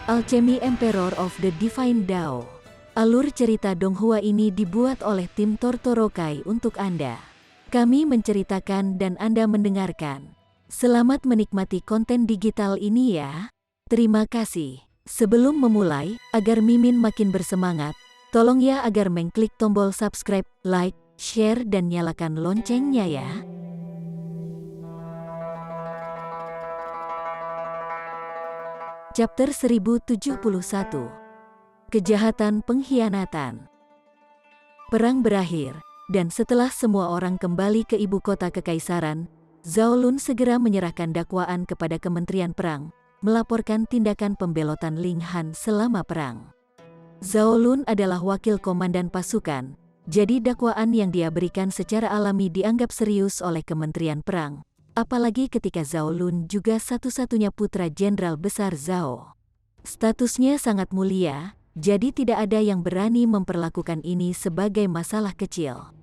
Alchemy Emperor of the Divine Dao. Alur cerita Donghua ini dibuat oleh tim Tortorokai untuk Anda. Kami menceritakan dan Anda mendengarkan. Selamat menikmati konten digital ini ya. Terima kasih. Sebelum memulai, agar Mimin makin bersemangat, tolong ya agar mengklik tombol subscribe, like, share dan nyalakan loncengnya ya. Chapter 1071. Kejahatan Pengkhianatan. Perang berakhir, dan setelah semua orang kembali ke ibu kota kekaisaran, Zhao Lun segera menyerahkan dakwaan kepada Kementerian Perang, melaporkan tindakan pembelotan Ling Han selama perang. Zhao Lun adalah wakil komandan pasukan, jadi dakwaan yang dia berikan secara alami dianggap serius oleh Kementerian Perang. Apalagi ketika Zhao Lun juga satu-satunya putra Jenderal Besar Zhao. Statusnya sangat mulia, jadi tidak ada yang berani memperlakukan ini sebagai masalah kecil.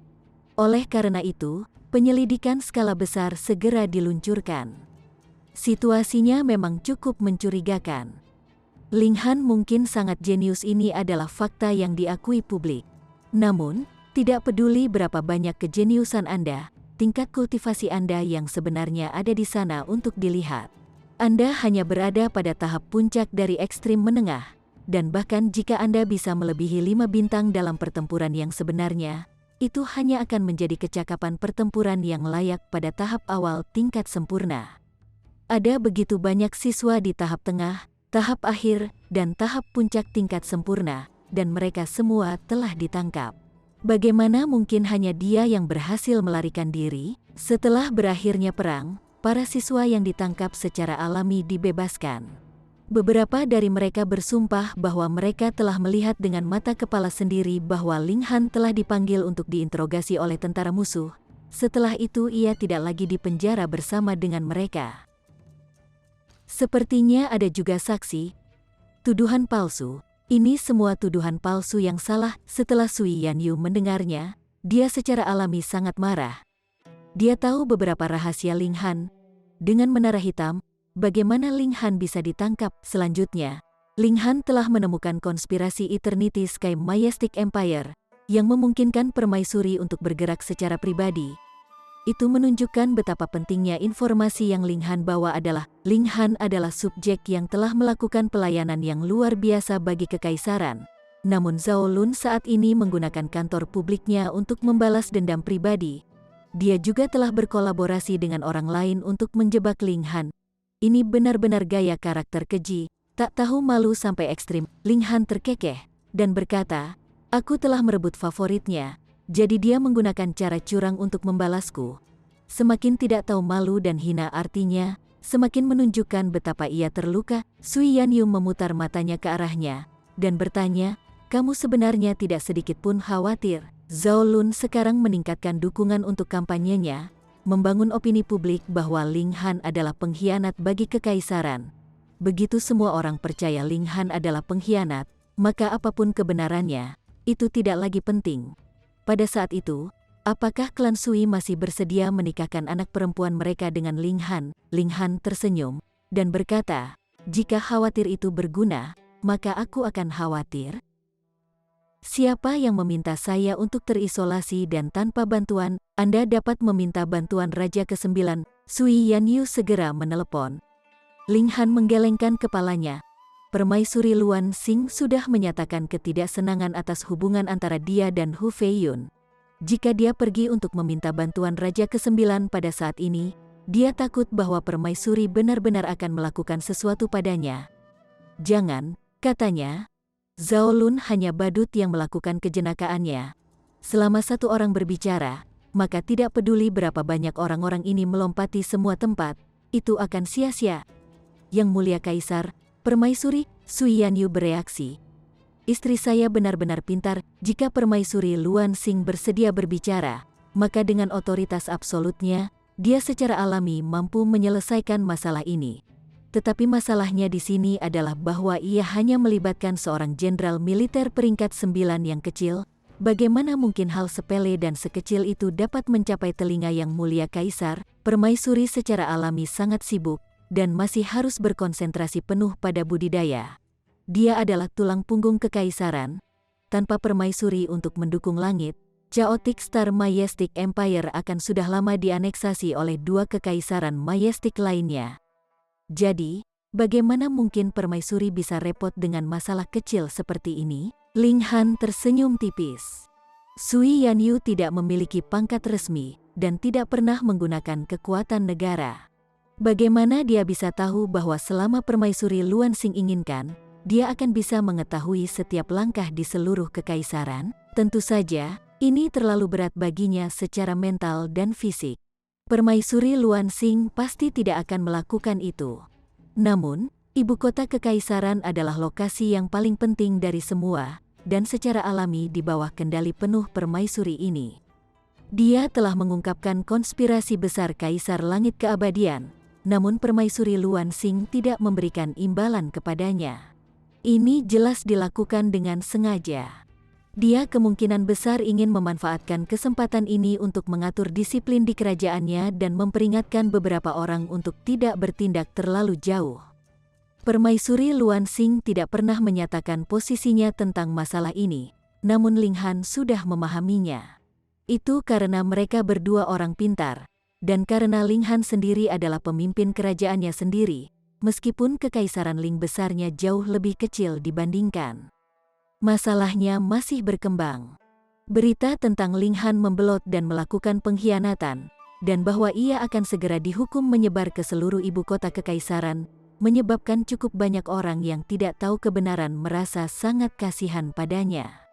Oleh karena itu, penyelidikan skala besar segera diluncurkan. Situasinya memang cukup mencurigakan. Ling Han mungkin sangat jenius, ini adalah fakta yang diakui publik. Namun, tidak peduli berapa banyak kejeniusan Anda, tingkat kultivasi Anda yang sebenarnya ada di sana untuk dilihat. Anda hanya berada pada tahap puncak dari ekstrim menengah, dan bahkan jika Anda bisa melebihi 5 bintang dalam pertempuran yang sebenarnya, itu hanya akan menjadi kecakapan pertempuran yang layak pada tahap awal tingkat sempurna. Ada begitu banyak siswa di tahap tengah, tahap akhir, dan tahap puncak tingkat sempurna, dan mereka semua telah ditangkap. Bagaimana mungkin hanya dia yang berhasil melarikan diri? Setelah berakhirnya perang, para siswa yang ditangkap secara alami dibebaskan. Beberapa dari mereka bersumpah bahwa mereka telah melihat dengan mata kepala sendiri bahwa Ling Han telah dipanggil untuk diinterogasi oleh tentara musuh. Setelah itu ia tidak lagi dipenjara bersama dengan mereka. Sepertinya ada juga saksi. Tuduhan palsu. Ini semua tuduhan palsu yang salah. Setelah Sui Yanyu mendengarnya, dia secara alami sangat marah. Dia tahu beberapa rahasia Ling Han. Dengan menara hitam, bagaimana Ling Han bisa ditangkap? Selanjutnya, Ling Han telah menemukan konspirasi Eternity Sky Majestic Empire, yang memungkinkan permaisuri untuk bergerak secara pribadi. Itu menunjukkan betapa pentingnya informasi yang Ling Han bawa adalah, Ling Han adalah subjek yang telah melakukan pelayanan yang luar biasa bagi kekaisaran. Namun Zhao Lun saat ini menggunakan kantor publiknya untuk membalas dendam pribadi. Dia juga telah berkolaborasi dengan orang lain untuk menjebak Ling Han. Ini benar-benar gaya karakter keji, tak tahu malu sampai ekstrim. Ling Han terkekeh, dan berkata, "Aku telah merebut favoritnya. Jadi dia menggunakan cara curang untuk membalasku." Semakin tidak tahu malu dan hina artinya, semakin menunjukkan betapa ia terluka. Sui Yanyu memutar matanya ke arahnya, dan bertanya, "Kamu sebenarnya tidak sedikit pun khawatir?" Zhao Lun sekarang meningkatkan dukungan untuk kampanyenya, membangun opini publik bahwa Ling Han adalah pengkhianat bagi kekaisaran. Begitu semua orang percaya Ling Han adalah pengkhianat, maka apapun kebenarannya, itu tidak lagi penting. Pada saat itu, apakah klan Sui masih bersedia menikahkan anak perempuan mereka dengan Ling Han? Ling Han tersenyum, dan berkata, "Jika khawatir itu berguna, maka aku akan khawatir. Siapa yang meminta saya untuk terisolasi dan tanpa bantuan? Anda dapat meminta bantuan Raja ke-9. Sui Yanyu segera menelepon. Ling Han menggelengkan kepalanya. Permaisuri Luan Xing sudah menyatakan ketidaksenangan atas hubungan antara dia dan Hu Feiyun. Jika dia pergi untuk meminta bantuan Raja ke-9 pada saat ini, dia takut bahwa permaisuri benar-benar akan melakukan sesuatu padanya. Jangan, katanya. Zhao Lun hanya badut yang melakukan kejenakaannya. Selama satu orang berbicara, maka tidak peduli berapa banyak orang-orang ini melompati semua tempat, itu akan sia-sia. Yang mulia Kaisar, Permaisuri, Sui Yanyu bereaksi. Istri saya benar-benar pintar. Jika Permaisuri Luan Xing bersedia berbicara, maka dengan otoritas absolutnya, dia secara alami mampu menyelesaikan masalah ini. Tetapi masalahnya di sini adalah bahwa ia hanya melibatkan seorang jenderal militer peringkat 9 yang kecil. Bagaimana mungkin hal sepele dan sekecil itu dapat mencapai telinga yang mulia Kaisar? Permaisuri secara alami sangat sibuk, dan masih harus berkonsentrasi penuh pada budidaya. dia adalah tulang punggung kekaisaran. Tanpa permaisuri untuk mendukung langit, Chaotic Star Majestic Empire akan sudah lama dianeksasi oleh dua kekaisaran majestic lainnya. Jadi, bagaimana mungkin permaisuri bisa repot dengan masalah kecil seperti ini? Ling Han tersenyum tipis. Sui Yanyu tidak memiliki pangkat resmi dan tidak pernah menggunakan kekuatan negara. Bagaimana dia bisa tahu bahwa selama permaisuri Luan Xing inginkan, dia akan bisa mengetahui setiap langkah di seluruh kekaisaran? Tentu saja, ini terlalu berat baginya secara mental dan fisik. Permaisuri Luan Xing pasti tidak akan melakukan itu. Namun, ibu kota kekaisaran adalah lokasi yang paling penting dari semua, dan secara alami di bawah kendali penuh permaisuri ini. Dia telah mengungkapkan konspirasi besar Kaisar Langit Keabadian, namun permaisuri Luan Xing tidak memberikan imbalan kepadanya. Ini jelas dilakukan dengan sengaja. Dia kemungkinan besar ingin memanfaatkan kesempatan ini untuk mengatur disiplin di kerajaannya dan memperingatkan beberapa orang untuk tidak bertindak terlalu jauh. Permaisuri Luan Xing tidak pernah menyatakan posisinya tentang masalah ini, namun Ling Han sudah memahaminya. Itu karena mereka berdua orang pintar, dan karena Ling Han sendiri adalah pemimpin kerajaannya sendiri, meskipun kekaisaran Ling besarnya jauh lebih kecil dibandingkan. Masalahnya masih berkembang. Berita tentang Ling Han membelot dan melakukan pengkhianatan, dan bahwa ia akan segera dihukum menyebar ke seluruh ibu kota kekaisaran, menyebabkan cukup banyak orang yang tidak tahu kebenaran merasa sangat kasihan padanya.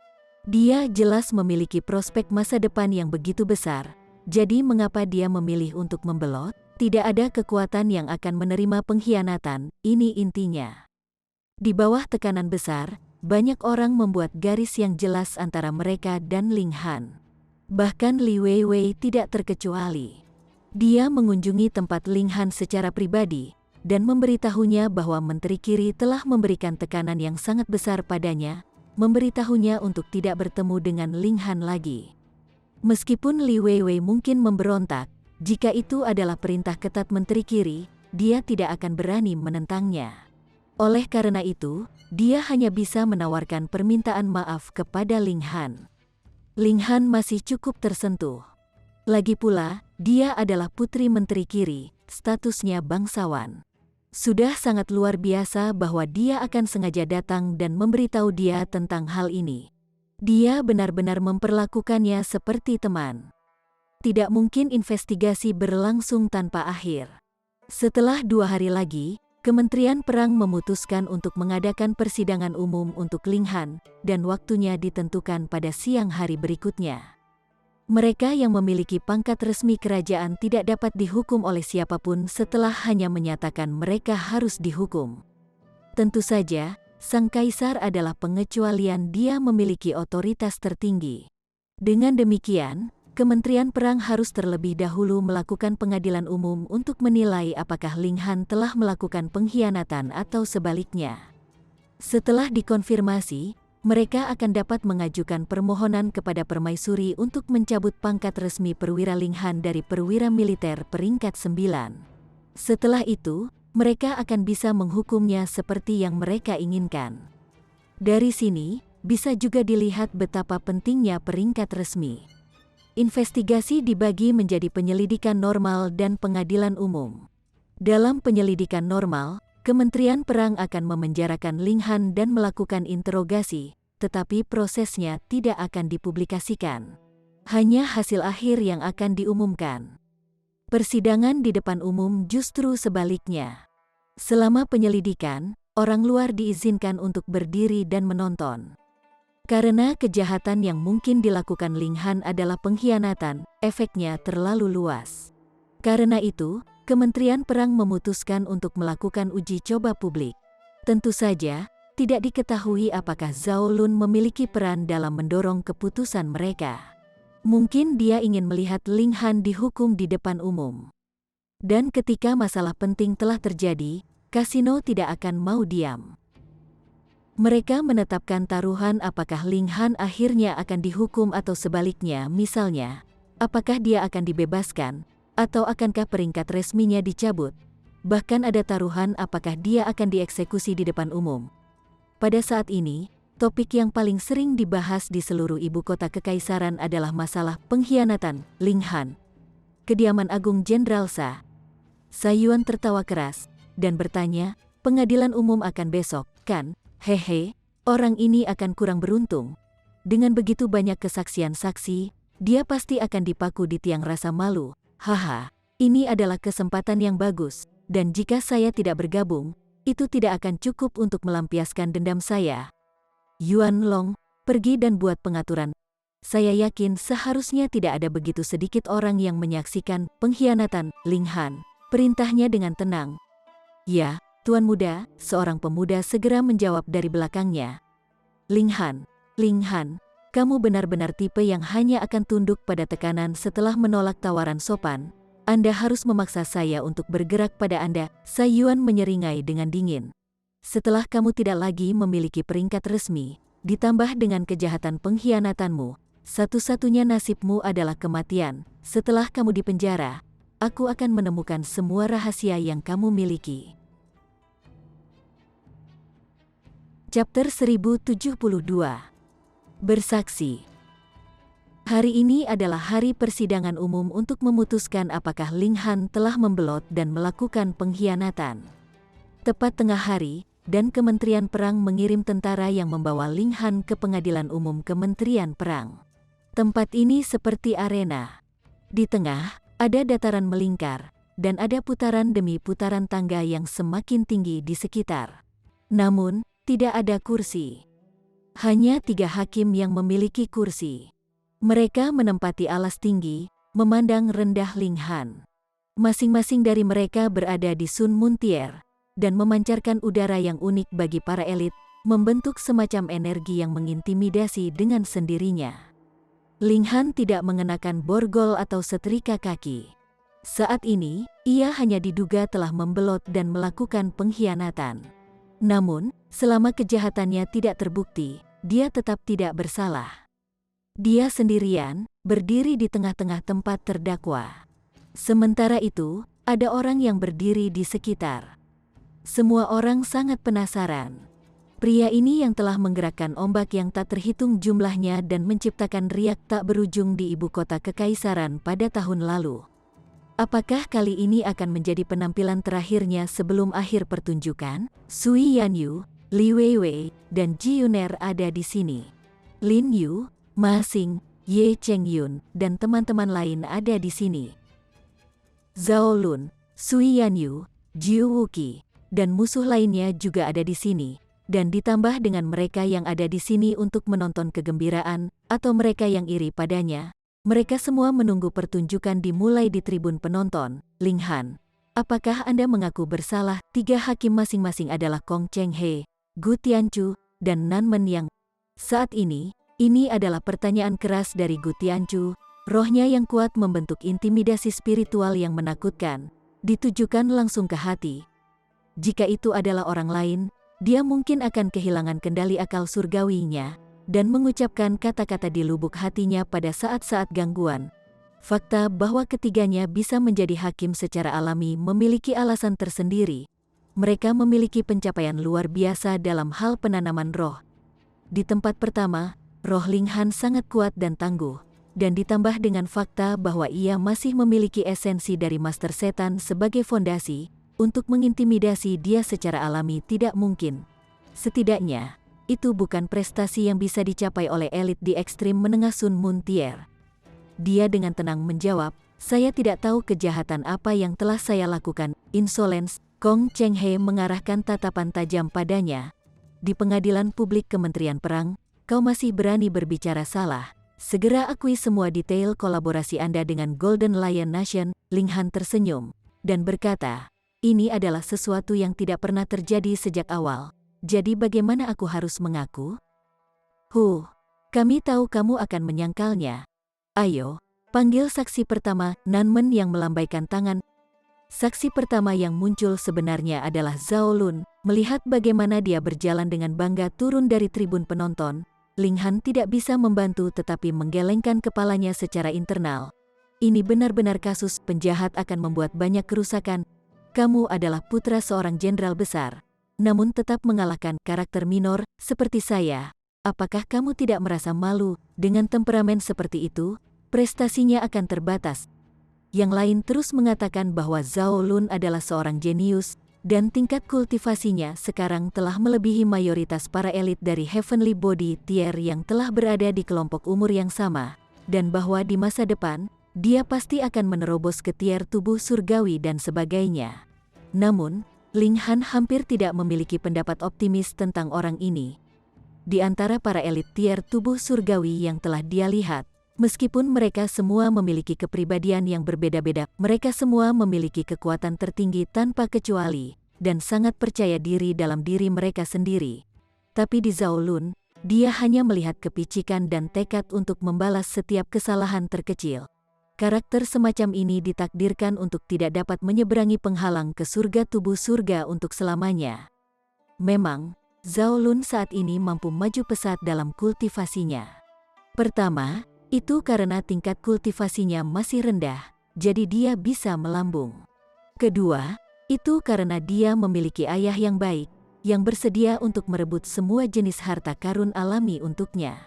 Dia jelas memiliki prospek masa depan yang begitu besar, jadi mengapa dia memilih untuk membelot? Tidak ada kekuatan yang akan menerima pengkhianatan, ini intinya. Di bawah tekanan besar, banyak orang membuat garis yang jelas antara mereka dan Ling Han. Bahkan Li Weiwei tidak terkecuali. Dia mengunjungi tempat Ling Han secara pribadi, dan memberitahunya bahwa Menteri Kiri telah memberikan tekanan yang sangat besar padanya, memberitahunya untuk tidak bertemu dengan Ling Han lagi. Meskipun Li Weiwei mungkin memberontak, jika itu adalah perintah ketat Menteri Kiri, dia tidak akan berani menentangnya. Oleh karena itu, dia hanya bisa menawarkan permintaan maaf kepada Ling Han. Ling Han masih cukup tersentuh. Lagi pula, dia adalah putri Menteri Kiri, statusnya bangsawan. Sudah sangat luar biasa bahwa dia akan sengaja datang dan memberitahu dia tentang hal ini. Dia benar-benar memperlakukannya seperti teman. Tidak mungkin investigasi berlangsung tanpa akhir. Setelah 2 hari lagi, Kementerian Perang memutuskan untuk mengadakan persidangan umum untuk Ling Han, dan waktunya ditentukan pada siang hari berikutnya. Mereka yang memiliki pangkat resmi kerajaan tidak dapat dihukum oleh siapapun setelah hanya menyatakan mereka harus dihukum. Tentu saja, sang kaisar adalah pengecualian, dia memiliki otoritas tertinggi. Dengan demikian, Kementerian Perang harus terlebih dahulu melakukan pengadilan umum untuk menilai apakah Ling Han telah melakukan pengkhianatan atau sebaliknya. Setelah dikonfirmasi, mereka akan dapat mengajukan permohonan kepada permaisuri untuk mencabut pangkat resmi perwira Ling Han dari perwira militer peringkat 9. Setelah itu, mereka akan bisa menghukumnya seperti yang mereka inginkan. Dari sini, bisa juga dilihat betapa pentingnya peringkat resmi. Investigasi dibagi menjadi penyelidikan normal dan pengadilan umum. Dalam penyelidikan normal, Kementerian Perang akan memenjarakan Ling Han dan melakukan interogasi, tetapi prosesnya tidak akan dipublikasikan. Hanya hasil akhir yang akan diumumkan. Persidangan di depan umum justru sebaliknya. Selama penyelidikan, orang luar diizinkan untuk berdiri dan menonton. Karena kejahatan yang mungkin dilakukan Ling Han adalah pengkhianatan, efeknya terlalu luas. Karena itu, Kementerian Perang memutuskan untuk melakukan uji coba publik. Tentu saja, tidak diketahui apakah Zhao Lun memiliki peran dalam mendorong keputusan mereka. Mungkin dia ingin melihat Ling Han dihukum di depan umum. Dan ketika masalah penting telah terjadi, kasino tidak akan mau diam. Mereka menetapkan taruhan apakah Ling Han akhirnya akan dihukum atau sebaliknya, misalnya, apakah dia akan dibebaskan, atau akankah peringkat resminya dicabut. Bahkan ada taruhan apakah dia akan dieksekusi di depan umum. pada saat ini, topik yang paling sering dibahas di seluruh ibu kota kekaisaran adalah masalah pengkhianatan Ling Han. Kediaman Agung Jenderal Sa Yuan tertawa keras dan bertanya, pengadilan umum akan besok, kan? Hehe, orang ini akan kurang beruntung. Dengan begitu banyak kesaksian saksi, dia pasti akan dipaku di tiang rasa malu. Haha, ini adalah kesempatan yang bagus, dan jika saya tidak bergabung, itu tidak akan cukup untuk melampiaskan dendam saya. Yuan Long, pergi dan buat pengaturan. Saya yakin seharusnya tidak ada begitu sedikit orang yang menyaksikan pengkhianatan Ling Han. Perintahnya dengan tenang. Ya, Tuan Muda, seorang pemuda segera menjawab dari belakangnya. Ling Han, kamu benar-benar tipe yang hanya akan tunduk pada tekanan setelah menolak tawaran sopan. Anda harus memaksa saya untuk bergerak pada Anda. Sa Yuan menyeringai dengan dingin. Setelah kamu tidak lagi memiliki peringkat resmi, ditambah dengan kejahatan pengkhianatanmu, satu-satunya nasibmu adalah kematian. Setelah kamu dipenjara, aku akan menemukan semua rahasia yang kamu miliki. Chapter 1072. Bersaksi. Hari ini adalah hari persidangan umum untuk memutuskan apakah Ling Han telah membelot dan melakukan pengkhianatan. Tepat tengah hari, dan Kementerian Perang mengirim tentara yang membawa Ling Han ke Pengadilan Umum Kementerian Perang. Tempat ini seperti arena. Di tengah, ada dataran melingkar, dan ada putaran demi putaran tangga yang semakin tinggi di sekitar. Namun, tidak ada kursi. Hanya 3 hakim yang memiliki kursi. Mereka menempati alas tinggi, memandang rendah Ling Han. Masing-masing dari mereka berada di Sun Muntier, dan memancarkan udara yang unik bagi para elit, membentuk semacam energi yang mengintimidasi dengan sendirinya. Ling Han tidak mengenakan borgol atau setrika kaki. Saat ini, ia hanya diduga telah membelot dan melakukan pengkhianatan. Namun, selama kejahatannya tidak terbukti, dia tetap tidak bersalah. Dia sendirian, berdiri di tengah-tengah tempat terdakwa. Sementara itu, ada orang yang berdiri di sekitar. Semua orang sangat penasaran. Pria ini yang telah menggerakkan ombak yang tak terhitung jumlahnya dan menciptakan riak tak berujung di ibu kota kekaisaran pada tahun lalu. Apakah kali ini akan menjadi penampilan terakhirnya sebelum akhir pertunjukan? Sui Yanyu, Li Weiwei, dan Ji Yuner ada di sini. Lin Yu, Ma Xing, Ye Chengyun, dan teman-teman lain ada di sini. Zhao Lun, Sui Yanyu, Jiu Wuqi, dan musuh lainnya juga ada di sini, dan ditambah dengan mereka yang ada di sini untuk menonton kegembiraan, atau mereka yang iri padanya. Mereka semua menunggu pertunjukan dimulai di tribun penonton. Ling Han, apakah Anda mengaku bersalah? 3 hakim masing-masing adalah Kong Cheng He, Gu Tianchu, dan Nan Men Yang. Saat ini adalah pertanyaan keras dari Gu Tianchu. Rohnya yang kuat membentuk intimidasi spiritual yang menakutkan, ditujukan langsung ke hati. Jika itu adalah orang lain, dia mungkin akan kehilangan kendali akal surgawinya dan mengucapkan kata-kata di lubuk hatinya pada saat-saat gangguan. Fakta bahwa ketiganya bisa menjadi hakim secara alami memiliki alasan tersendiri. Mereka memiliki pencapaian luar biasa dalam hal penanaman roh. Di tempat pertama, roh Ling Han sangat kuat dan tangguh, dan ditambah dengan fakta bahwa ia masih memiliki esensi dari Master Setan sebagai fondasi, untuk mengintimidasi dia secara alami tidak mungkin. Setidaknya, itu bukan prestasi yang bisa dicapai oleh elit di ekstrim menengah Sun Muntier. Dia dengan tenang menjawab, saya tidak tahu kejahatan apa yang telah saya lakukan. Insolence, Kong Cheng He mengarahkan tatapan tajam padanya. Di pengadilan publik Kementerian Perang, kau masih berani berbicara salah. Segera akui semua detail kolaborasi Anda dengan Golden Lion Nation. Ling Han tersenyum, dan berkata, ini adalah sesuatu yang tidak pernah terjadi sejak awal. Jadi bagaimana aku harus mengaku? Kami tahu kamu akan menyangkalnya. Ayo, panggil saksi pertama. Nan Men yang melambaikan tangan. Saksi pertama yang muncul sebenarnya adalah Zhao Lun. Melihat bagaimana dia berjalan dengan bangga turun dari tribun penonton, Ling Han tidak bisa membantu tetapi menggelengkan kepalanya secara internal. Ini benar-benar kasus penjahat akan membuat banyak kerusakan. Kamu adalah putra seorang jenderal besar. namun tetap mengalahkan karakter minor seperti saya. Apakah kamu tidak merasa malu dengan temperamen seperti itu? Prestasinya akan terbatas. Yang lain terus mengatakan bahwa Zhao Lun adalah seorang jenius, dan tingkat kultivasinya sekarang telah melebihi mayoritas para elit dari Heavenly Body Tier yang telah berada di kelompok umur yang sama, dan bahwa di masa depan, dia pasti akan menerobos ke tier tubuh surgawi dan sebagainya. Namun, Ling Han hampir tidak memiliki pendapat optimis tentang orang ini. Di antara para elit tier tubuh surgawi yang telah dia lihat, meskipun mereka semua memiliki kepribadian yang berbeda-beda, mereka semua memiliki kekuatan tertinggi tanpa kecuali, dan sangat percaya diri dalam diri mereka sendiri. Tapi di Zhao Lun, dia hanya melihat kepicikan dan tekad untuk membalas setiap kesalahan terkecil. Karakter semacam ini ditakdirkan untuk tidak dapat menyeberangi penghalang ke surga tubuh surga untuk selamanya. Memang, Zhao Lun saat ini mampu maju pesat dalam kultivasinya. Pertama, itu karena tingkat kultivasinya masih rendah, jadi dia bisa melambung. Kedua, itu karena dia memiliki ayah yang baik, yang bersedia untuk merebut semua jenis harta karun alami untuknya.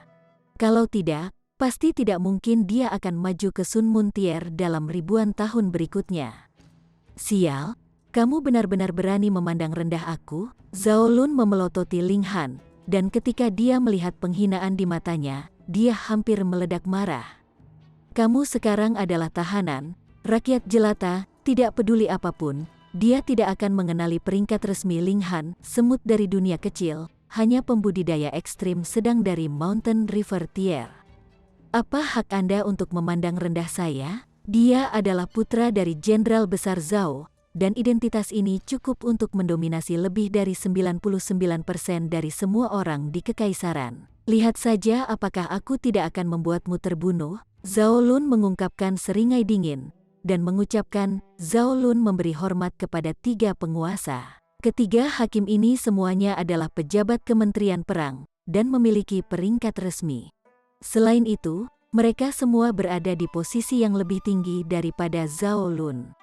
Kalau tidak, pasti tidak mungkin dia akan maju ke Sun Moon Tier dalam ribuan tahun berikutnya. Sial, kamu benar-benar berani memandang rendah aku? Zhao Lun memelototi Ling Han, dan ketika dia melihat penghinaan di matanya, dia hampir meledak marah. Kamu sekarang adalah tahanan, rakyat jelata, tidak peduli apapun, dia tidak akan mengenali peringkat resmi Ling Han, semut dari dunia kecil, hanya pembudidaya ekstrim sedang dari Mountain River Tier. Apa hak Anda untuk memandang rendah saya? Dia adalah putra dari Jenderal Besar Zhao, dan identitas ini cukup untuk mendominasi lebih dari 99% dari semua orang di Kekaisaran. Lihat saja apakah aku tidak akan membuatmu terbunuh? Zhao Lun mengungkapkan seringai dingin, dan mengucapkan, Zhao Lun memberi hormat kepada 3 penguasa. Ketiga hakim ini semuanya adalah pejabat Kementerian Perang, dan memiliki peringkat resmi. Selain itu, mereka semua berada di posisi yang lebih tinggi daripada Zhao Lun.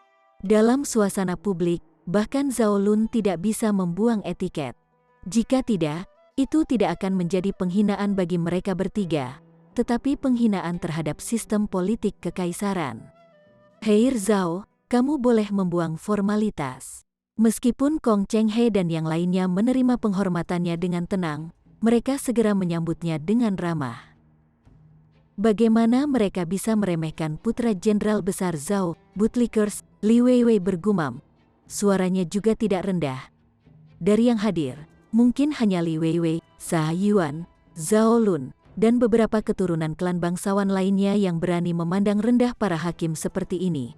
Dalam suasana publik, bahkan Zhao Lun tidak bisa membuang etiket. Jika tidak, itu tidak akan menjadi penghinaan bagi mereka bertiga, tetapi penghinaan terhadap sistem politik kekaisaran. Hei Zhao, kamu boleh membuang formalitas. Meskipun Kong Cheng He dan yang lainnya menerima penghormatannya dengan tenang, mereka segera menyambutnya dengan ramah. Bagaimana mereka bisa meremehkan putra Jenderal Besar Zhao? Bootlickers, Li Weiwei bergumam. Suaranya juga tidak rendah. Dari yang hadir, mungkin hanya Li Weiwei, Sa Yuan, Zhao Lun, dan beberapa keturunan klan bangsawan lainnya yang berani memandang rendah para hakim seperti ini.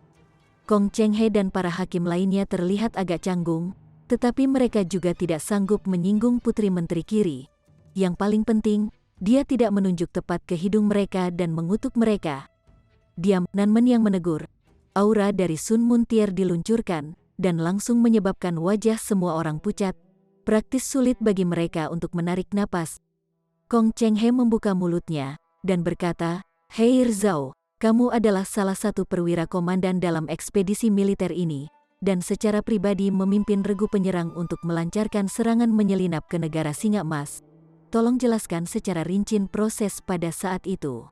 Kong Cheng He dan para hakim lainnya terlihat agak canggung, tetapi mereka juga tidak sanggup menyinggung Putri Menteri Kiri. Yang paling penting, dia tidak menunjuk tepat ke hidung mereka dan mengutuk mereka. Diam, Nanmen yang menegur. Aura dari Sun Moon Tier diluncurkan, dan langsung menyebabkan wajah semua orang pucat. Praktis sulit bagi mereka untuk menarik napas. Kong Cheng He membuka mulutnya, dan berkata, Hei Zhao, kamu adalah salah satu perwira komandan dalam ekspedisi militer ini, dan secara pribadi memimpin regu penyerang untuk melancarkan serangan menyelinap ke negara Singa Emas. Tolong jelaskan secara rinci proses pada saat itu.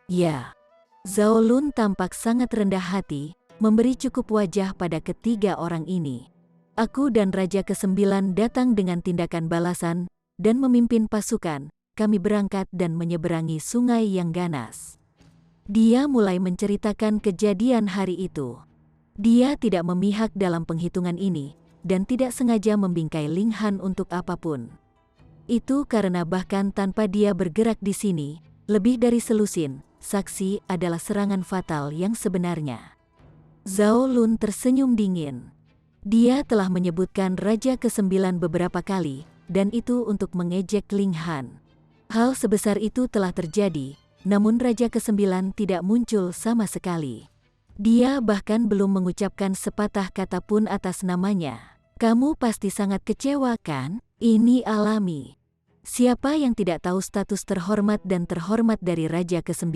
Ya, Zhao Lun tampak sangat rendah hati, memberi cukup wajah pada ketiga orang ini. Aku dan Raja ke-9 datang dengan tindakan balasan, dan memimpin pasukan, kami berangkat dan menyeberangi sungai yang ganas. Dia mulai menceritakan kejadian hari itu. Dia tidak memihak dalam penghitungan ini, dan tidak sengaja membingkai Ling Han untuk apapun. Itu karena bahkan tanpa dia bergerak di sini, lebih dari selusin, saksi adalah serangan fatal yang sebenarnya. Zhao Lun tersenyum dingin. Dia telah menyebutkan Raja ke-9 beberapa kali, dan itu untuk mengejek Ling Han. Hal sebesar itu telah terjadi, namun Raja ke-9 tidak muncul sama sekali. Dia bahkan belum mengucapkan sepatah kata pun atas namanya. Kamu pasti sangat kecewa kan? Ini alami. Siapa yang tidak tahu status terhormat dan terhormat dari Raja ke-9?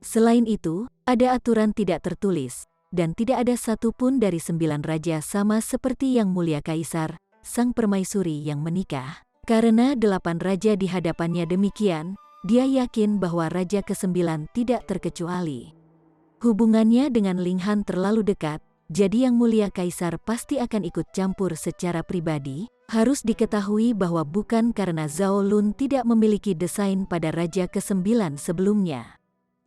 Selain itu, ada aturan tidak tertulis, dan tidak ada satupun dari 9 raja sama seperti Yang Mulia Kaisar, sang permaisuri yang menikah. Karena 8 raja di hadapannya demikian, dia yakin bahwa raja ke-9 tidak terkecuali. Hubungannya dengan Ling Han terlalu dekat, jadi Yang Mulia Kaisar pasti akan ikut campur secara pribadi. Harus diketahui bahwa bukan karena Zhao Lun tidak memiliki desain pada raja ke-9 sebelumnya.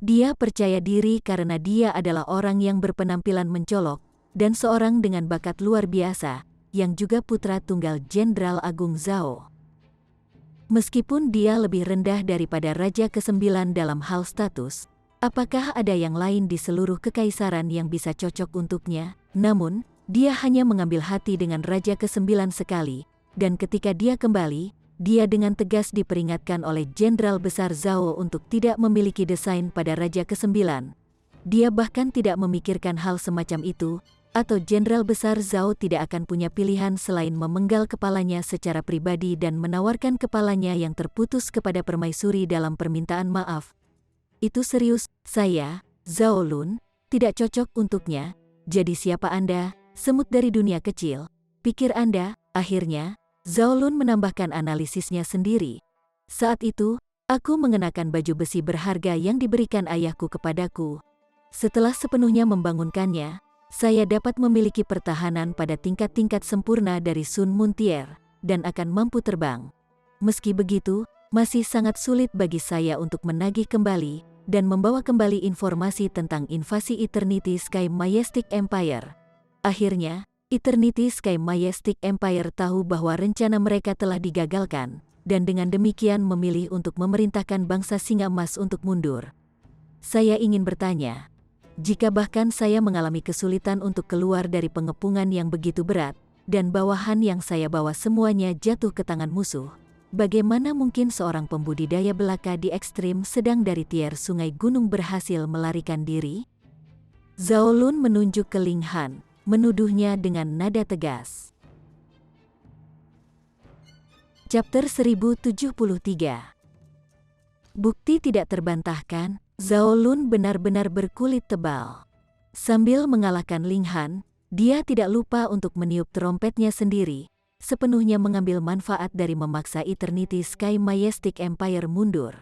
Dia percaya diri karena dia adalah orang yang berpenampilan mencolok, dan seorang dengan bakat luar biasa, yang juga putra tunggal Jenderal Agung Zhao. Meskipun dia lebih rendah daripada raja ke-9 dalam hal status, apakah ada yang lain di seluruh kekaisaran yang bisa cocok untuknya? Namun, dia hanya mengambil hati dengan raja ke-9 sekali, dan ketika dia kembali, dia dengan tegas diperingatkan oleh Jenderal Besar Zhao untuk tidak memiliki desain pada raja ke-9. Dia bahkan tidak memikirkan hal semacam itu, atau Jenderal Besar Zhao tidak akan punya pilihan selain memenggal kepalanya secara pribadi dan menawarkan kepalanya yang terputus kepada permaisuri dalam permintaan maaf. Itu serius, saya, Zhao Lun, tidak cocok untuknya. Jadi siapa Anda, semut dari dunia kecil? Pikir Anda. Akhirnya, Zhao Lun menambahkan analisisnya sendiri. Saat itu, aku mengenakan baju besi berharga yang diberikan ayahku kepadaku. Setelah sepenuhnya membangunkannya, saya dapat memiliki pertahanan pada tingkat-tingkat sempurna dari Sun Muntier, dan akan mampu terbang. Meski begitu, masih sangat sulit bagi saya untuk menagih kembali, dan membawa kembali informasi tentang invasi Eternity Sky Majestic Empire. Akhirnya, Eternity Sky Majestic Empire tahu bahwa rencana mereka telah digagalkan, dan dengan demikian memilih untuk memerintahkan bangsa Singa Emas untuk mundur. Saya ingin bertanya, jika bahkan saya mengalami kesulitan untuk keluar dari pengepungan yang begitu berat, dan bawahan yang saya bawa semuanya jatuh ke tangan musuh, bagaimana mungkin seorang pembudidaya belaka di ekstrim sedang dari tier sungai gunung berhasil melarikan diri? Zhao Lun menunjuk ke Ling Han, menuduhnya dengan nada tegas. Chapter 1073. Bukti tidak terbantahkan. Zhao Lun benar-benar berkulit tebal. Sambil mengalahkan Ling Han, dia tidak lupa untuk meniup trompetnya sendiri, sepenuhnya mengambil manfaat dari memaksa Eternity Sky Majestic Empire mundur.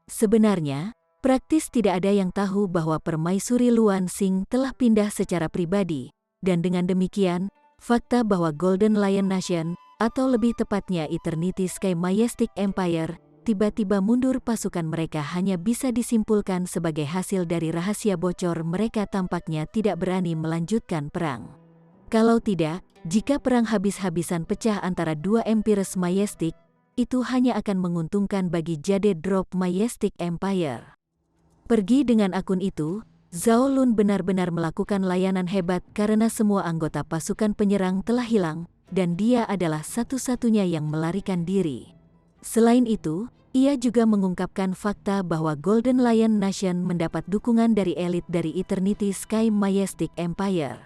Sebenarnya, praktis tidak ada yang tahu bahwa permaisuri Luan Xing telah pindah secara pribadi, dan dengan demikian, fakta bahwa Golden Lion Nation, atau lebih tepatnya Eternity Sky Majestic Empire, tiba-tiba mundur pasukan mereka hanya bisa disimpulkan sebagai hasil dari rahasia bocor mereka tampaknya tidak berani melanjutkan perang. Kalau tidak, jika perang habis-habisan pecah antara dua Empires Majestic, itu hanya akan menguntungkan bagi Jade Drop Majestic Empire. Pergi dengan akun itu, Zhao Lun benar-benar melakukan layanan hebat karena semua anggota pasukan penyerang telah hilang, dan dia adalah satu-satunya yang melarikan diri. Selain itu, ia juga mengungkapkan fakta bahwa Golden Lion Nation mendapat dukungan dari elit dari Eternity Sky Majestic Empire.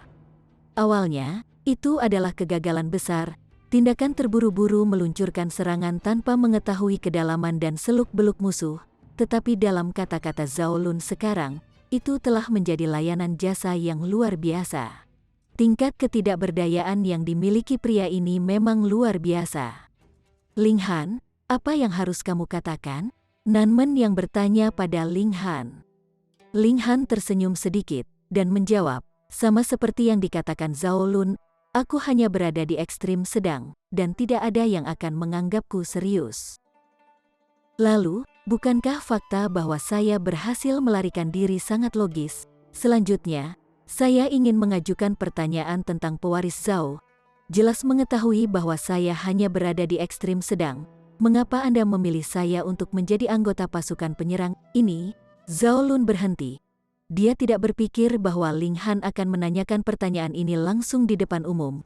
Awalnya, itu adalah kegagalan besar, tindakan terburu-buru meluncurkan serangan tanpa mengetahui kedalaman dan seluk-beluk musuh, tetapi dalam kata-kata Zhao Lun sekarang, itu telah menjadi layanan jasa yang luar biasa. Tingkat ketidakberdayaan yang dimiliki pria ini memang luar biasa. Ling Han, apa yang harus kamu katakan? Nanmen yang bertanya pada Ling Han. Ling Han tersenyum sedikit, dan menjawab, sama seperti yang dikatakan Zhao Lun, aku hanya berada di ekstrim sedang, dan tidak ada yang akan menganggapku serius. Lalu, bukankah fakta bahwa saya berhasil melarikan diri sangat logis? Selanjutnya, saya ingin mengajukan pertanyaan tentang pewaris Zhao. Jelas mengetahui bahwa saya hanya berada di ekstrim sedang. Mengapa Anda memilih saya untuk menjadi anggota pasukan penyerang ini? Zhao Lun berhenti. Dia tidak berpikir bahwa Ling Han akan menanyakan pertanyaan ini langsung di depan umum.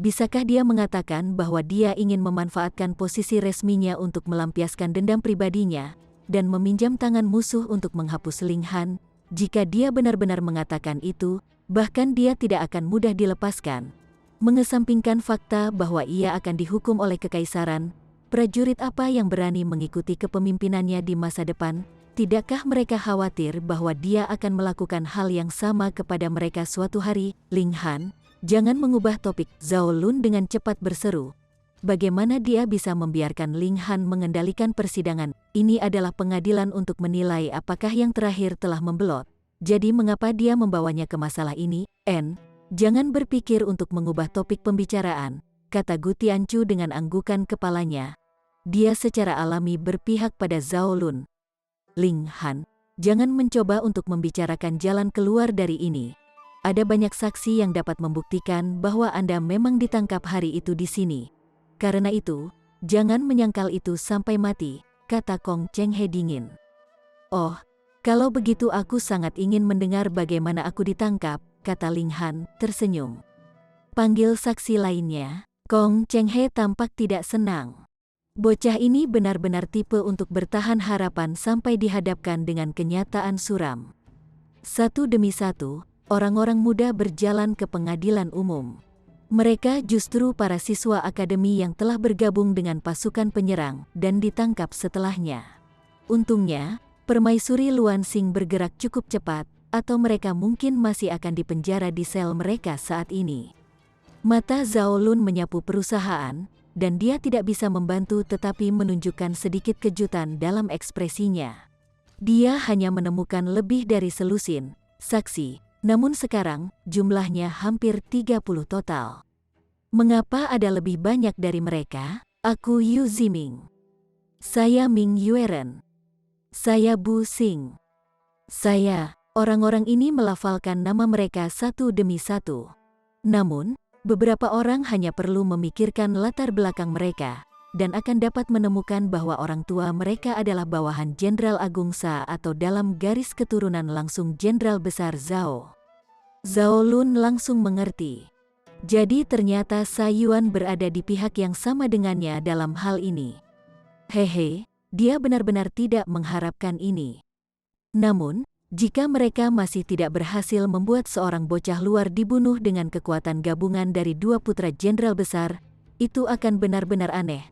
Bisakah dia mengatakan bahwa dia ingin memanfaatkan posisi resminya untuk melampiaskan dendam pribadinya, dan meminjam tangan musuh untuk menghapus Ling Han? Jika dia benar-benar mengatakan itu, bahkan dia tidak akan mudah dilepaskan. Mengesampingkan fakta bahwa ia akan dihukum oleh kekaisaran, prajurit apa yang berani mengikuti kepemimpinannya di masa depan? Tidakkah mereka khawatir bahwa dia akan melakukan hal yang sama kepada mereka suatu hari? Ling Han, Jangan mengubah topik, Zhao Lun dengan cepat berseru. Bagaimana dia bisa membiarkan Ling Han mengendalikan persidangan? Ini adalah pengadilan untuk menilai apakah yang terakhir telah membelot. Jadi mengapa dia membawanya ke masalah ini? Jangan berpikir untuk mengubah topik pembicaraan, kata Gu Tianchu dengan anggukan kepalanya. Dia secara alami berpihak pada Zhao Lun. Ling Han, jangan mencoba untuk membicarakan jalan keluar dari ini. Ada banyak saksi yang dapat membuktikan bahwa Anda memang ditangkap hari itu di sini. Karena itu, jangan menyangkal itu sampai mati, kata Kong Cheng He dingin. Oh, kalau begitu aku sangat ingin mendengar bagaimana aku ditangkap, kata Ling Han, tersenyum. Panggil saksi lainnya. Kong Cheng He tampak tidak senang. Bocah ini benar-benar tipe untuk bertahan harapan sampai dihadapkan dengan kenyataan suram. Satu demi satu, orang-orang muda berjalan ke pengadilan umum. Mereka justru para siswa akademi yang telah bergabung dengan pasukan penyerang dan ditangkap setelahnya. Untungnya, Permaisuri Luan Xing bergerak cukup cepat, atau mereka mungkin masih akan dipenjara di sel mereka saat ini. Mata Zhao Lun menyapu perusahaan, dan dia tidak bisa membantu tetapi menunjukkan sedikit kejutan dalam ekspresinya. Dia hanya menemukan lebih dari selusin saksi, namun sekarang jumlahnya hampir 30 total. Mengapa ada lebih banyak dari mereka? Aku Yu Ziming. Saya Ming Yueren. Saya Bu Xing. Orang-orang ini melafalkan nama mereka satu demi satu. Namun, beberapa orang hanya perlu memikirkan latar belakang mereka, dan akan dapat menemukan bahwa orang tua mereka adalah bawahan Jenderal Agung Sa atau dalam garis keturunan langsung Jenderal Besar Zhao. Zhao Lun langsung mengerti. Jadi ternyata Sa Yuan berada di pihak yang sama dengannya dalam hal ini. Hehe, dia benar-benar tidak mengharapkan ini. Namun, jika mereka masih tidak berhasil membuat seorang bocah luar dibunuh dengan kekuatan gabungan dari dua putra jenderal besar, itu akan benar-benar aneh.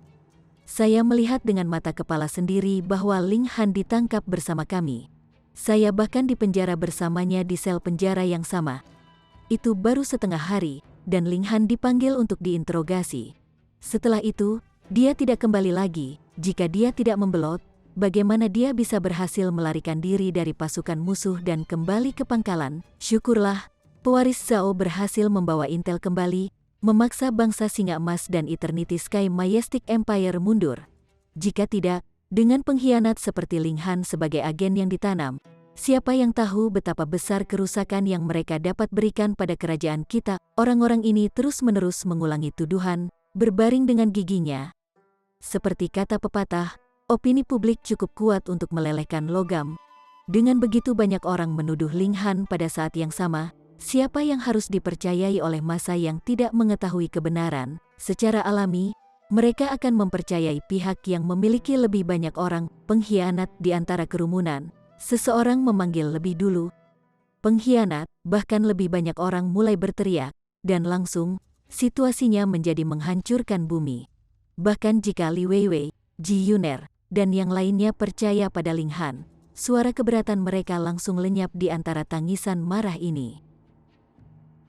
Saya melihat dengan mata kepala sendiri bahwa Ling Han ditangkap bersama kami. Saya bahkan dipenjara bersamanya di sel penjara yang sama. Itu baru setengah hari, dan Ling Han dipanggil untuk diinterogasi. Setelah itu, dia tidak kembali lagi. Jika dia tidak membelot, bagaimana dia bisa berhasil melarikan diri dari pasukan musuh dan kembali ke pangkalan? Syukurlah, pewaris Zhao berhasil membawa intel kembali, memaksa bangsa Singa Emas dan Eternity Sky Majestic Empire mundur. Jika tidak, dengan pengkhianat seperti Ling Han sebagai agen yang ditanam, siapa yang tahu betapa besar kerusakan yang mereka dapat berikan pada kerajaan kita. Orang-orang ini terus-menerus mengulangi tuduhan, berbaring dengan giginya. Seperti kata pepatah, opini publik cukup kuat untuk melelehkan logam. Dengan begitu banyak orang menuduh Ling Han pada saat yang sama, siapa yang harus dipercayai oleh massa yang tidak mengetahui kebenaran? Secara alami, mereka akan mempercayai pihak yang memiliki lebih banyak orang pengkhianat di antara kerumunan. Seseorang memanggil lebih dulu pengkhianat, bahkan lebih banyak orang mulai berteriak, dan langsung, situasinya menjadi menghancurkan bumi. Bahkan jika Li Weiwei, Ji Yuner, dan yang lainnya percaya pada Ling Han, suara keberatan mereka langsung lenyap di antara tangisan marah ini.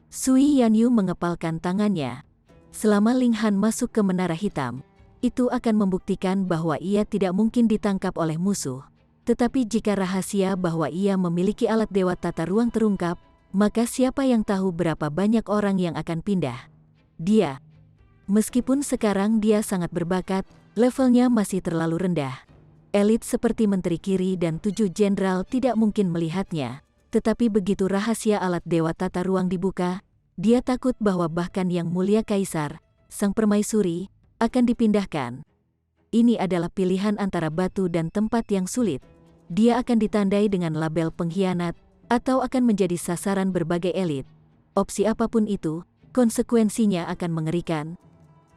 Sui Yanyu mengepalkan tangannya. Selama Ling Han masuk ke Menara Hitam, itu akan membuktikan bahwa ia tidak mungkin ditangkap oleh musuh. Tetapi jika rahasia bahwa ia memiliki alat dewa tata ruang terungkap, maka siapa yang tahu berapa banyak orang yang akan pindah? Dia. Meskipun sekarang dia sangat berbakat, levelnya masih terlalu rendah. Elit seperti Menteri Kiri dan 7 jenderal tidak mungkin melihatnya. Tetapi begitu rahasia alat dewa tata ruang dibuka, dia takut bahwa bahkan yang mulia Kaisar, sang permaisuri, akan dipindahkan. Ini adalah pilihan antara batu dan tempat yang sulit. Dia akan ditandai dengan label pengkhianat, atau akan menjadi sasaran berbagai elit. Opsi apapun itu, konsekuensinya akan mengerikan.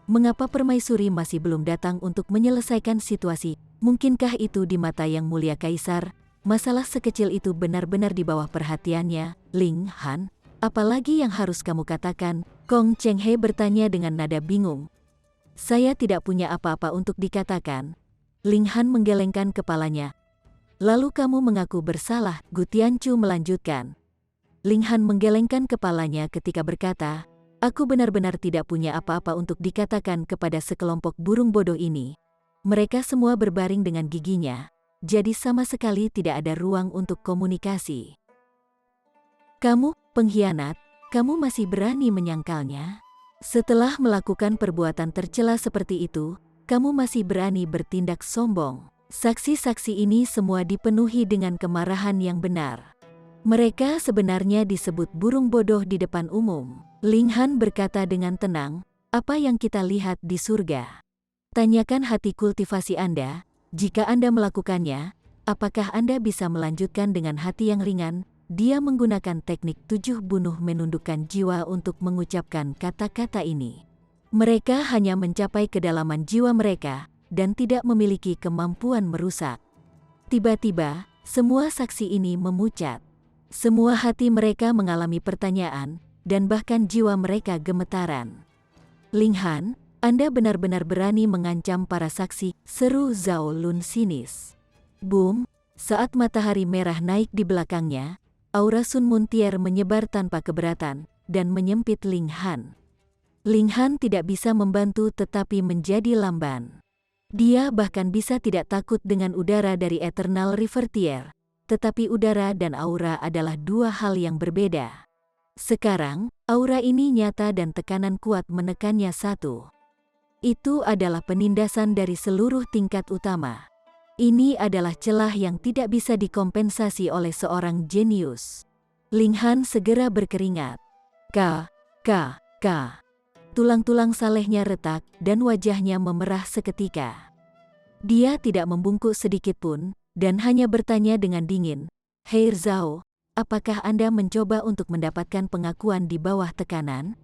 Mengapa permaisuri masih belum datang untuk menyelesaikan situasi? Mungkinkah itu di mata yang mulia Kaisar? Masalah sekecil itu benar-benar di bawah perhatiannya, Ling Han. Apalagi yang harus kamu katakan? Kong Cheng He bertanya dengan nada bingung. Saya tidak punya apa-apa untuk dikatakan. Ling Han menggelengkan kepalanya. Lalu kamu mengaku bersalah, Gu Tianchu melanjutkan. Ling Han menggelengkan kepalanya ketika berkata, Aku benar-benar tidak punya apa-apa untuk dikatakan kepada sekelompok burung bodoh ini. Mereka semua berbaring dengan giginya, jadi sama sekali tidak ada ruang untuk komunikasi. Kamu, pengkhianat, kamu masih berani menyangkalnya? Setelah melakukan perbuatan tercela seperti itu, kamu masih berani bertindak sombong. Saksi-saksi ini semua dipenuhi dengan kemarahan yang benar. Mereka sebenarnya disebut burung bodoh di depan umum. Ling Han berkata dengan tenang, apa yang kita lihat di surga? Tanyakan hati kultivasi Anda, jika Anda melakukannya, apakah Anda bisa melanjutkan dengan hati yang ringan? Dia menggunakan teknik 7 bunuh menundukkan jiwa untuk mengucapkan kata-kata ini. Mereka hanya mencapai kedalaman jiwa mereka, dan tidak memiliki kemampuan merusak. Tiba-tiba, semua saksi ini memucat. Semua hati mereka mengalami pertanyaan, dan bahkan jiwa mereka gemetaran. Ling Han, Anda benar-benar berani mengancam para saksi, seru Zhao Lun sinis. Boom, saat matahari merah naik di belakangnya, aura Sun Muntier menyebar tanpa keberatan, dan menyempit Ling Han. Ling Han tidak bisa membantu tetapi menjadi lamban. Dia bahkan bisa tidak takut dengan udara dari Eternal Rivertier, tetapi udara dan aura adalah dua hal yang berbeda. Sekarang, aura ini nyata dan tekanan kuat menekannya satu. Itu adalah penindasan dari seluruh tingkat utama. Ini adalah celah yang tidak bisa dikompensasi oleh seorang jenius. Ling Han segera berkeringat. K. Tulang-tulang salehnya retak dan wajahnya memerah seketika. Dia tidak membungkuk sedikit pun, dan hanya bertanya dengan dingin, Hei Zhao, apakah Anda mencoba untuk mendapatkan pengakuan di bawah tekanan?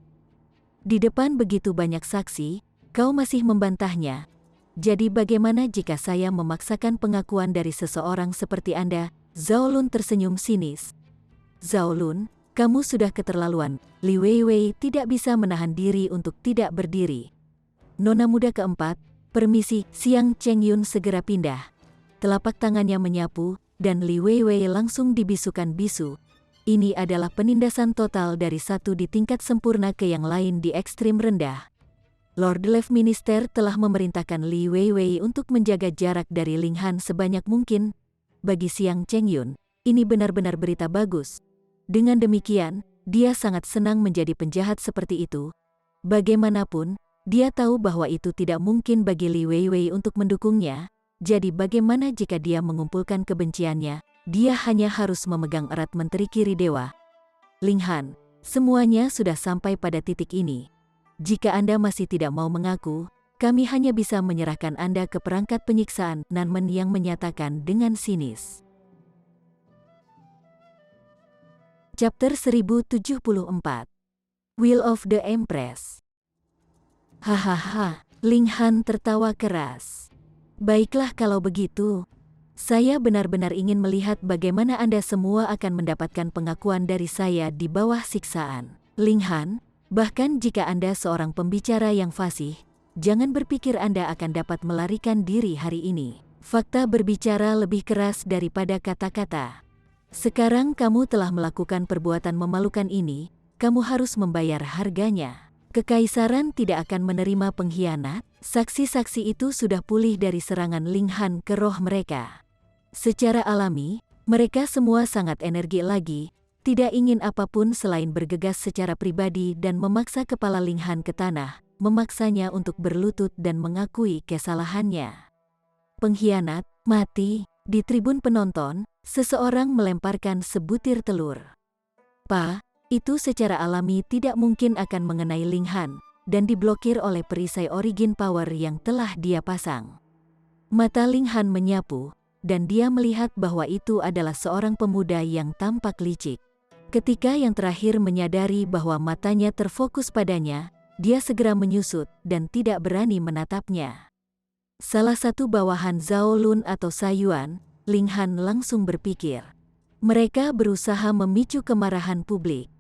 Di depan begitu banyak saksi, kau masih membantahnya. Jadi bagaimana jika saya memaksakan pengakuan dari seseorang seperti Anda? Zhao Lun tersenyum sinis. Zhao Lun, kamu sudah keterlaluan. Li Weiwei tidak bisa menahan diri untuk tidak berdiri. Nona muda keempat, permisi. Siang Cheng Yun segera pindah. Telapak tangannya menyapu, dan Li Weiwei langsung dibisukan bisu. Ini adalah penindasan total dari satu di tingkat sempurna ke yang lain di ekstrim rendah. Lord Left Minister telah memerintahkan Li Weiwei untuk menjaga jarak dari Ling Han sebanyak mungkin. Bagi Siang Cheng Yun, ini benar-benar berita bagus. Dengan demikian, dia sangat senang menjadi penjahat seperti itu. Bagaimanapun, dia tahu bahwa itu tidak mungkin bagi Li Weiwei untuk mendukungnya. Jadi bagaimana jika dia mengumpulkan kebenciannya? Dia hanya harus memegang erat menteri kiri dewa. Ling Han, semuanya sudah sampai pada titik ini. Jika Anda masih tidak mau mengaku, kami hanya bisa menyerahkan Anda ke perangkat penyiksaan. Nanmen yang menyatakan dengan sinis. Chapter 1074. Will of the Empress. Hahaha, Ling Han tertawa keras. Baiklah kalau begitu. Saya benar-benar ingin melihat bagaimana Anda semua akan mendapatkan pengakuan dari saya di bawah siksaan. Ling Han, bahkan jika Anda seorang pembicara yang fasih, jangan berpikir Anda akan dapat melarikan diri hari ini. Fakta berbicara lebih keras daripada kata-kata. Sekarang kamu telah melakukan perbuatan memalukan ini, kamu harus membayar harganya. Kekaisaran tidak akan menerima pengkhianat. Saksi-saksi itu sudah pulih dari serangan Ling Han ke roh mereka. Secara alami, mereka semua sangat energi lagi, tidak ingin apapun selain bergegas secara pribadi dan memaksa kepala Ling Han ke tanah, memaksanya untuk berlutut dan mengakui kesalahannya. Pengkhianat, mati. Di tribun penonton, seseorang melemparkan sebutir telur. Itu secara alami tidak mungkin akan mengenai Ling Han, dan diblokir oleh perisai origin power yang telah dia pasang. Mata Ling Han menyapu, dan dia melihat bahwa itu adalah seorang pemuda yang tampak licik. Ketika yang terakhir menyadari bahwa matanya terfokus padanya, dia segera menyusut dan tidak berani menatapnya. Salah satu bawahan Zhao Lun atau Sayuan, Ling Han langsung berpikir. Mereka berusaha memicu kemarahan publik.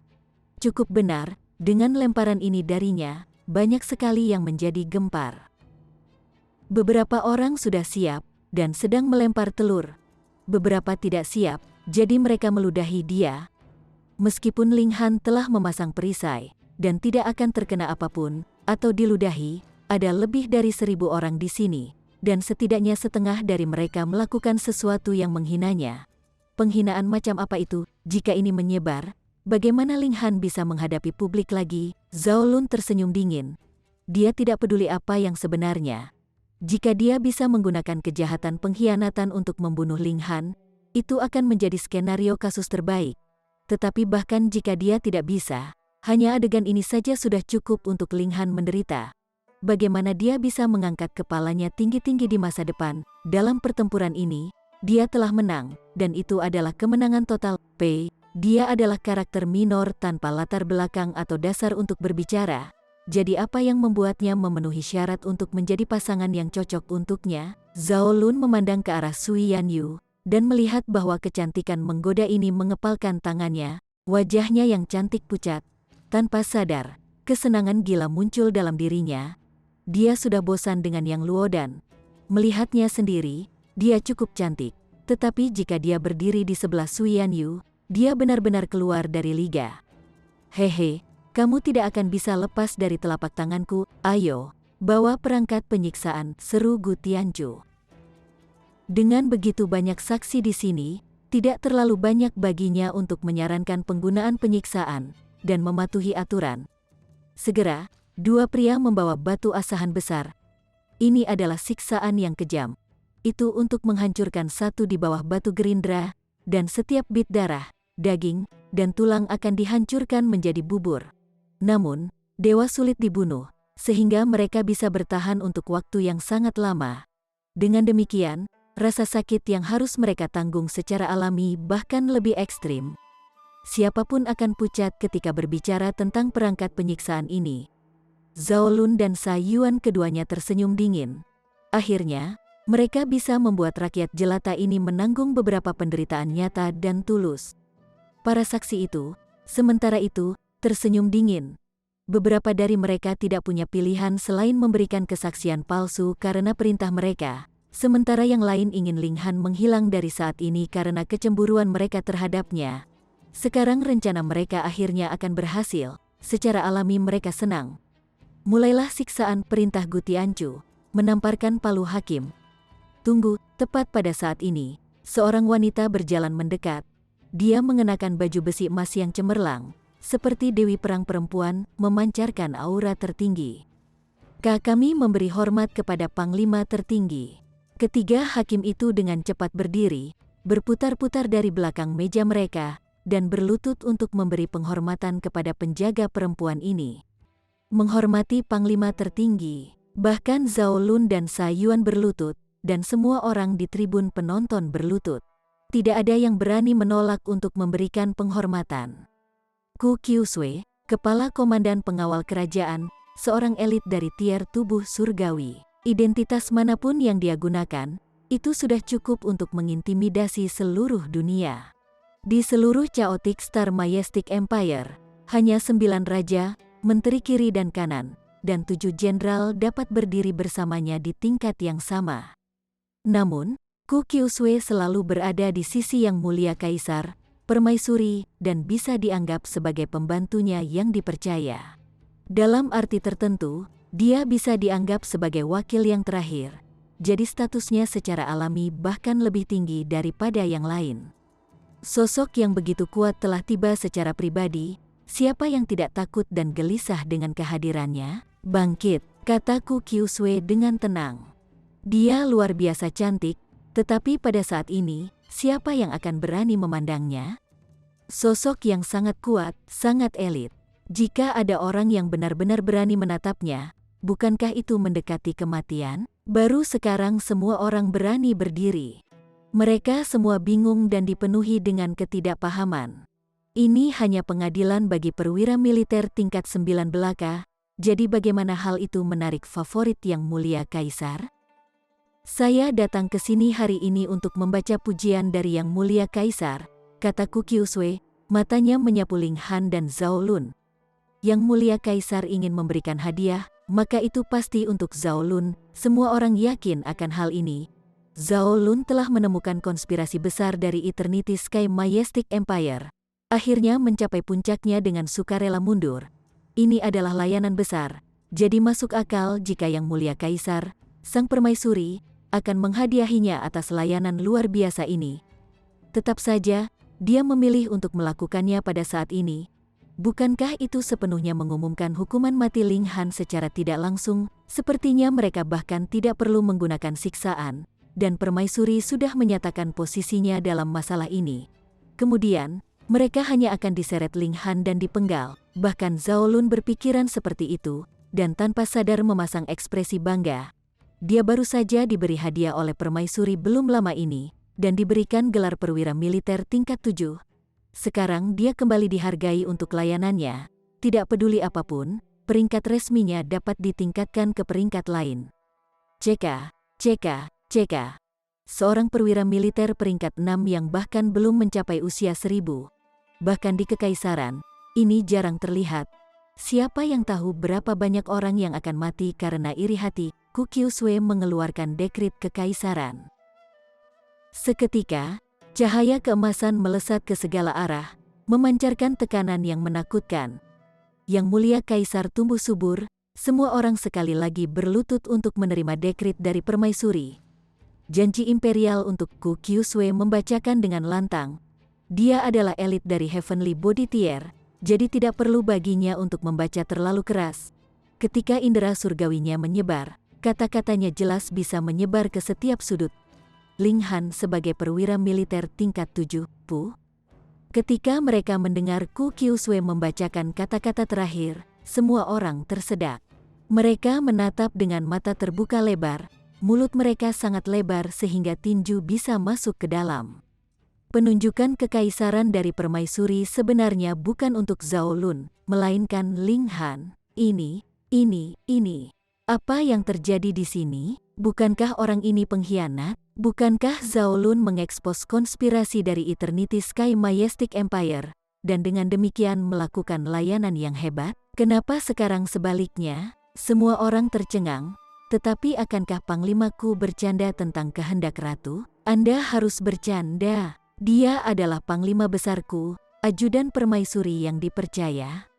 Cukup benar, dengan lemparan ini darinya, banyak sekali yang menjadi gempar. Beberapa orang sudah siap, dan sedang melempar telur. Beberapa tidak siap, jadi mereka meludahi dia. Meskipun Ling Han telah memasang perisai, dan tidak akan terkena apapun, atau diludahi. Ada lebih dari 1.000 orang di sini, dan setidaknya setengah dari mereka melakukan sesuatu yang menghinanya. Penghinaan macam apa itu? Jika ini menyebar, bagaimana Ling Han bisa menghadapi publik lagi? Zhao Lun tersenyum dingin. Dia tidak peduli apa yang sebenarnya. Jika dia bisa menggunakan kejahatan pengkhianatan untuk membunuh Ling Han, itu akan menjadi skenario kasus terbaik. Tetapi bahkan jika dia tidak bisa, hanya adegan ini saja sudah cukup untuk Ling Han menderita. Bagaimana dia bisa mengangkat kepalanya tinggi-tinggi di masa depan? Dalam pertempuran ini, dia telah menang, dan itu adalah kemenangan total. Dia adalah karakter minor tanpa latar belakang atau dasar untuk berbicara. Jadi apa yang membuatnya memenuhi syarat untuk menjadi pasangan yang cocok untuknya? Zhao Lun memandang ke arah Sui Yanyu, dan melihat bahwa kecantikan menggoda ini mengepalkan tangannya, wajahnya yang cantik pucat. Tanpa sadar, kesenangan gila muncul dalam dirinya. Dia sudah bosan dengan Yang Luodan. Melihatnya sendiri, dia cukup cantik. Tetapi jika dia berdiri di sebelah Sui Yanyu, dia benar-benar keluar dari liga. Hehe, kamu tidak akan bisa lepas dari telapak tanganku. Ayo, bawa perangkat penyiksaan, seru Gu Tianchu. Dengan begitu banyak saksi di sini, tidak terlalu banyak baginya untuk menyarankan penggunaan penyiksaan dan mematuhi aturan. Segera, dua pria membawa batu asahan besar. Ini adalah siksaan yang kejam. Itu untuk menghancurkan satu di bawah batu gerindra, dan setiap bit darah, daging, dan tulang akan dihancurkan menjadi bubur. Namun, dewa sulit dibunuh, sehingga mereka bisa bertahan untuk waktu yang sangat lama. Dengan demikian, rasa sakit yang harus mereka tanggung secara alami bahkan lebih ekstrim. Siapapun akan pucat ketika berbicara tentang perangkat penyiksaan ini. Zhao Lun dan Sa Yuan keduanya tersenyum dingin. Akhirnya, mereka bisa membuat rakyat jelata ini menanggung beberapa penderitaan nyata dan tulus. Para saksi itu, sementara itu, tersenyum dingin. Beberapa dari mereka tidak punya pilihan selain memberikan kesaksian palsu karena perintah mereka, sementara yang lain ingin Ling Han menghilang dari saat ini karena kecemburuan mereka terhadapnya. Sekarang rencana mereka akhirnya akan berhasil, secara alami mereka senang. Mulailah siksaan perintah Gu Tianchu, menamparkan palu hakim. Tunggu, tepat pada saat ini, seorang wanita berjalan mendekat. Dia mengenakan baju besi emas yang cemerlang, seperti dewi perang perempuan, memancarkan aura tertinggi. Kami memberi hormat kepada Panglima tertinggi. Ketiga hakim itu dengan cepat berdiri, berputar-putar dari belakang meja mereka, dan berlutut untuk memberi penghormatan kepada penjaga perempuan ini. Menghormati Panglima tertinggi, bahkan Zhao Lun dan Sa Yuan berlutut, dan semua orang di tribun penonton berlutut. Tidak ada yang berani menolak untuk memberikan penghormatan. Ku Qiusui, kepala komandan pengawal kerajaan, seorang elit dari tier tubuh surgawi. Identitas manapun yang dia gunakan, itu sudah cukup untuk mengintimidasi seluruh dunia. Di seluruh Chaotic Star Majestic Empire, hanya 9 raja, menteri kiri dan kanan, dan 7 jenderal dapat berdiri bersamanya di tingkat yang sama. Namun, Ku Qiusui selalu berada di sisi yang mulia kaisar, permaisuri, dan bisa dianggap sebagai pembantunya yang dipercaya. Dalam arti tertentu, dia bisa dianggap sebagai wakil yang terakhir, jadi statusnya secara alami bahkan lebih tinggi daripada yang lain. Sosok yang begitu kuat telah tiba secara pribadi. Siapa yang tidak takut dan gelisah dengan kehadirannya? Bangkit, kata Ku Qiusui dengan tenang. Dia luar biasa cantik, tetapi pada saat ini, siapa yang akan berani memandangnya? Sosok yang sangat kuat, sangat elit. Jika ada orang yang benar-benar berani menatapnya, bukankah itu mendekati kematian? Baru sekarang semua orang berani berdiri. Mereka semua bingung dan dipenuhi dengan ketidakpahaman. Ini hanya pengadilan bagi perwira militer tingkat 9 belaka, jadi bagaimana hal itu menarik favorit yang mulia kaisar? Saya datang ke sini hari ini untuk membaca pujian dari yang mulia kaisar, kata Ku Qiusui, matanya menyapu Ling Han dan Zhao Lun. Yang mulia kaisar ingin memberikan hadiah, maka itu pasti untuk Zhao Lun, semua orang yakin akan hal ini. Zhao Lun telah menemukan konspirasi besar dari Eternity Sky Majestic Empire. Akhirnya mencapai puncaknya dengan sukarela mundur. ini adalah layanan besar, jadi masuk akal jika Yang Mulia Kaisar, Sang Permaisuri, akan menghadiahinya atas layanan luar biasa ini. Tetap saja, dia memilih untuk melakukannya pada saat ini. Bukankah itu sepenuhnya mengumumkan hukuman mati Ling Han secara tidak langsung? Sepertinya mereka bahkan tidak perlu menggunakan siksaan, dan Permaisuri sudah menyatakan posisinya dalam masalah ini. Kemudian, mereka hanya akan diseret Ling Han dan dipenggal. Bahkan Zhao Lun berpikiran seperti itu, dan tanpa sadar memasang ekspresi bangga. Dia baru saja diberi hadiah oleh Permaisuri belum lama ini, dan diberikan gelar perwira militer tingkat 7. Sekarang dia kembali dihargai untuk layanannya. Tidak peduli apapun, peringkat resminya dapat ditingkatkan ke peringkat lain. CK. Seorang perwira militer peringkat 6 yang bahkan belum mencapai usia 1000. Bahkan di Kekaisaran, ini jarang terlihat. Siapa yang tahu berapa banyak orang yang akan mati karena iri hati? Ku Qiushui mengeluarkan dekrit Kekaisaran. Seketika, cahaya keemasan melesat ke segala arah, memancarkan tekanan yang menakutkan. Yang Mulia Kaisar tumbuh subur, semua orang sekali lagi berlutut untuk menerima dekrit dari Permaisuri. Janji imperial untuk Ku Qiushui membacakan dengan lantang. Dia adalah elit dari Heavenly Body Tier, jadi tidak perlu baginya untuk membaca terlalu keras. Ketika indera surgawinya menyebar, kata-katanya jelas bisa menyebar ke setiap sudut. Ling Han sebagai perwira militer tingkat 7, Pu. Ketika mereka mendengar Ku Qiushui membacakan kata-kata terakhir, semua orang tersedak. Mereka menatap dengan mata terbuka lebar, mulut mereka sangat lebar sehingga tinju bisa masuk ke dalam. Penunjukan kekaisaran dari Permaisuri sebenarnya bukan untuk Zhao Lun, melainkan Ling Han. Ini. Apa yang terjadi di sini? Bukankah orang ini pengkhianat? Bukankah Zhao Lun mengekspos konspirasi dari Eternity Sky Majestic Empire, dan dengan demikian melakukan layanan yang hebat? Kenapa sekarang sebaliknya? Semua orang tercengang. Tetapi akankah Panglimaku bercanda tentang kehendak ratu? Anda harus bercanda. Dia adalah Panglima besarku, ajudan Permaisuri yang dipercaya.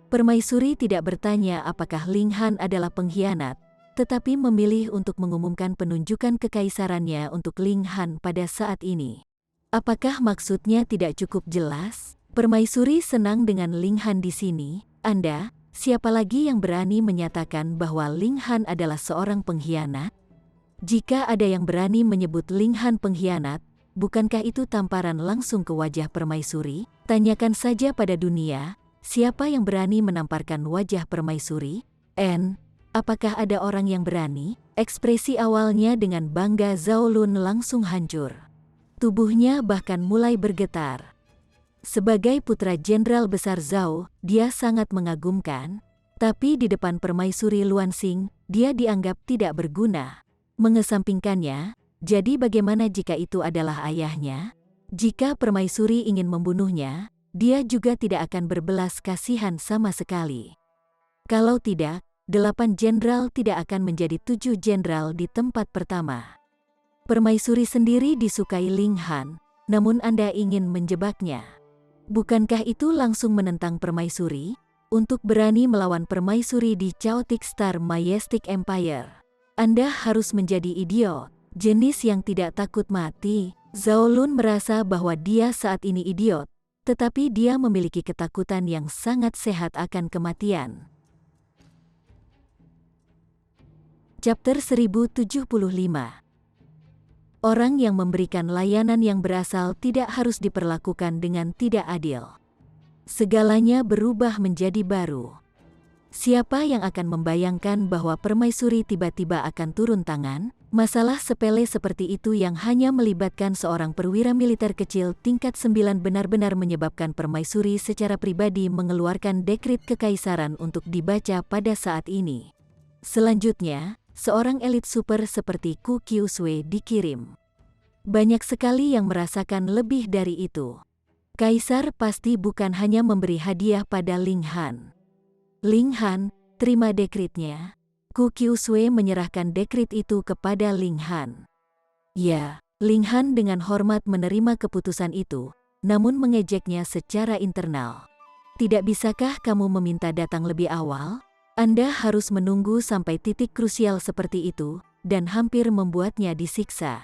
Permaisuri tidak bertanya apakah Ling Han adalah pengkhianat, tetapi memilih untuk mengumumkan penunjukan kekaisarannya untuk Ling Han pada saat ini. Apakah maksudnya tidak cukup jelas? Permaisuri senang dengan Ling Han di sini. Anda, siapa lagi yang berani menyatakan bahwa Ling Han adalah seorang pengkhianat? Jika ada yang berani menyebut Ling Han pengkhianat, bukankah itu tamparan langsung ke wajah Permaisuri? Tanyakan saja pada dunia, siapa yang berani menamparkan wajah Permaisuri? Apakah ada orang yang berani? Ekspresi awalnya dengan bangga Zhao Lun langsung hancur. Tubuhnya bahkan mulai bergetar. Sebagai putra jenderal besar Zhao, dia sangat mengagumkan. Tapi di depan Permaisuri Luanxing, dia dianggap tidak berguna. Mengesampingkannya, jadi bagaimana jika itu adalah ayahnya? Jika Permaisuri ingin membunuhnya, dia juga tidak akan berbelas kasihan sama sekali. Kalau tidak, 8 jenderal tidak akan menjadi 7 jenderal di tempat pertama. Permaisuri sendiri disukai Ling Han, namun Anda ingin menjebaknya. Bukankah itu langsung menentang Permaisuri? Untuk berani melawan Permaisuri di Chaotic Star Majestic Empire, Anda harus menjadi idiot, jenis yang tidak takut mati. Zhao Lun merasa bahwa dia saat ini idiot, tetapi dia memiliki ketakutan yang sangat sehat akan kematian. Chapter 1075. Orang yang memberikan layanan yang berasal tidak harus diperlakukan dengan tidak adil. Segalanya berubah menjadi baru. Siapa yang akan membayangkan bahwa Permaisuri tiba-tiba akan turun tangan? Masalah sepele seperti itu yang hanya melibatkan seorang perwira militer kecil tingkat 9 benar-benar menyebabkan Permaisuri secara pribadi mengeluarkan dekrit kekaisaran untuk dibaca pada saat ini. Selanjutnya, seorang elit super seperti Ku Qiushui dikirim. Banyak sekali yang merasakan lebih dari itu. Kaisar pasti bukan hanya memberi hadiah pada Ling Han. Ling Han, terima dekritnya. Ku Qiushui menyerahkan dekrit itu kepada Ling Han. Ya, Ling Han dengan hormat menerima keputusan itu, namun mengejeknya secara internal. Tidak bisakah kamu meminta datang lebih awal? Anda harus menunggu sampai titik krusial seperti itu, dan hampir membuatnya disiksa.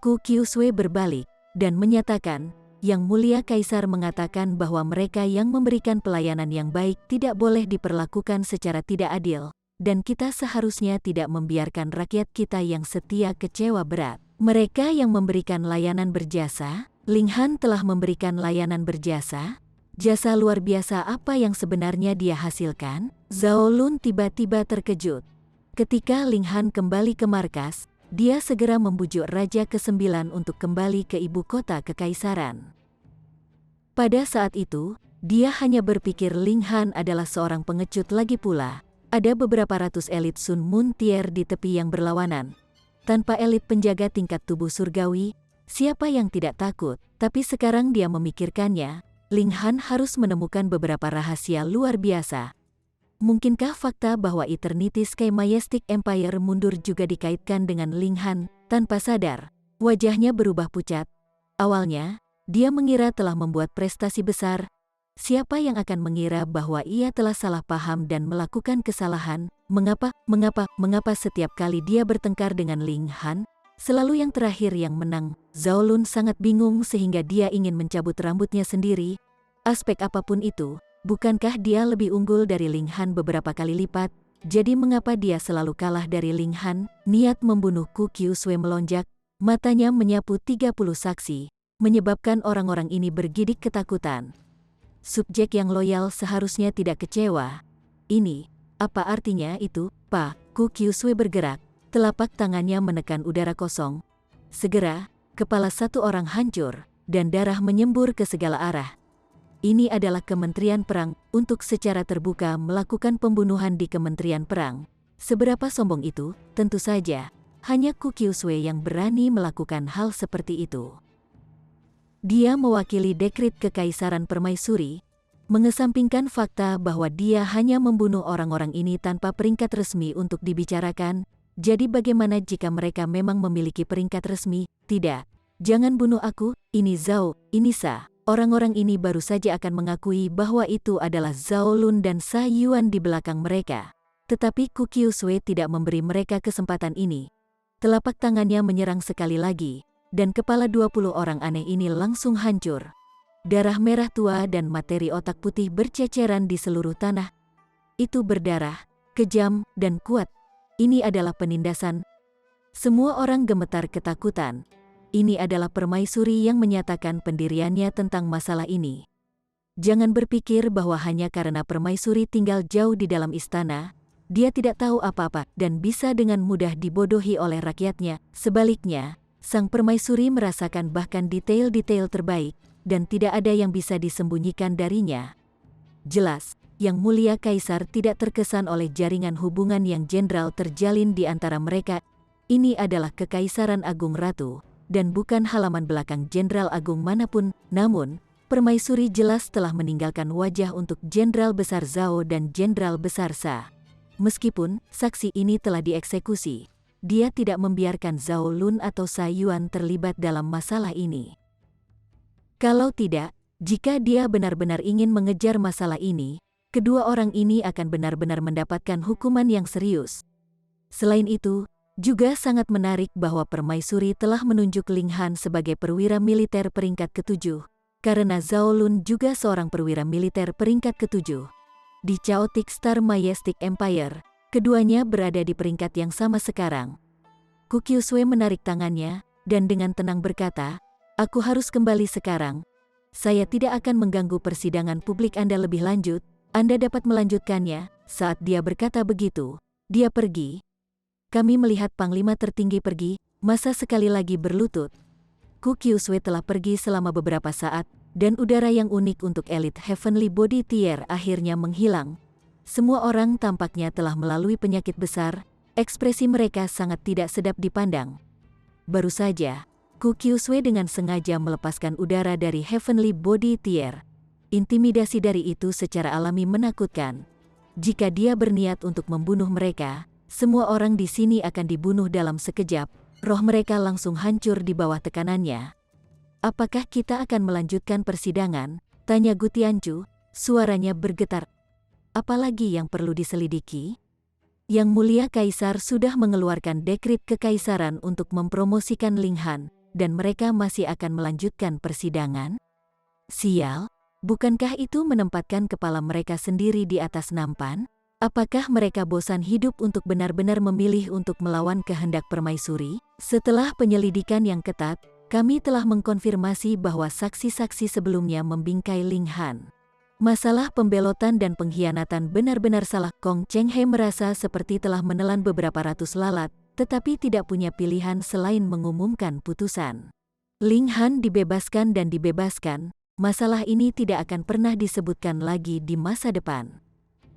Ku Kyusue berbalik, dan menyatakan, Yang Mulia Kaisar mengatakan bahwa mereka yang memberikan pelayanan yang baik tidak boleh diperlakukan secara tidak adil, dan kita seharusnya tidak membiarkan rakyat kita yang setia kecewa berat. Mereka yang memberikan layanan berjasa, Ling Han telah memberikan layanan berjasa. Jasa luar biasa apa yang sebenarnya dia hasilkan? Zhao Lun tiba-tiba terkejut. Ketika Ling Han kembali ke markas, dia segera membujuk Raja ke-9 untuk kembali ke ibu kota kekaisaran. Pada saat itu, dia hanya berpikir Ling Han adalah seorang pengecut lagi pula. Ada beberapa ratus elit Sun Moon Tier di tepi yang berlawanan. Tanpa elit penjaga tingkat tubuh surgawi, siapa yang tidak takut? Tapi sekarang dia memikirkannya, Ling Han harus menemukan beberapa rahasia luar biasa. Mungkinkah fakta bahwa Eternity Sky Majestic Empire mundur juga dikaitkan dengan Ling Han? Tanpa sadar, wajahnya berubah pucat. Awalnya, dia mengira telah membuat prestasi besar. Siapa yang akan mengira bahwa ia telah salah paham dan melakukan kesalahan? Mengapa setiap kali dia bertengkar dengan Ling Han, selalu yang terakhir yang menang? Zhao Lun sangat bingung sehingga dia ingin mencabut rambutnya sendiri. Aspek apapun itu, bukankah dia lebih unggul dari Ling Han beberapa kali lipat? Jadi mengapa dia selalu kalah dari Ling Han? Niat membunuh Ku Kyusue melonjak, matanya menyapu 30 saksi, menyebabkan orang-orang ini bergidik ketakutan. Subjek yang loyal seharusnya tidak kecewa. Ini, apa artinya itu, Pak? Ku Kyusue bergerak, telapak tangannya menekan udara kosong. Segera, kepala satu orang hancur, dan darah menyembur ke segala arah. Ini adalah Kementerian Perang, untuk secara terbuka melakukan pembunuhan di Kementerian Perang. Seberapa sombong itu? Tentu saja, hanya Ku Kyusue yang berani melakukan hal seperti itu. Dia mewakili dekrit Kekaisaran Permaisuri, mengesampingkan fakta bahwa dia hanya membunuh orang-orang ini tanpa peringkat resmi untuk dibicarakan. Jadi bagaimana jika mereka memang memiliki peringkat resmi? Tidak. Jangan bunuh aku, ini Zhao, ini Sa. Orang-orang ini baru saja akan mengakui bahwa itu adalah Zhao Lun dan Sa Yuan di belakang mereka. Tetapi Ku Kyusue tidak memberi mereka kesempatan ini. Telapak tangannya menyerang sekali lagi, dan kepala 20 orang aneh ini langsung hancur. Darah merah tua dan materi otak putih berceceran di seluruh tanah. Itu berdarah, kejam, dan kuat. Ini adalah penindasan. Semua orang gemetar ketakutan. Ini adalah permaisuri yang menyatakan pendiriannya tentang masalah ini. Jangan berpikir bahwa hanya karena permaisuri tinggal jauh di dalam istana, dia tidak tahu apa-apa dan bisa dengan mudah dibodohi oleh rakyatnya. Sebaliknya, sang permaisuri merasakan bahkan detail-detail terbaik, dan tidak ada yang bisa disembunyikan darinya. Jelas, Yang Mulia Kaisar tidak terkesan oleh jaringan hubungan yang jenderal terjalin di antara mereka. Ini adalah Kekaisaran Agung Ratu, dan bukan halaman belakang Jenderal Agung manapun. Namun, permaisuri jelas telah meninggalkan wajah untuk Jenderal Besar Zhao dan Jenderal Besar Sa. Meskipun saksi ini telah dieksekusi, dia tidak membiarkan Zhao Lun atau Sa Yuan terlibat dalam masalah ini. Kalau tidak, jika dia benar-benar ingin mengejar masalah ini, kedua orang ini akan benar-benar mendapatkan hukuman yang serius. Selain itu, juga sangat menarik bahwa permaisuri telah menunjuk Ling Han sebagai perwira militer peringkat ke-7, karena Zhao Lun juga seorang perwira militer peringkat ke-7. Di Chaotic Star Majestic Empire, keduanya berada di peringkat yang sama sekarang. Ku Kyusue menarik tangannya, dan dengan tenang berkata, "Aku harus kembali sekarang. Saya tidak akan mengganggu persidangan publik Anda lebih lanjut. Anda dapat melanjutkannya." Saat dia berkata begitu, dia pergi. Kami melihat Panglima tertinggi pergi, masa sekali lagi berlutut. Ku Kyusue telah pergi selama beberapa saat, dan udara yang unik untuk elit Heavenly Body Tier akhirnya menghilang. Semua orang tampaknya telah melalui penyakit besar, ekspresi mereka sangat tidak sedap dipandang. Baru saja, Ku Kyusue dengan sengaja melepaskan udara dari Heavenly Body Tier. Intimidasi dari itu secara alami menakutkan. Jika dia berniat untuk membunuh mereka, semua orang di sini akan dibunuh dalam sekejap. Roh mereka langsung hancur di bawah tekanannya. "Apakah kita akan melanjutkan persidangan?" tanya Gu Tianchu. suaranya bergetar. Apalagi yang perlu diselidiki? Yang Mulia Kaisar sudah mengeluarkan dekrit kekaisaran untuk mempromosikan Ling Han, dan mereka masih akan melanjutkan persidangan? Sial, bukankah itu menempatkan kepala mereka sendiri di atas nampan? Apakah mereka bosan hidup untuk benar-benar memilih untuk melawan kehendak permaisuri? Setelah penyelidikan yang ketat, kami telah mengkonfirmasi bahwa saksi-saksi sebelumnya membingkai Ling Han. Masalah pembelotan dan pengkhianatan benar-benar salah. Kong Cheng He merasa seperti telah menelan beberapa ratus lalat, tetapi tidak punya pilihan selain mengumumkan putusan. Ling Han dibebaskan dan dibebaskan, masalah ini tidak akan pernah disebutkan lagi di masa depan.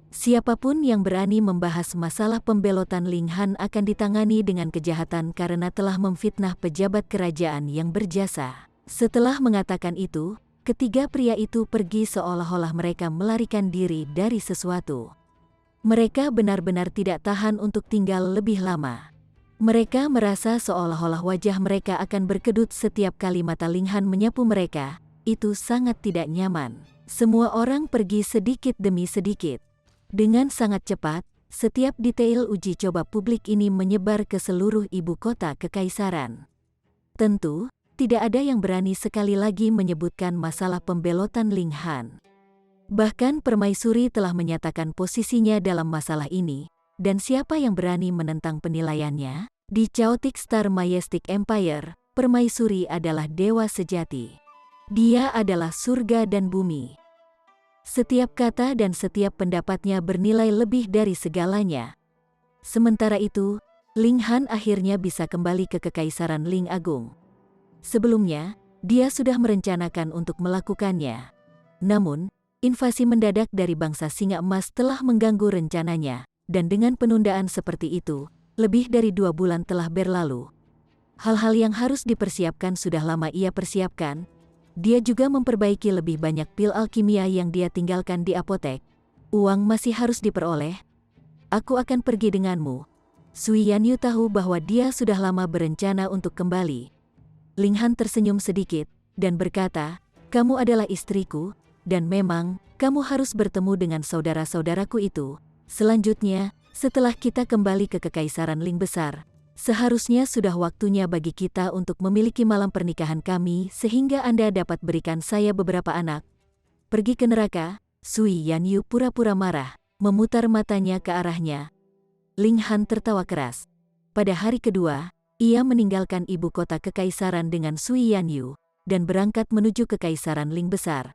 Siapapun yang berani membahas masalah pembelotan Ling Han akan ditangani dengan kejahatan karena telah memfitnah pejabat kerajaan yang berjasa. Setelah mengatakan itu, ketiga pria itu pergi seolah-olah mereka melarikan diri dari sesuatu. Mereka benar-benar tidak tahan untuk tinggal lebih lama. Mereka merasa seolah-olah wajah mereka akan berkedut setiap kali mata Ling Han menyapu mereka. Itu sangat tidak nyaman. Semua orang pergi sedikit demi sedikit. Dengan sangat cepat, setiap detail uji coba publik ini menyebar ke seluruh ibu kota kekaisaran. Tentu, tidak ada yang berani sekali lagi menyebutkan masalah pembelotan Ling Han. Bahkan permaisuri telah menyatakan posisinya dalam masalah ini, dan siapa yang berani menentang penilaiannya? Di Chaotic Star Majestic Empire, permaisuri adalah dewa sejati. Dia adalah surga dan bumi. Setiap kata dan setiap pendapatnya bernilai lebih dari segalanya. Sementara itu, Ling Han akhirnya bisa kembali ke Kekaisaran Ling Agung. Sebelumnya, dia sudah merencanakan untuk melakukannya. Namun, invasi mendadak dari bangsa Singa Emas telah mengganggu rencananya, dan dengan penundaan seperti itu, lebih dari 2 bulan telah berlalu. Hal-hal yang harus dipersiapkan sudah lama ia persiapkan. Dia juga memperbaiki lebih banyak pil alkimia yang dia tinggalkan di apotek. Uang masih harus diperoleh. Aku akan pergi denganmu. Sui Yanyu tahu bahwa dia sudah lama berencana untuk kembali. Ling Han tersenyum sedikit, dan berkata, "Kamu adalah istriku, dan memang, kamu harus bertemu dengan saudara-saudaraku itu. Selanjutnya, setelah kita kembali ke Kekaisaran Ling Besar, seharusnya sudah waktunya bagi kita untuk memiliki malam pernikahan kami sehingga Anda dapat berikan saya beberapa anak." Pergi ke neraka, Sui Yanyu pura-pura marah, memutar matanya ke arahnya. Ling Han tertawa keras. Pada hari kedua, ia meninggalkan ibu kota kekaisaran dengan Sui Yanyu, dan berangkat menuju Kekaisaran Ling Besar.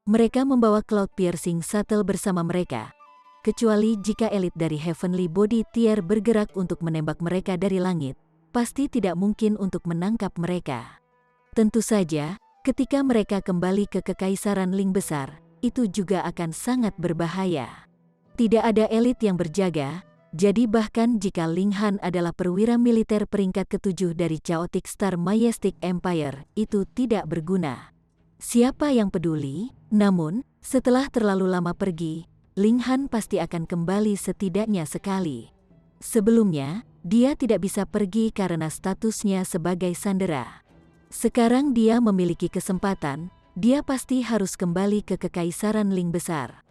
Mereka membawa Cloud Piercing Shuttle bersama mereka. Kecuali jika elit dari Heavenly Body Tier bergerak untuk menembak mereka dari langit, pasti tidak mungkin untuk menangkap mereka. Tentu saja, ketika mereka kembali ke Kekaisaran Ling Besar, itu juga akan sangat berbahaya. Tidak ada elit yang berjaga. Jadi bahkan jika Ling Han adalah perwira militer peringkat ke-7 dari Chaotic Star Majestic Empire, itu tidak berguna. Siapa yang peduli? Namun, setelah terlalu lama pergi, Ling Han pasti akan kembali setidaknya sekali. Sebelumnya, dia tidak bisa pergi karena statusnya sebagai sandera. Sekarang dia memiliki kesempatan, dia pasti harus kembali ke Kekaisaran Ling Besar.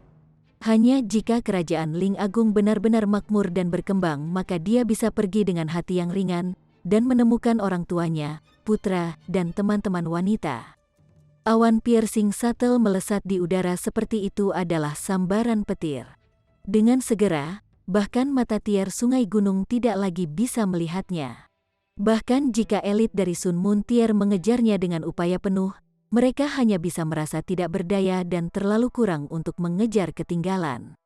Hanya jika kerajaan Ling Agung benar-benar makmur dan berkembang, maka dia bisa pergi dengan hati yang ringan dan menemukan orang tuanya, putra, dan teman-teman wanita. Awan piercing shuttle melesat di udara seperti itu adalah sambaran petir. Dengan segera, bahkan mata tiar sungai gunung tidak lagi bisa melihatnya. Bahkan jika elit dari Sun Moon Tier mengejarnya dengan upaya penuh, mereka hanya bisa merasa tidak berdaya dan terlalu kurang untuk mengejar ketinggalan.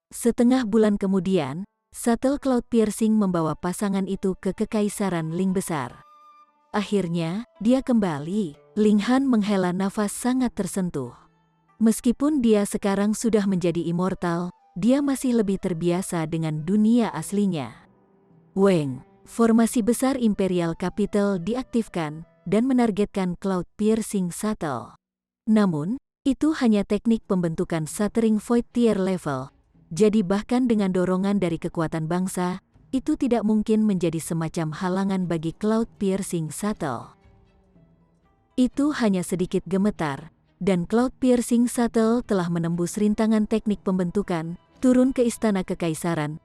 Setengah bulan kemudian, shuttle Cloud Piercing membawa pasangan itu ke Kekaisaran Ling Besar. Akhirnya, dia kembali. Ling Han menghela nafas sangat tersentuh. Meskipun dia sekarang sudah menjadi immortal, dia masih lebih terbiasa dengan dunia aslinya. Weng, formasi besar Imperial Capital diaktifkan dan menargetkan Cloud Piercing Shuttle. Namun, itu hanya teknik pembentukan Shattering Void Tier level. Jadi bahkan dengan dorongan dari kekuatan bangsa, itu tidak mungkin menjadi semacam halangan bagi Cloud Piercing Shuttle. Itu hanya sedikit gemetar, dan Cloud Piercing Shuttle telah menembus rintangan teknik pembentukan, turun ke Istana Kekaisaran.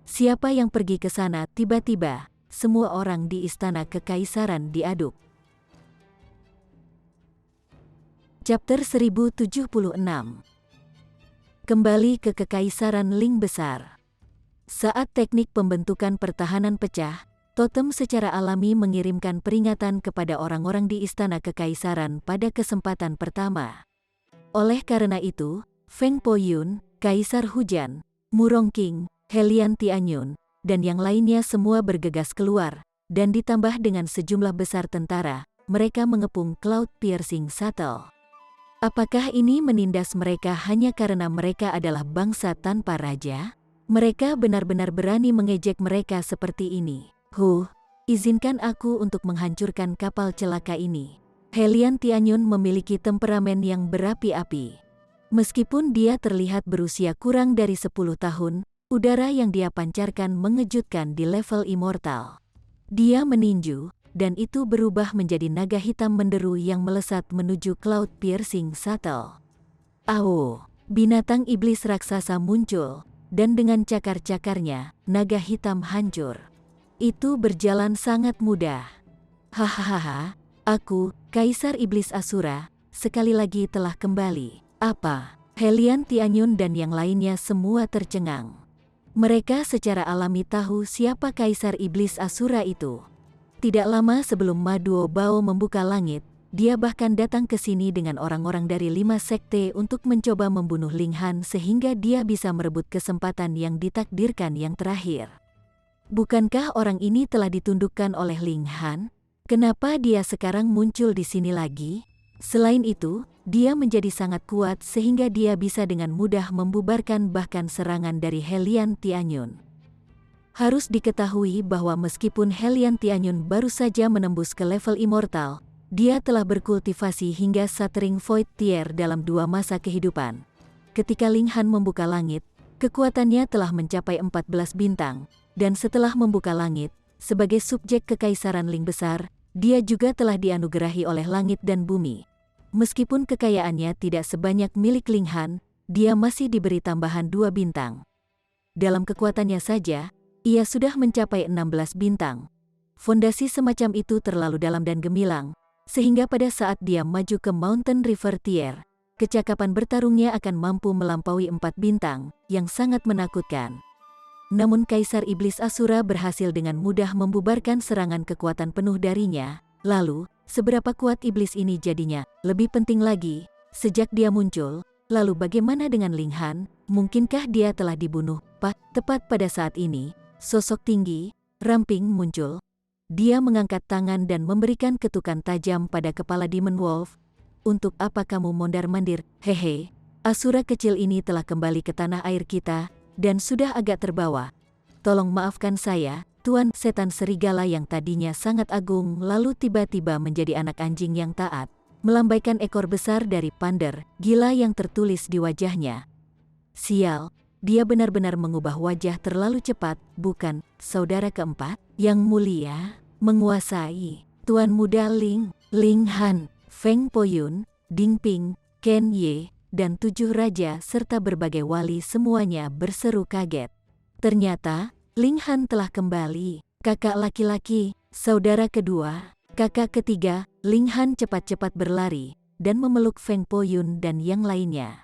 Siapa yang pergi ke sana? Tiba-tiba, semua orang di Istana Kekaisaran diaduk. Chapter 1076. Kembali ke Kekaisaran Ling Besar. Saat teknik pembentukan pertahanan pecah, Totem secara alami mengirimkan peringatan kepada orang-orang di Istana Kekaisaran pada kesempatan pertama. Oleh karena itu, Feng Po-yun, Kaisar Hujan, Murong King, Helian Tianyun, dan yang lainnya semua bergegas keluar, dan ditambah dengan sejumlah besar tentara, mereka mengepung Cloud Piercing Shuttle. Apakah ini menindas mereka hanya karena mereka adalah bangsa tanpa raja? Mereka benar-benar berani mengejek mereka seperti ini. Izinkan aku untuk menghancurkan kapal celaka ini. Helian Tianyun memiliki temperamen yang berapi-api. Meskipun dia terlihat berusia kurang dari 10 tahun, udara yang dia pancarkan mengejutkan di level immortal. Dia meninju, dan itu berubah menjadi naga hitam menderu yang melesat menuju Cloud Piercing Shuttle. Binatang iblis raksasa muncul, dan dengan cakar-cakarnya, naga hitam hancur. Itu berjalan sangat mudah. Hahaha, aku, Kaisar Iblis Asura, sekali lagi telah kembali. Apa? Helian Tianyun dan yang lainnya semua tercengang. Mereka secara alami tahu siapa Kaisar Iblis Asura itu. Tidak lama sebelum Ma Duobao membuka langit, dia bahkan datang ke sini dengan orang-orang dari 5 sekte untuk mencoba membunuh Ling Han sehingga dia bisa merebut kesempatan yang ditakdirkan yang terakhir. Bukankah orang ini telah ditundukkan oleh Ling Han? Kenapa dia sekarang muncul di sini lagi? Selain itu, dia menjadi sangat kuat sehingga dia bisa dengan mudah membubarkan bahkan serangan dari Helian Tianyun. Harus diketahui bahwa meskipun Helian Tianyun baru saja menembus ke level immortal, dia telah berkultivasi hingga Shattering Void Tier dalam 2 masa kehidupan. Ketika Ling Han membuka langit, kekuatannya telah mencapai 14 bintang. Dan setelah membuka langit, sebagai subjek Kekaisaran Ling Besar, dia juga telah dianugerahi oleh langit dan bumi. Meskipun kekayaannya tidak sebanyak milik Ling Han, dia masih diberi tambahan 2 bintang. Dalam kekuatannya saja, ia sudah mencapai 16 bintang. Fondasi semacam itu terlalu dalam dan gemilang, sehingga pada saat dia maju ke Mountain River Tier, kecakapan bertarungnya akan mampu melampaui 4 bintang, yang sangat menakutkan. Namun Kaisar Iblis Asura berhasil dengan mudah membubarkan serangan kekuatan penuh darinya. Lalu, seberapa kuat iblis ini jadinya? Lebih penting lagi, sejak dia muncul, lalu bagaimana dengan Ling Han? Mungkinkah dia telah dibunuh? Tepat pada saat ini, sosok tinggi, ramping muncul. Dia mengangkat tangan dan memberikan ketukan tajam pada kepala Demon Wolf. Untuk apa kamu mondar-mandir? Hehe, Asura kecil ini telah kembali ke tanah air kita, dan sudah agak terbawa. Tolong maafkan saya, Tuan. Setan serigala yang tadinya sangat agung lalu tiba-tiba menjadi anak anjing yang taat, melambaikan ekor besar dari pander, gila yang tertulis di wajahnya. Sial, dia benar-benar mengubah wajah terlalu cepat, bukan? Saudara keempat, yang mulia, menguasai. Tuan muda Ling Han, Feng Po-yun, Ding Ping, Ken Ye, dan 7 raja serta berbagai wali semuanya berseru kaget. Ternyata, Ling Han telah kembali. Kakak laki-laki, saudara kedua, kakak ketiga, Ling Han cepat-cepat berlari, dan memeluk Feng Po-yun dan yang lainnya.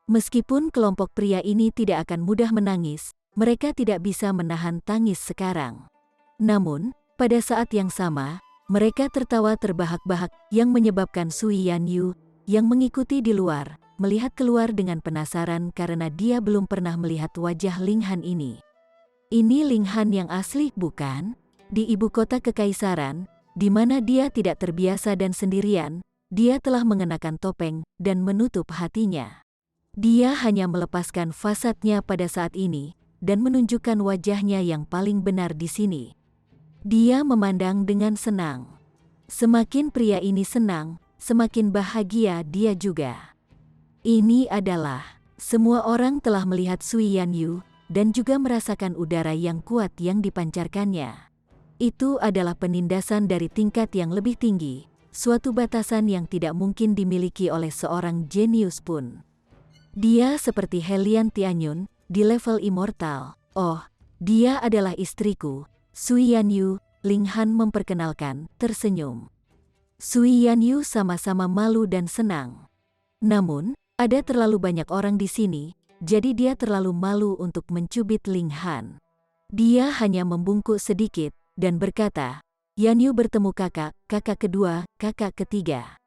Meskipun kelompok pria ini tidak akan mudah menangis, mereka tidak bisa menahan tangis sekarang. Namun, pada saat yang sama, mereka tertawa terbahak-bahak yang menyebabkan Sui Yanyu, yang mengikuti di luar, melihat keluar dengan penasaran karena dia belum pernah melihat wajah Ling Han ini. Ini Ling Han yang asli, bukan? Di ibu kota kekaisaran, di mana dia tidak terbiasa dan sendirian, dia telah mengenakan topeng dan menutup hatinya. Dia hanya melepaskan fasadnya pada saat ini dan menunjukkan wajahnya yang paling benar di sini. Dia memandang dengan senang. Semakin pria ini senang, semakin bahagia dia juga. Ini adalah, semua orang telah melihat Sui Yanyu, dan juga merasakan udara yang kuat yang dipancarkannya. Itu adalah penindasan dari tingkat yang lebih tinggi. suatu batasan yang tidak mungkin dimiliki oleh seorang jenius pun. Dia seperti Helian Tianyun di level immortal. Oh, dia adalah istriku, Sui Yanyu, Ling Han memperkenalkan, tersenyum. Sui Yanyu sama-sama malu dan senang. Namun, ada terlalu banyak orang di sini, jadi dia terlalu malu untuk mencubit Ling Han. Dia hanya membungkuk sedikit dan berkata, Yanyu bertemu kakak kedua, kakak ketiga.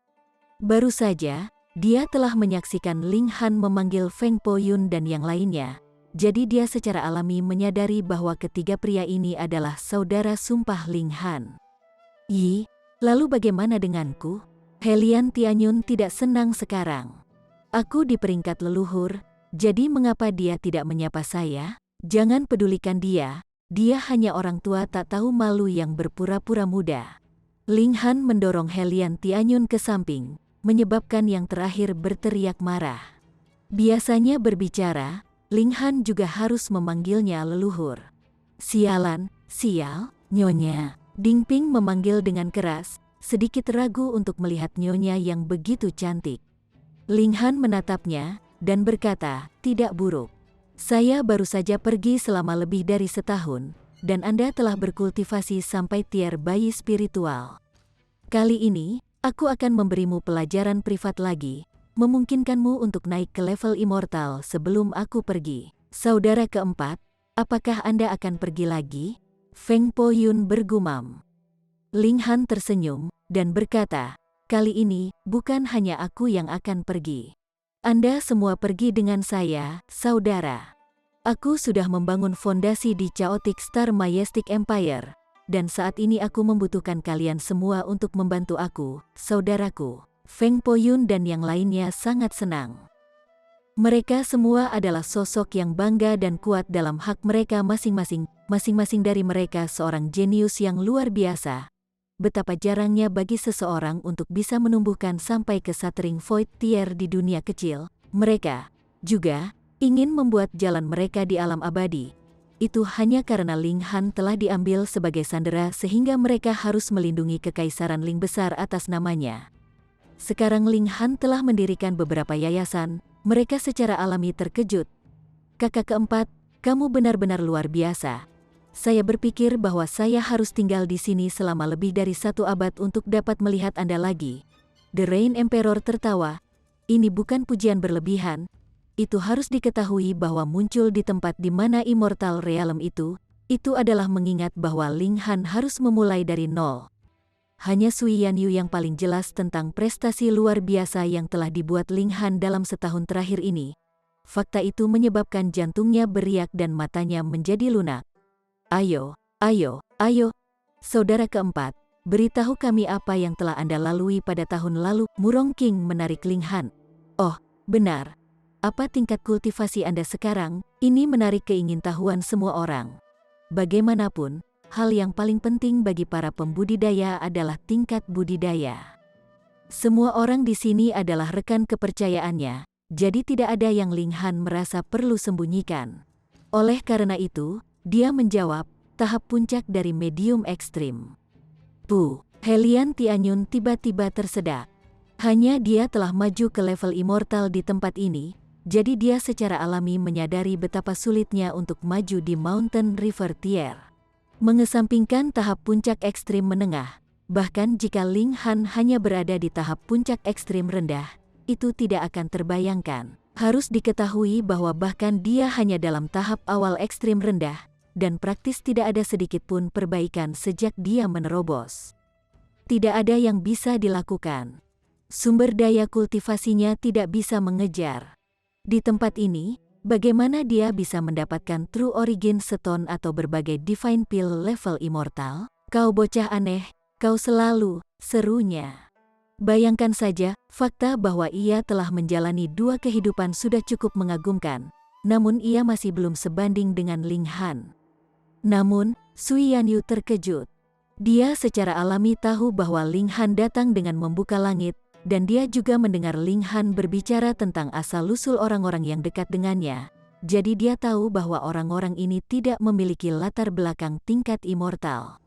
Baru saja, dia telah menyaksikan Ling Han memanggil Feng Po Yun dan yang lainnya, jadi dia secara alami menyadari bahwa ketiga pria ini adalah saudara sumpah Ling Han. Yi, lalu bagaimana denganku? Helian Tianyun tidak senang sekarang. Aku di peringkat leluhur, jadi mengapa dia tidak menyapa saya? Jangan pedulikan dia hanya orang tua tak tahu malu yang berpura-pura muda. Ling Han mendorong Helian Tianyun ke samping, menyebabkan yang terakhir berteriak marah. Biasanya berbicara, Ling Han juga harus memanggilnya leluhur. Sialan, sial, nyonya. Ding Ping memanggil dengan keras, sedikit ragu untuk melihat nyonya yang begitu cantik. Ling Han menatapnya dan berkata, tidak buruk. Saya baru saja pergi selama lebih dari setahun, dan Anda telah berkultivasi sampai tier bayi spiritual. Kali ini, aku akan memberimu pelajaran privat lagi, memungkinkanmu untuk naik ke level immortal sebelum aku pergi. Saudara keempat, apakah Anda akan pergi lagi? Feng Po Yun bergumam. Ling Han tersenyum dan berkata, kali ini bukan hanya aku yang akan pergi. Anda semua pergi dengan saya, saudara. Aku sudah membangun fondasi di Chaotic Star Majestic Empire, dan saat ini aku membutuhkan kalian semua untuk membantu aku, saudaraku. Feng Po Yun dan yang lainnya sangat senang. Mereka semua adalah sosok yang bangga dan kuat dalam hak mereka masing-masing. Masing-masing dari mereka seorang jenius yang luar biasa. Betapa jarangnya bagi seseorang untuk bisa menumbuhkan sampai ke Shattering Void Tier di dunia kecil. Mereka juga ingin membuat jalan mereka di alam abadi. Itu hanya karena Ling Han telah diambil sebagai sandera sehingga mereka harus melindungi kekaisaran Ling besar atas namanya. Sekarang Ling Han telah mendirikan beberapa yayasan, mereka secara alami terkejut. Kakak keempat, kamu benar-benar luar biasa. Saya berpikir bahwa saya harus tinggal di sini selama lebih dari 1 abad untuk dapat melihat Anda lagi. The Rain Emperor tertawa. Ini bukan pujian berlebihan. Itu harus diketahui bahwa muncul di tempat di mana Immortal Realm itu adalah mengingat bahwa Ling Han harus memulai dari nol. Hanya Sui Yanyu yang paling jelas tentang prestasi luar biasa yang telah dibuat Ling Han dalam setahun terakhir ini. Fakta itu menyebabkan jantungnya beriak dan matanya menjadi lunak. Ayo, saudara keempat, beritahu kami apa yang telah Anda lalui pada tahun lalu. Murong King menarik Ling Han. Oh, benar. Apa tingkat kultivasi Anda sekarang? Ini menarik keingintahuan semua orang. Bagaimanapun, hal yang paling penting bagi para pembudidaya adalah tingkat budidaya. Semua orang di sini adalah rekan kepercayaannya, jadi tidak ada yang Ling Han merasa perlu sembunyikan. Oleh karena itu, dia menjawab, tahap puncak dari medium ekstrim. Helian Tianyun tiba-tiba tersedak. Hanya dia telah maju ke level immortal di tempat ini, jadi dia secara alami menyadari betapa sulitnya untuk maju di Mountain River Tier. Mengesampingkan tahap puncak ekstrim menengah, bahkan jika Ling Han hanya berada di tahap puncak ekstrim rendah, itu tidak akan terbayangkan. Harus diketahui bahwa bahkan dia hanya dalam tahap awal ekstrim rendah, dan praktis tidak ada sedikit pun perbaikan sejak dia menerobos. Tidak ada yang bisa dilakukan. Sumber daya kultivasinya tidak bisa mengejar. Di tempat ini, bagaimana dia bisa mendapatkan True Origin Stone atau berbagai Divine Pill level immortal? Kau bocah aneh, kau selalu, serunya. Bayangkan saja, fakta bahwa ia telah menjalani 2 kehidupan sudah cukup mengagumkan, namun ia masih belum sebanding dengan Ling Han. Namun, Sui Yanyu terkejut. Dia secara alami tahu bahwa Ling Han datang dengan membuka langit, dan dia juga mendengar Ling Han berbicara tentang asal-usul orang-orang yang dekat dengannya. Jadi dia tahu bahwa orang-orang ini tidak memiliki latar belakang tingkat immortal.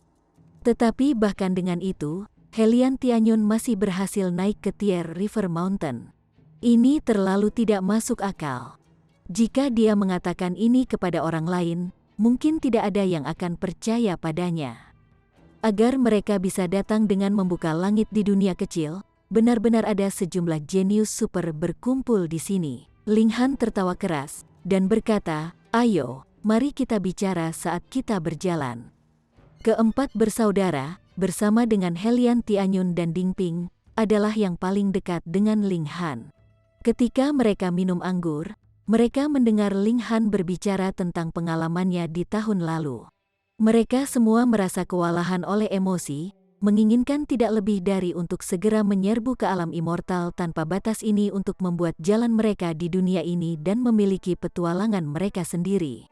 Tetapi bahkan dengan itu, Helian Tianyun masih berhasil naik ke Tier River Mountain. Ini terlalu tidak masuk akal. Jika dia mengatakan ini kepada orang lain, mungkin tidak ada yang akan percaya padanya. Agar mereka bisa datang dengan membuka langit di dunia kecil, benar-benar ada sejumlah jenius super berkumpul di sini. Ling Han tertawa keras dan berkata, "Ayo, mari kita bicara saat kita berjalan." Keempat bersaudara, bersama dengan Helian Tianyun dan Ding Ping, adalah yang paling dekat dengan Ling Han. Ketika mereka minum anggur, mereka mendengar Ling Han berbicara tentang pengalamannya di tahun lalu. Mereka semua merasa kewalahan oleh emosi, menginginkan tidak lebih dari untuk segera menyerbu ke alam immortal tanpa batas ini untuk membuat jalan mereka di dunia ini dan memiliki petualangan mereka sendiri.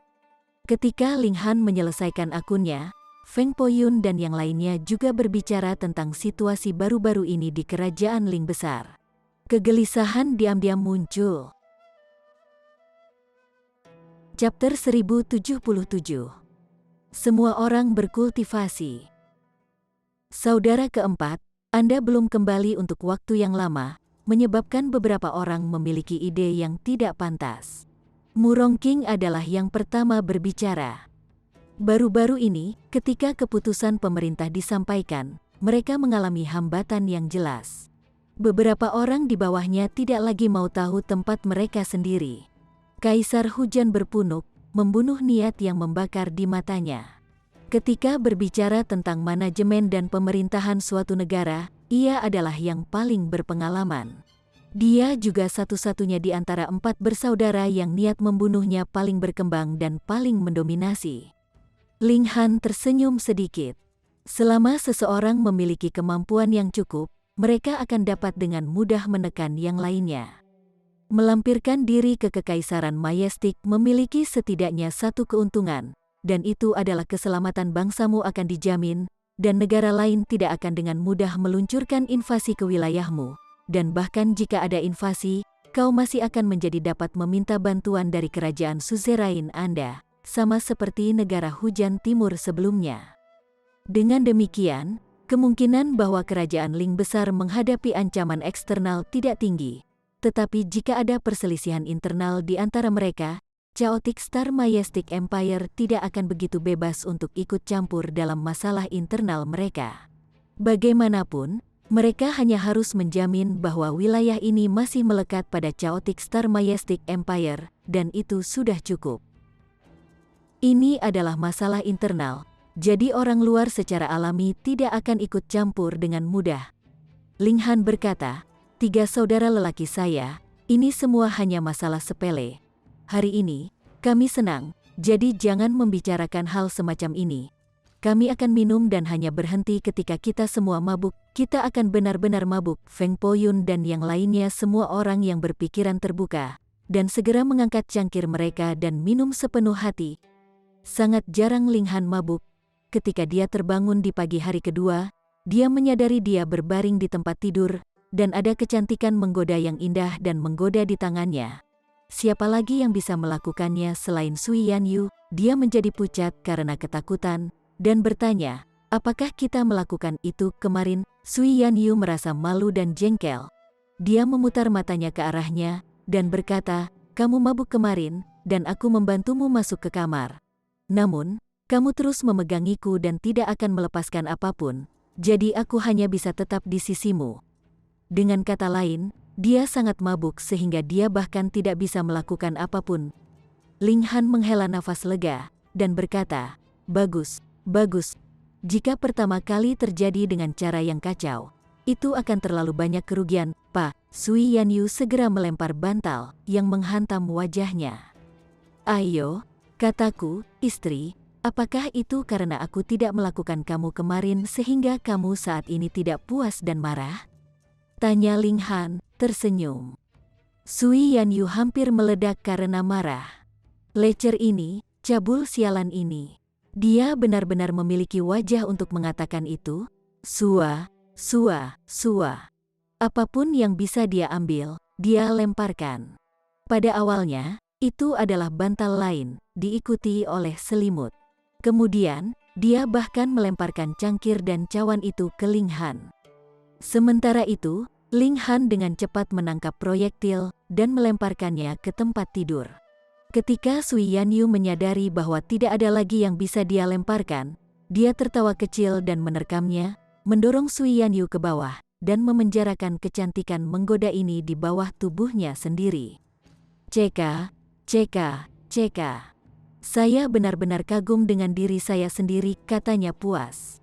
Ketika Ling Han menyelesaikan akunnya, Feng Poyun dan yang lainnya juga berbicara tentang situasi baru-baru ini di kerajaan Ling Besar. Kegelisahan diam-diam muncul. Chapter 1077. Semua orang berkultivasi. Saudara keempat, Anda belum kembali untuk waktu yang lama, menyebabkan beberapa orang memiliki ide yang tidak pantas. Murong King adalah yang pertama berbicara. Baru-baru ini, ketika keputusan pemerintah disampaikan, mereka mengalami hambatan yang jelas. Beberapa orang di bawahnya tidak lagi mau tahu tempat mereka sendiri. Kaisar Hujan berpunuk, membunuh niat yang membakar di matanya. Ketika berbicara tentang manajemen dan pemerintahan suatu negara, ia adalah yang paling berpengalaman. Dia juga satu-satunya di antara 4 bersaudara yang niat membunuhnya paling berkembang dan paling mendominasi. Ling Han tersenyum sedikit. Selama seseorang memiliki kemampuan yang cukup, mereka akan dapat dengan mudah menekan yang lainnya. Melampirkan diri ke Kekaisaran Majestic memiliki setidaknya satu keuntungan, dan itu adalah keselamatan bangsamu akan dijamin, dan negara lain tidak akan dengan mudah meluncurkan invasi ke wilayahmu, dan bahkan jika ada invasi, kau masih akan menjadi dapat meminta bantuan dari kerajaan suzerain Anda. Sama seperti negara Hujan Timur sebelumnya. Dengan demikian, kemungkinan bahwa kerajaan Ling Besar menghadapi ancaman eksternal tidak tinggi. Tetapi jika ada perselisihan internal di antara mereka, Chaotic Star Majestic Empire tidak akan begitu bebas untuk ikut campur dalam masalah internal mereka. Bagaimanapun, mereka hanya harus menjamin bahwa wilayah ini masih melekat pada Chaotic Star Majestic Empire, dan itu sudah cukup. Ini adalah masalah internal, jadi orang luar secara alami tidak akan ikut campur dengan mudah. Ling Han berkata, 3 saudara lelaki saya, ini semua hanya masalah sepele. Hari ini, kami senang, jadi jangan membicarakan hal semacam ini. Kami akan minum dan hanya berhenti ketika kita semua mabuk, kita akan benar-benar mabuk. Feng Poyun dan yang lainnya semua orang yang berpikiran terbuka, dan segera mengangkat cangkir mereka dan minum sepenuh hati. Sangat jarang Ling Han mabuk. Ketika dia terbangun di pagi hari kedua, dia menyadari dia berbaring di tempat tidur, dan ada kecantikan menggoda yang indah dan menggoda di tangannya. Siapa lagi yang bisa melakukannya selain Sui Yanyu? Dia menjadi pucat karena ketakutan, dan bertanya, apakah kita melakukan itu kemarin? Sui Yanyu merasa malu dan jengkel. Dia memutar matanya ke arahnya, dan berkata, kamu mabuk kemarin, dan aku membantumu masuk ke kamar. Namun, kamu terus memegangiku dan tidak akan melepaskan apapun, jadi aku hanya bisa tetap di sisimu. Dengan kata lain, dia sangat mabuk sehingga dia bahkan tidak bisa melakukan apapun. Ling Han menghela nafas lega, dan berkata, bagus, bagus. Jika pertama kali terjadi dengan cara yang kacau, itu akan terlalu banyak kerugian, Pak. Sui Yanyu segera melempar bantal yang menghantam wajahnya. Ayo, kataku, istri, apakah itu karena aku tidak melakukan kamu kemarin sehingga kamu saat ini tidak puas dan marah? Tanya Ling Han, tersenyum. Sui Yanyu hampir meledak karena marah. Lecer ini, cabul sialan ini. Dia benar-benar memiliki wajah untuk mengatakan itu. Sua. Apapun yang bisa dia ambil, dia lemparkan. Pada awalnya, itu adalah bantal lain, diikuti oleh selimut. Kemudian, dia bahkan melemparkan cangkir dan cawan itu ke Ling Han. Sementara itu, Ling Han dengan cepat menangkap proyektil dan melemparkannya ke tempat tidur. Ketika Sui Yanyu menyadari bahwa tidak ada lagi yang bisa dia lemparkan, dia tertawa kecil dan menerkamnya, mendorong Sui Yanyu ke bawah, dan memenjarakan kecantikan menggoda ini di bawah tubuhnya sendiri. Ceka, ceka, ceka. Saya benar-benar kagum dengan diri saya sendiri, katanya puas.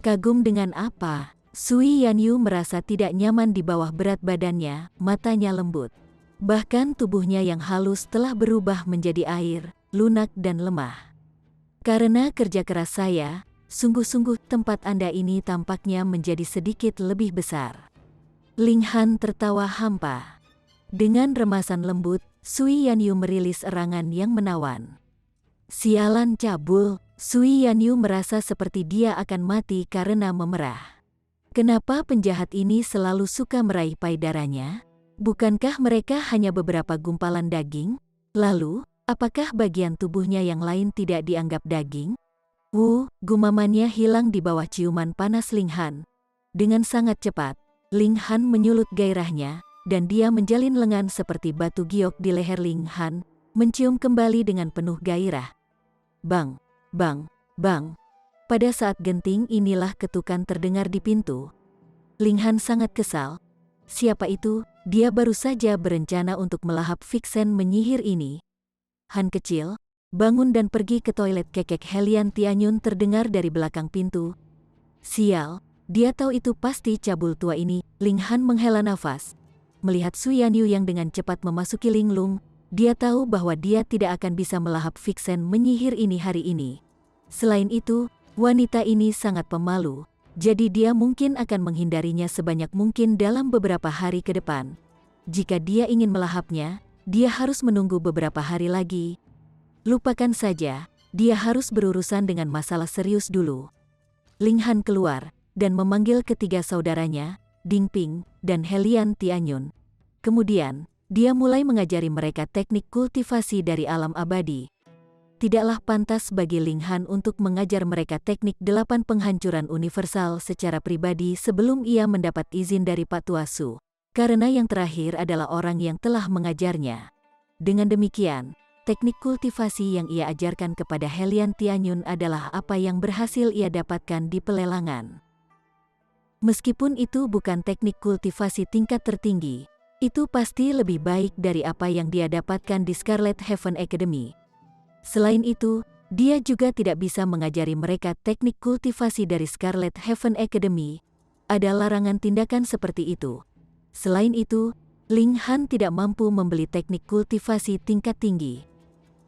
Kagum dengan apa? Sui Yanyu merasa tidak nyaman di bawah berat badannya, matanya lembut. Bahkan tubuhnya yang halus telah berubah menjadi air, lunak dan lemah. Karena kerja keras saya, sungguh-sungguh tempat Anda ini tampaknya menjadi sedikit lebih besar. Ling Han tertawa hampa. Dengan remasan lembut, Sui Yanyu merilis erangan yang menawan. Sialan cabul, Sui Yanyu merasa seperti dia akan mati karena memerah. Kenapa penjahat ini selalu suka meraih payudaranya? Bukankah mereka hanya beberapa gumpalan daging? Lalu, apakah bagian tubuhnya yang lain tidak dianggap daging? Gumamannya hilang di bawah ciuman panas Ling Han. Dengan sangat cepat, Ling Han menyulut gairahnya, dan dia menjalin lengan seperti batu giok di leher Ling Han, mencium kembali dengan penuh gairah. Bang, bang, bang. Pada saat genting inilah ketukan terdengar di pintu. Ling Han sangat kesal. Siapa itu? Dia baru saja berencana untuk melahap Vixen menyihir ini. Han kecil, bangun dan pergi ke toilet, kekek Helian Tianyun terdengar dari belakang pintu. Sial, dia tahu itu pasti cabul tua ini. Ling Han menghela nafas. Melihat Sui Yanyu yang dengan cepat memasuki Linglung, dia tahu bahwa dia tidak akan bisa melahap Vixen menyihir ini hari ini. Selain itu, wanita ini sangat pemalu, jadi dia mungkin akan menghindarinya sebanyak mungkin dalam beberapa hari ke depan. Jika dia ingin melahapnya, dia harus menunggu beberapa hari lagi. Lupakan saja, dia harus berurusan dengan masalah serius dulu. Ling Han keluar, dan memanggil ketiga saudaranya, Ding Ping, dan Helian Tianyun. Kemudian, dia mulai mengajari mereka teknik kultivasi dari alam abadi. Tidaklah pantas bagi Ling Han untuk mengajar mereka teknik 8 penghancuran universal secara pribadi sebelum ia mendapat izin dari Pak Tua Su, karena yang terakhir adalah orang yang telah mengajarnya. Dengan demikian, teknik kultivasi yang ia ajarkan kepada Helian Tianyun adalah apa yang berhasil ia dapatkan di pelelangan. Meskipun itu bukan teknik kultivasi tingkat tertinggi, itu pasti lebih baik dari apa yang dia dapatkan di Scarlet Heaven Academy. Selain itu, dia juga tidak bisa mengajari mereka teknik kultivasi dari Scarlet Heaven Academy. Ada larangan tindakan seperti itu. Selain itu, Ling Han tidak mampu membeli teknik kultivasi tingkat tinggi.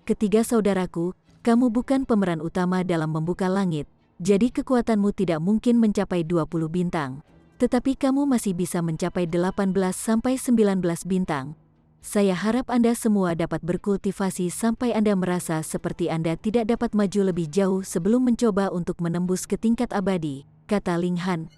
Ketiga saudaraku, kamu bukan pemeran utama dalam membuka langit, jadi kekuatanmu tidak mungkin mencapai 20 bintang. Tetapi kamu masih bisa mencapai 18-19 bintang. Saya harap Anda semua dapat berkultivasi sampai Anda merasa seperti Anda tidak dapat maju lebih jauh sebelum mencoba untuk menembus ke tingkat abadi, kata Ling Han.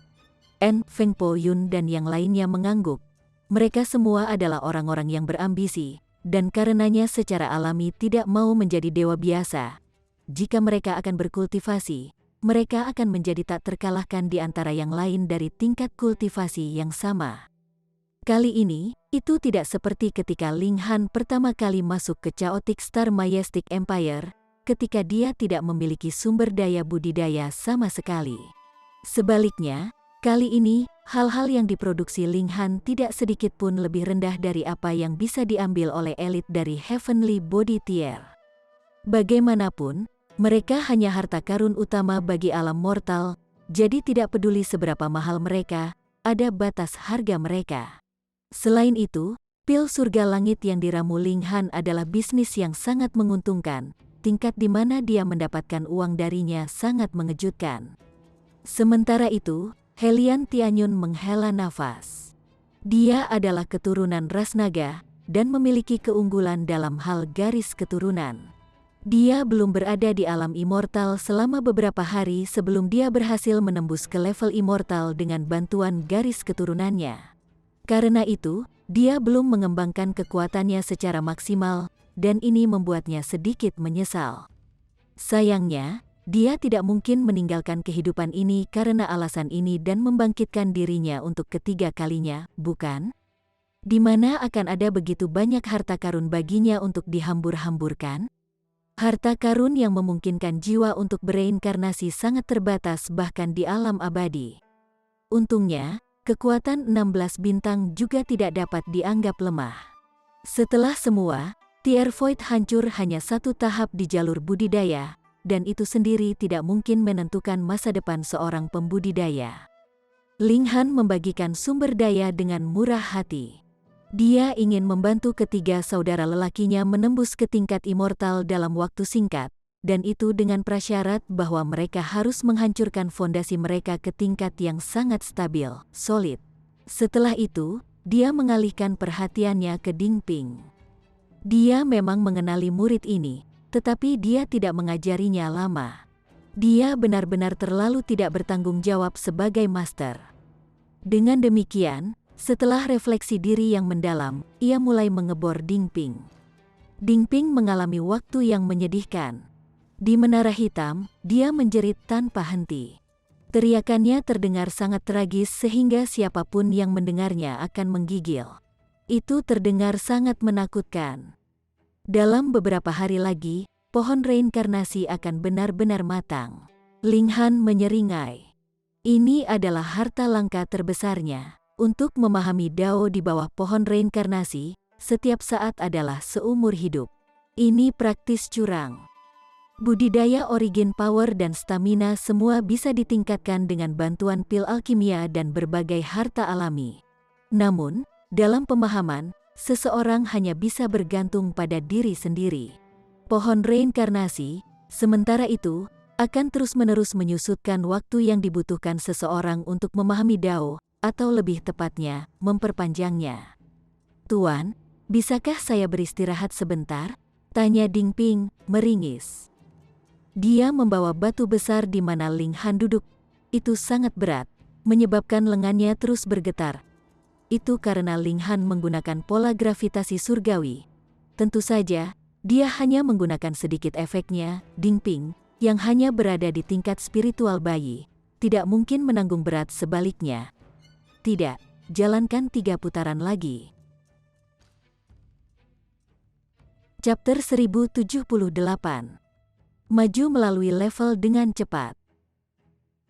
Feng Po Yun dan yang lainnya mengangguk. Mereka semua adalah orang-orang yang berambisi, dan karenanya secara alami tidak mau menjadi dewa biasa. Jika mereka akan berkultivasi, mereka akan menjadi tak terkalahkan di antara yang lain dari tingkat kultivasi yang sama. Kali ini, itu tidak seperti ketika Ling Han pertama kali masuk ke Chaotic Star Majestic Empire, ketika dia tidak memiliki sumber daya budidaya sama sekali. Sebaliknya, kali ini, hal-hal yang diproduksi Ling Han tidak sedikit pun lebih rendah dari apa yang bisa diambil oleh elit dari Heavenly Body Tier. Bagaimanapun, mereka hanya harta karun utama bagi alam mortal, jadi tidak peduli seberapa mahal mereka, ada batas harga mereka. Selain itu, pil surga langit yang diramu Ling Han adalah bisnis yang sangat menguntungkan, tingkat di mana dia mendapatkan uang darinya sangat mengejutkan. Sementara itu, Helian Tianyun menghela nafas. Dia adalah keturunan ras naga, dan memiliki keunggulan dalam hal garis keturunan. Dia belum berada di alam immortal selama beberapa hari sebelum dia berhasil menembus ke level immortal dengan bantuan garis keturunannya. Karena itu, dia belum mengembangkan kekuatannya secara maksimal, dan ini membuatnya sedikit menyesal. Sayangnya, dia tidak mungkin meninggalkan kehidupan ini karena alasan ini dan membangkitkan dirinya untuk ketiga kalinya, bukan? Di mana akan ada begitu banyak harta karun baginya untuk dihambur-hamburkan? Harta karun yang memungkinkan jiwa untuk bereinkarnasi sangat terbatas bahkan di alam abadi. Untungnya, kekuatan 16 bintang juga tidak dapat dianggap lemah. Setelah semua, Tiervoid hancur hanya satu tahap di jalur budidaya, dan itu sendiri tidak mungkin menentukan masa depan seorang pembudidaya. Ling Han membagikan sumber daya dengan murah hati. Dia ingin membantu ketiga saudara lelakinya menembus ke tingkat immortal dalam waktu singkat, dan itu dengan prasyarat bahwa mereka harus menghancurkan fondasi mereka ke tingkat yang sangat stabil, solid. Setelah itu, dia mengalihkan perhatiannya ke Ding Ping. Dia memang mengenali murid ini, tetapi dia tidak mengajarinya lama. Dia benar-benar terlalu tidak bertanggung jawab sebagai master. Dengan demikian, setelah refleksi diri yang mendalam, ia mulai mengebor Ding Ping. Ding Ping mengalami waktu yang menyedihkan. Di Menara Hitam, dia menjerit tanpa henti. Teriakannya terdengar sangat tragis sehingga siapapun yang mendengarnya akan menggigil. Itu terdengar sangat menakutkan. Dalam beberapa hari lagi, pohon reinkarnasi akan benar-benar matang. Ling Han menyeringai. Ini adalah harta langka terbesarnya. Untuk memahami Dao di bawah pohon reinkarnasi, setiap saat adalah seumur hidup. Ini praktis curang. Budidaya origin power dan stamina semua bisa ditingkatkan dengan bantuan pil alkimia dan berbagai harta alami. Namun, dalam pemahaman, seseorang hanya bisa bergantung pada diri sendiri. Pohon reinkarnasi, sementara itu, akan terus-menerus menyusutkan waktu yang dibutuhkan seseorang untuk memahami Dao, atau lebih tepatnya, memperpanjangnya. "Tuan, bisakah saya beristirahat sebentar?" tanya Ding Ping, meringis. Dia membawa batu besar di mana Ling Han duduk. Itu sangat berat, menyebabkan lengannya terus bergetar. Itu karena Ling Han menggunakan pola gravitasi surgawi. Tentu saja, dia hanya menggunakan sedikit efeknya. Ding Ping, yang hanya berada di tingkat spiritual bayi, tidak mungkin menanggung berat sebaliknya. Tidak, jalankan 3 putaran lagi. Chapter 1078. Maju melalui level dengan cepat.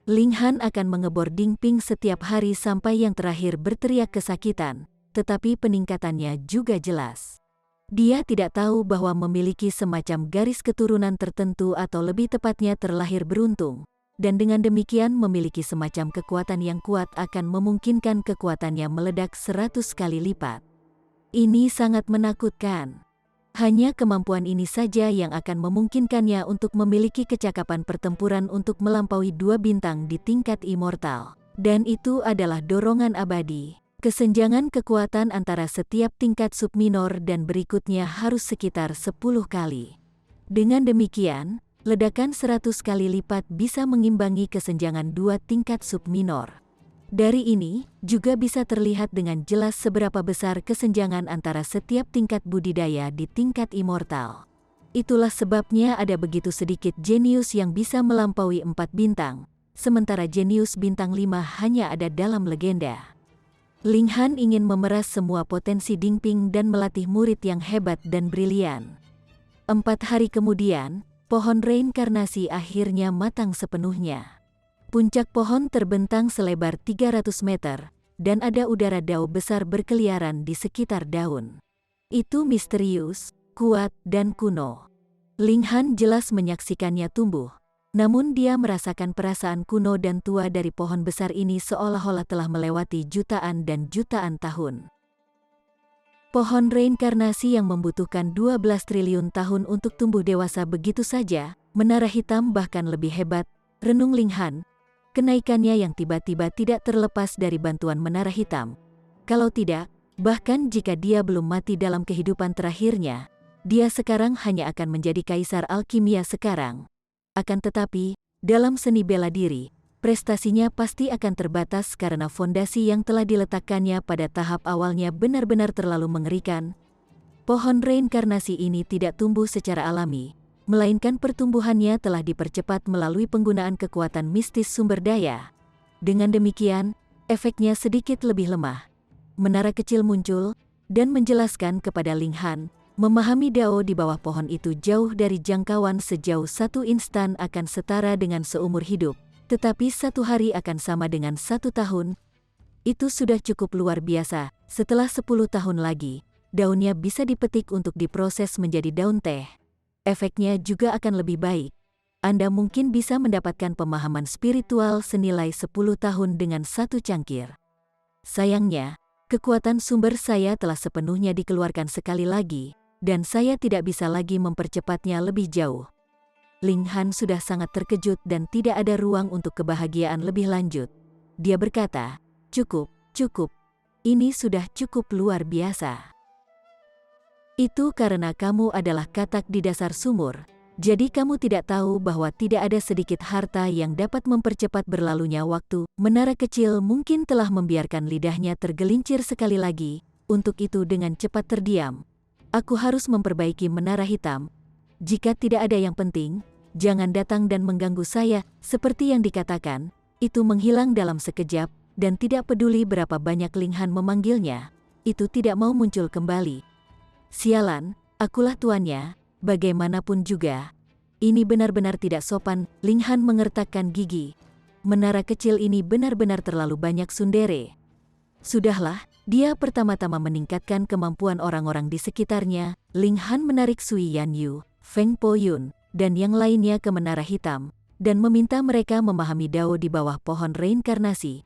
Ling Han akan mengebor Ding Ping setiap hari sampai yang terakhir berteriak kesakitan, tetapi peningkatannya juga jelas. Dia tidak tahu bahwa memiliki semacam garis keturunan tertentu atau lebih tepatnya terlahir beruntung. Dan dengan demikian memiliki semacam kekuatan yang kuat akan memungkinkan kekuatannya meledak 100 kali lipat. Ini sangat menakutkan. Hanya kemampuan ini saja yang akan memungkinkannya untuk memiliki kecakapan pertempuran untuk melampaui 2 bintang di tingkat immortal. Dan itu adalah dorongan abadi. Kesenjangan kekuatan antara setiap tingkat subminor dan berikutnya harus sekitar 10 kali. Dengan demikian, ledakan 100 kali lipat bisa mengimbangi kesenjangan 2 tingkat subminor. Dari ini, juga bisa terlihat dengan jelas seberapa besar kesenjangan antara setiap tingkat budidaya di tingkat immortal. Itulah sebabnya ada begitu sedikit jenius yang bisa melampaui 4 bintang, sementara jenius bintang 5 hanya ada dalam legenda. Ling Han ingin memeras semua potensi Ding Ping dan melatih murid yang hebat dan brilian. 4 hari kemudian, pohon reinkarnasi akhirnya matang sepenuhnya. Puncak pohon terbentang selebar 300 meter, dan ada udara Dao besar berkeliaran di sekitar daun. Itu misterius, kuat, dan kuno. Ling Han jelas menyaksikannya tumbuh, namun dia merasakan perasaan kuno dan tua dari pohon besar ini seolah-olah telah melewati jutaan dan jutaan tahun. Pohon reinkarnasi yang membutuhkan 12 triliun tahun untuk tumbuh dewasa begitu saja, menara hitam bahkan lebih hebat, renung Ling Han. Kenaikannya yang tiba-tiba tidak terlepas dari bantuan menara hitam. Kalau tidak, bahkan jika dia belum mati dalam kehidupan terakhirnya, dia sekarang hanya akan menjadi kaisar alkimia sekarang. Akan tetapi, dalam seni bela diri, prestasinya pasti akan terbatas karena fondasi yang telah diletakkannya pada tahap awalnya benar-benar terlalu mengerikan. Pohon reinkarnasi ini tidak tumbuh secara alami, melainkan pertumbuhannya telah dipercepat melalui penggunaan kekuatan mistis sumber daya. Dengan demikian, efeknya sedikit lebih lemah. Menara kecil muncul dan menjelaskan kepada Ling Han, memahami Dao di bawah pohon itu jauh dari jangkauan sejauh 1 instan akan setara dengan seumur hidup, tetapi 1 hari akan sama dengan 1 tahun. Itu sudah cukup luar biasa. Setelah 10 tahun lagi, daunnya bisa dipetik untuk diproses menjadi daun teh. Efeknya juga akan lebih baik. Anda mungkin bisa mendapatkan pemahaman spiritual senilai 10 tahun dengan 1 cangkir. Sayangnya, kekuatan sumber saya telah sepenuhnya dikeluarkan sekali lagi, dan saya tidak bisa lagi mempercepatnya lebih jauh. Ling Han sudah sangat terkejut dan tidak ada ruang untuk kebahagiaan lebih lanjut. Dia berkata, "Cukup, cukup. Ini sudah cukup luar biasa. Itu karena kamu adalah katak di dasar sumur, jadi kamu tidak tahu bahwa tidak ada sedikit harta yang dapat mempercepat berlalunya waktu." Menara kecil mungkin telah membiarkan lidahnya tergelincir sekali lagi. Untuk itu dengan cepat terdiam. "Aku harus memperbaiki menara hitam. Jika tidak ada yang penting, jangan datang dan mengganggu saya." Seperti yang dikatakan, itu menghilang dalam sekejap, dan tidak peduli berapa banyak Ling Han memanggilnya, itu tidak mau muncul kembali. "Sialan, akulah tuannya, bagaimanapun juga. Ini benar-benar tidak sopan." Ling Han mengertakkan gigi. Menara kecil ini benar-benar terlalu banyak tsundere. Sudahlah, dia pertama-tama meningkatkan kemampuan orang-orang di sekitarnya. Ling Han menarik Sui Yanyu, Feng Po Yun, dan yang lainnya ke menara hitam, dan meminta mereka memahami Dao di bawah pohon reinkarnasi.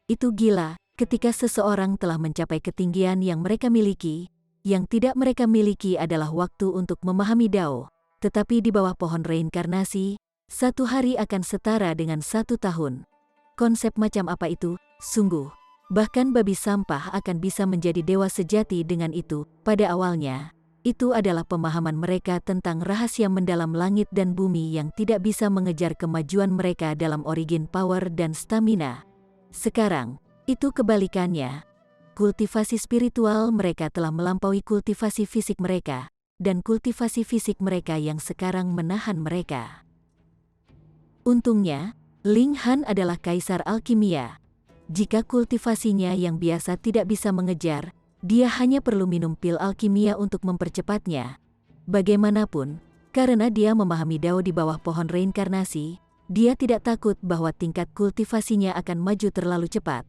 Itu gila, ketika seseorang telah mencapai ketinggian yang mereka miliki, yang tidak mereka miliki adalah waktu untuk memahami Dao. Tetapi di bawah pohon reinkarnasi, 1 hari akan setara dengan 1 tahun. Konsep macam apa itu? Sungguh. Bahkan babi sampah akan bisa menjadi dewa sejati dengan itu. Pada awalnya, itu adalah pemahaman mereka tentang rahasia mendalam langit dan bumi yang tidak bisa mengejar kemajuan mereka dalam origin power dan stamina. Sekarang, itu kebalikannya. Kultivasi spiritual mereka telah melampaui kultivasi fisik mereka, dan kultivasi fisik mereka yang sekarang menahan mereka. Untungnya, Ling Han adalah kaisar alkimia. Jika kultivasinya yang biasa tidak bisa mengejar, dia hanya perlu minum pil alkimia untuk mempercepatnya. Bagaimanapun, karena dia memahami Dao di bawah pohon reinkarnasi, dia tidak takut bahwa tingkat kultivasinya akan maju terlalu cepat.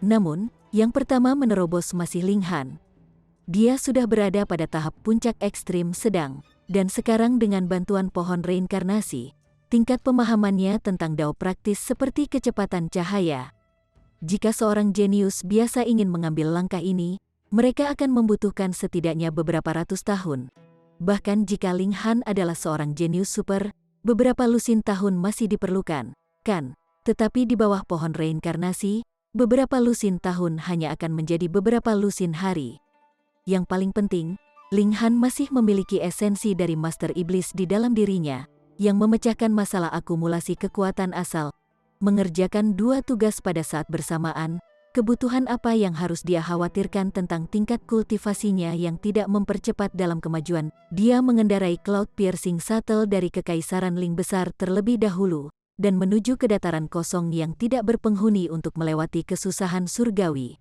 Namun, yang pertama menerobos masih Ling Han. Dia sudah berada pada tahap puncak ekstrim sedang, dan sekarang dengan bantuan pohon reinkarnasi, tingkat pemahamannya tentang Dao praktis seperti kecepatan cahaya. Jika seorang jenius biasa ingin mengambil langkah ini, mereka akan membutuhkan setidaknya beberapa ratus tahun. Bahkan jika Ling Han adalah seorang jenius super, beberapa lusin tahun masih diperlukan, kan? Tetapi di bawah pohon reinkarnasi, beberapa lusin tahun hanya akan menjadi beberapa lusin hari. Yang paling penting, Ling Han masih memiliki esensi dari Master Iblis di dalam dirinya, yang memecahkan masalah akumulasi kekuatan asal, mengerjakan 2 tugas pada saat bersamaan. Kebutuhan apa yang harus dia khawatirkan tentang tingkat kultivasinya yang tidak mempercepat dalam kemajuan? Dia mengendarai Cloud Piercing Shuttle dari Kekaisaran Ling Besar terlebih dahulu, dan menuju ke dataran kosong yang tidak berpenghuni untuk melewati kesusahan surgawi.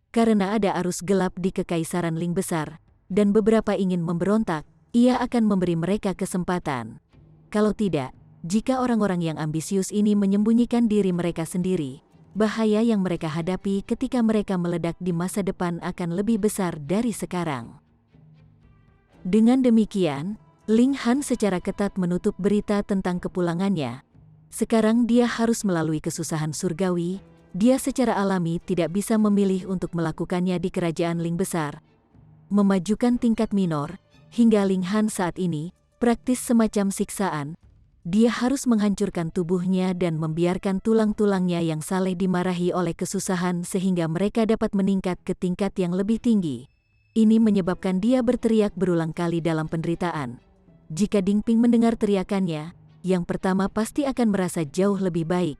Karena ada arus gelap di Kekaisaran Ling Besar, dan beberapa ingin memberontak, ia akan memberi mereka kesempatan. Kalau tidak, jika orang-orang yang ambisius ini menyembunyikan diri mereka sendiri, bahaya yang mereka hadapi ketika mereka meledak di masa depan akan lebih besar dari sekarang. Dengan demikian, Ling Han secara ketat menutup berita tentang kepulangannya. Sekarang dia harus melalui kesusahan surgawi. Dia secara alami tidak bisa memilih untuk melakukannya di kerajaan Ling Besar. Memajukan tingkat minor, hingga Ling Han saat ini, praktis semacam siksaan. Dia harus menghancurkan tubuhnya dan membiarkan tulang-tulangnya yang saleh dimarahi oleh kesusahan sehingga mereka dapat meningkat ke tingkat yang lebih tinggi. Ini menyebabkan dia berteriak berulang kali dalam penderitaan. Jika Ding Ping mendengar teriakannya, yang pertama pasti akan merasa jauh lebih baik.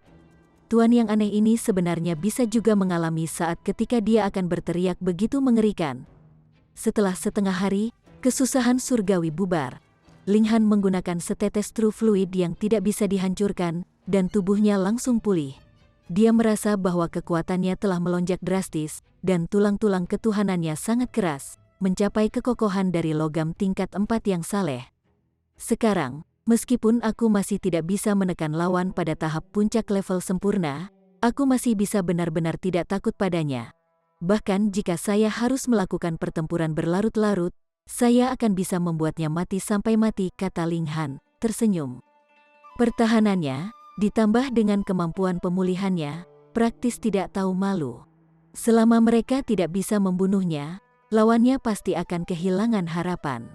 Tuan yang aneh ini sebenarnya bisa juga mengalami saat ketika dia akan berteriak begitu mengerikan. Setelah setengah hari, kesusahan surgawi bubar. Ling Han menggunakan setetes true fluid yang tidak bisa dihancurkan, dan tubuhnya langsung pulih. Dia merasa bahwa kekuatannya telah melonjak drastis, dan tulang-tulang ketuhanannya sangat keras, mencapai kekokohan dari logam tingkat 4 yang saleh. Sekarang, meskipun aku masih tidak bisa menekan lawan pada tahap puncak level sempurna, aku masih bisa benar-benar tidak takut padanya. Bahkan jika saya harus melakukan pertempuran berlarut-larut, saya akan bisa membuatnya mati sampai mati, kata Ling Han, tersenyum. Pertahanannya, ditambah dengan kemampuan pemulihannya, praktis tidak tahu malu. Selama mereka tidak bisa membunuhnya, lawannya pasti akan kehilangan harapan.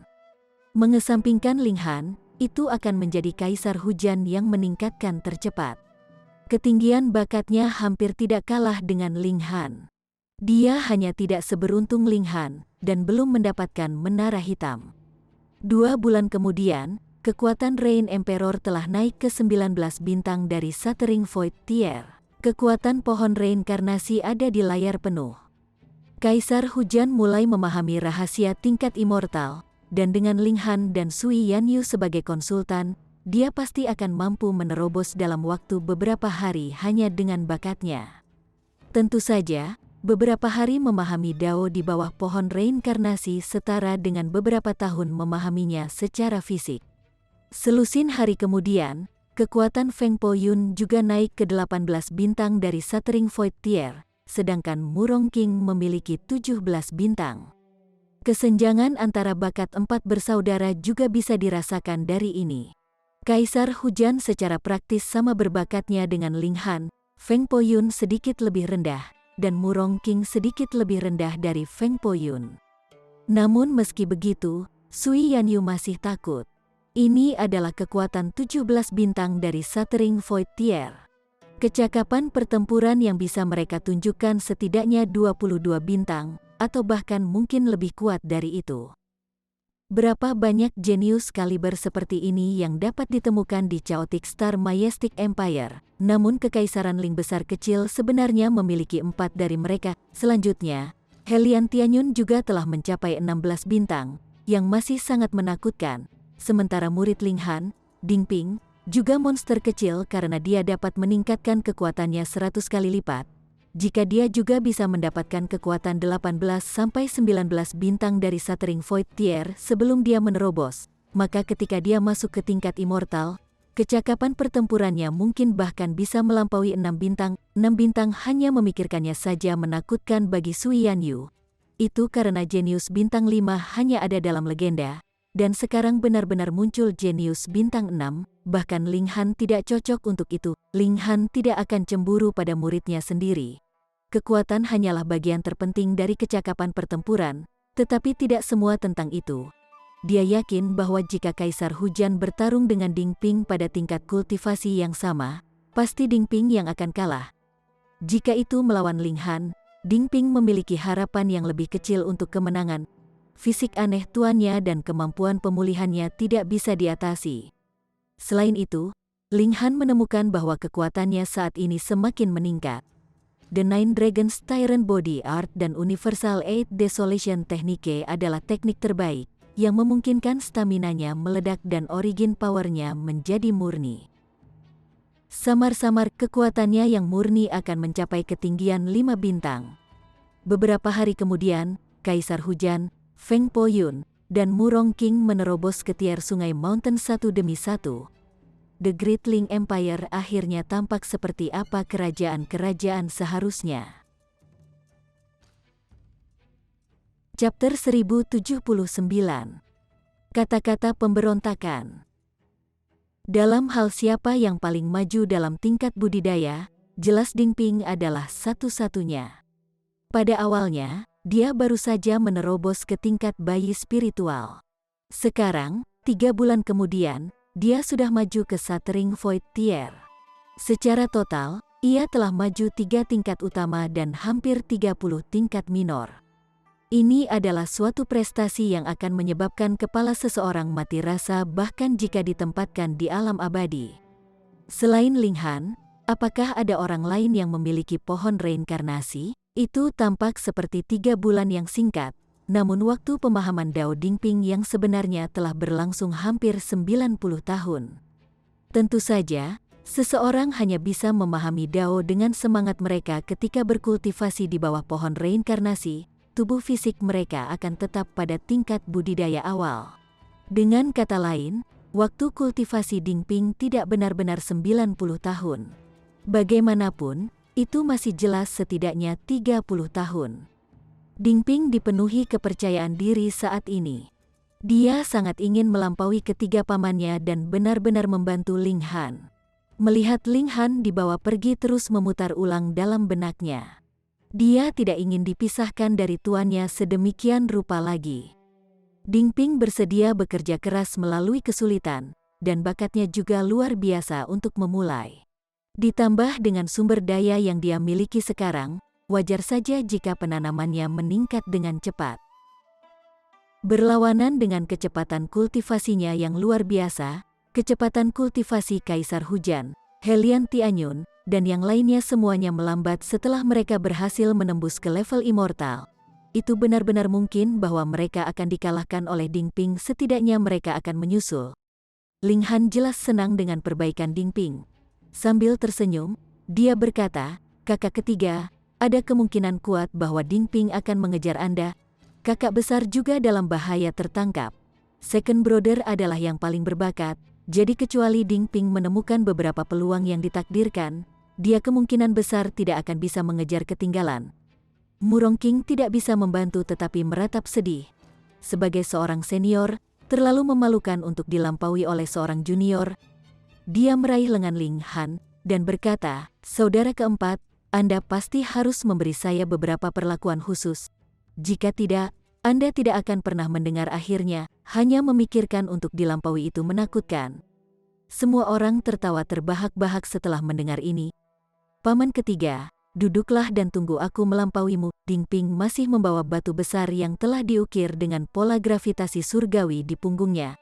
Mengesampingkan Ling Han, itu akan menjadi kaisar hujan yang meningkatkan tercepat. Ketinggian bakatnya hampir tidak kalah dengan Ling Han. Dia hanya tidak seberuntung Ling Han, dan belum mendapatkan menara hitam. 2 bulan kemudian, kekuatan Rain Emperor telah naik ke 19 bintang dari Shattering Void Tier. Kekuatan pohon reinkarnasi ada di layar penuh. Kaisar Hujan mulai memahami rahasia tingkat immortal, dan dengan Ling Han dan Sui Yanyu sebagai konsultan, dia pasti akan mampu menerobos dalam waktu beberapa hari hanya dengan bakatnya. Tentu saja, beberapa hari memahami Dao di bawah pohon reinkarnasi setara dengan beberapa tahun memahaminya secara fisik. Selusin hari kemudian, kekuatan Feng Po Yun juga naik ke 18 bintang dari Shattering Void Tier, sedangkan Murong King memiliki 17 bintang. Kesenjangan antara bakat 4 bersaudara juga bisa dirasakan dari ini. Kaisar Hujan secara praktis sama berbakatnya dengan Ling Han, Feng Po Yun sedikit lebih rendah, dan Murong King sedikit lebih rendah dari Feng Po Yun. Namun meski begitu, Sui Yanyu masih takut. Ini adalah kekuatan 17 bintang dari Shattering Void Tier. Kecakapan pertempuran yang bisa mereka tunjukkan setidaknya 22 bintang, atau bahkan mungkin lebih kuat dari itu. Berapa banyak jenius kaliber seperti ini yang dapat ditemukan di Chaotic Star Majestic Empire, namun Kekaisaran Ling besar kecil sebenarnya memiliki 4 dari mereka. Selanjutnya, Helian Tianyun juga telah mencapai 16 bintang, yang masih sangat menakutkan, sementara murid Ling Han, Ding Ping, juga monster kecil karena dia dapat meningkatkan kekuatannya 100 kali lipat. Jika dia juga bisa mendapatkan kekuatan 18-19 bintang dari Shattering Void Tier sebelum dia menerobos, maka ketika dia masuk ke tingkat immortal, kecakapan pertempurannya mungkin bahkan bisa melampaui 6 bintang. 6 bintang hanya memikirkannya saja menakutkan bagi Sui Yanyu. Itu karena jenius bintang 5 hanya ada dalam legenda, dan sekarang benar-benar muncul jenius bintang 6, bahkan Ling Han tidak cocok untuk itu. Ling Han tidak akan cemburu pada muridnya sendiri. Kekuatan hanyalah bagian terpenting dari kecakapan pertempuran, tetapi tidak semua tentang itu. Dia yakin bahwa jika Kaisar Hujan bertarung dengan Ding Ping pada tingkat kultivasi yang sama, pasti Ding Ping yang akan kalah. Jika itu melawan Ling Han, Ding Ping memiliki harapan yang lebih kecil untuk kemenangan. Fisik aneh tuannya dan kemampuan pemulihannya tidak bisa diatasi. Selain itu, Ling Han menemukan bahwa kekuatannya saat ini semakin meningkat. The Nine Dragons Tyrant Body Art dan Universal Eight Desolation Technique adalah teknik terbaik, yang memungkinkan staminanya meledak dan origin powernya menjadi murni. Samar-samar kekuatannya yang murni akan mencapai ketinggian 5 bintang. Beberapa hari kemudian, Kaisar Hujan, Feng Po Yun, dan Murong King menerobos ke tier sungai Mountain satu demi satu. The Great Ling Empire akhirnya tampak seperti apa kerajaan-kerajaan seharusnya. Chapter 1079. Kata-kata pemberontakan. Dalam hal siapa yang paling maju dalam tingkat budidaya, jelas Ding Ping adalah satu-satunya. Pada awalnya, dia baru saja menerobos ke tingkat bayi spiritual. Sekarang, 3 bulan kemudian, dia sudah maju ke Shattering Void Tier. Secara total, ia telah maju 3 tingkat utama dan hampir 30 tingkat minor. Ini adalah suatu prestasi yang akan menyebabkan kepala seseorang mati rasa bahkan jika ditempatkan di alam abadi. Selain Ling Han, apakah ada orang lain yang memiliki pohon reinkarnasi? Itu tampak seperti 3 bulan yang singkat, Namun waktu pemahaman Dao Dingping yang sebenarnya telah berlangsung hampir 90 tahun. Tentu saja, seseorang hanya bisa memahami Dao dengan semangat mereka ketika berkultivasi di bawah pohon reinkarnasi, tubuh fisik mereka akan tetap pada tingkat budidaya awal. Dengan kata lain, waktu kultivasi Dingping tidak benar-benar 90 tahun. Bagaimanapun, itu masih jelas setidaknya 30 tahun. Dingping dipenuhi kepercayaan diri saat ini. Dia sangat ingin melampaui ketiga pamannya dan benar-benar membantu Ling Han. Melihat Ling Han dibawa pergi terus memutar ulang dalam benaknya. Dia tidak ingin dipisahkan dari tuannya sedemikian rupa lagi. Dingping bersedia bekerja keras melalui kesulitan, dan bakatnya juga luar biasa untuk memulai. Ditambah dengan sumber daya yang dia miliki sekarang, wajar saja jika penanamannya meningkat dengan cepat. Berlawanan dengan kecepatan kultivasinya yang luar biasa, kecepatan kultivasi Kaisar Hujan, Helian Tianyun, dan yang lainnya semuanya melambat setelah mereka berhasil menembus ke level immortal. Itu benar-benar mungkin bahwa mereka akan dikalahkan oleh Dingping, setidaknya mereka akan menyusul. Ling Han jelas senang dengan perbaikan Dingping. Sambil tersenyum, dia berkata, "Kakak ketiga, ada kemungkinan kuat bahwa Dingping akan mengejar Anda. Kakak besar juga dalam bahaya tertangkap. Second brother adalah yang paling berbakat, jadi kecuali Dingping menemukan beberapa peluang yang ditakdirkan, dia kemungkinan besar tidak akan bisa mengejar ketinggalan." Murong King tidak bisa membantu tetapi meratap sedih. Sebagai seorang senior, terlalu memalukan untuk dilampaui oleh seorang junior. Dia meraih lengan Ling Han dan berkata, "Saudara keempat, Anda pasti harus memberi saya beberapa perlakuan khusus. Jika tidak, Anda tidak akan pernah mendengar akhirnya, hanya memikirkan untuk dilampaui itu menakutkan." Semua orang tertawa terbahak-bahak setelah mendengar ini. "Paman ketiga, duduklah dan tunggu aku melampauimu." Dingping masih membawa batu besar yang telah diukir dengan pola gravitasi surgawi di punggungnya.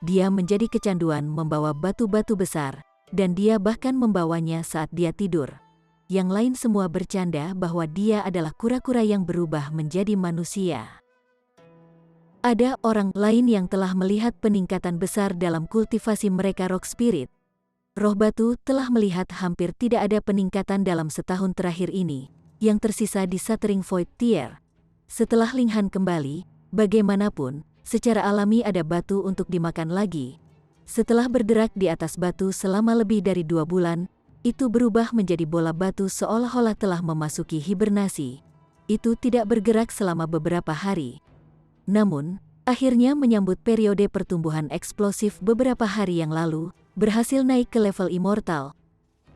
Dia menjadi kecanduan membawa batu-batu besar, dan dia bahkan membawanya saat dia tidur. Yang lain semua bercanda bahwa dia adalah kura-kura yang berubah menjadi manusia. Ada orang lain yang telah melihat peningkatan besar dalam kultivasi mereka Rock Spirit. Roh Batu telah melihat hampir tidak ada peningkatan dalam setahun terakhir ini, yang tersisa di Shattering Void Tier. Setelah Ling Han kembali, bagaimanapun, secara alami ada batu untuk dimakan lagi. Setelah bergerak di atas batu selama lebih dari 2 bulan, itu berubah menjadi bola batu seolah-olah telah memasuki hibernasi. Itu tidak bergerak selama beberapa hari. Namun, akhirnya menyambut periode pertumbuhan eksplosif beberapa hari yang lalu, berhasil naik ke level immortal.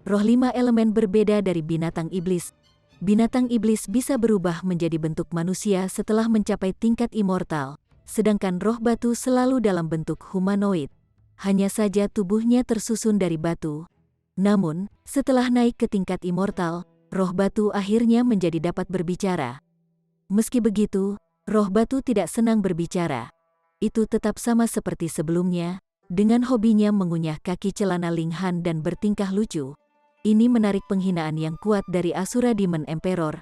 Roh 5 elemen berbeda dari binatang iblis. Binatang iblis bisa berubah menjadi bentuk manusia setelah mencapai tingkat immortal, sedangkan roh batu selalu dalam bentuk humanoid. Hanya saja tubuhnya tersusun dari batu. Namun, setelah naik ke tingkat immortal, roh batu akhirnya menjadi dapat berbicara. Meski begitu, roh batu tidak senang berbicara. Itu tetap sama seperti sebelumnya, dengan hobinya mengunyah kaki celana Ling Han dan bertingkah lucu. Ini menarik penghinaan yang kuat dari Asura Demon Emperor.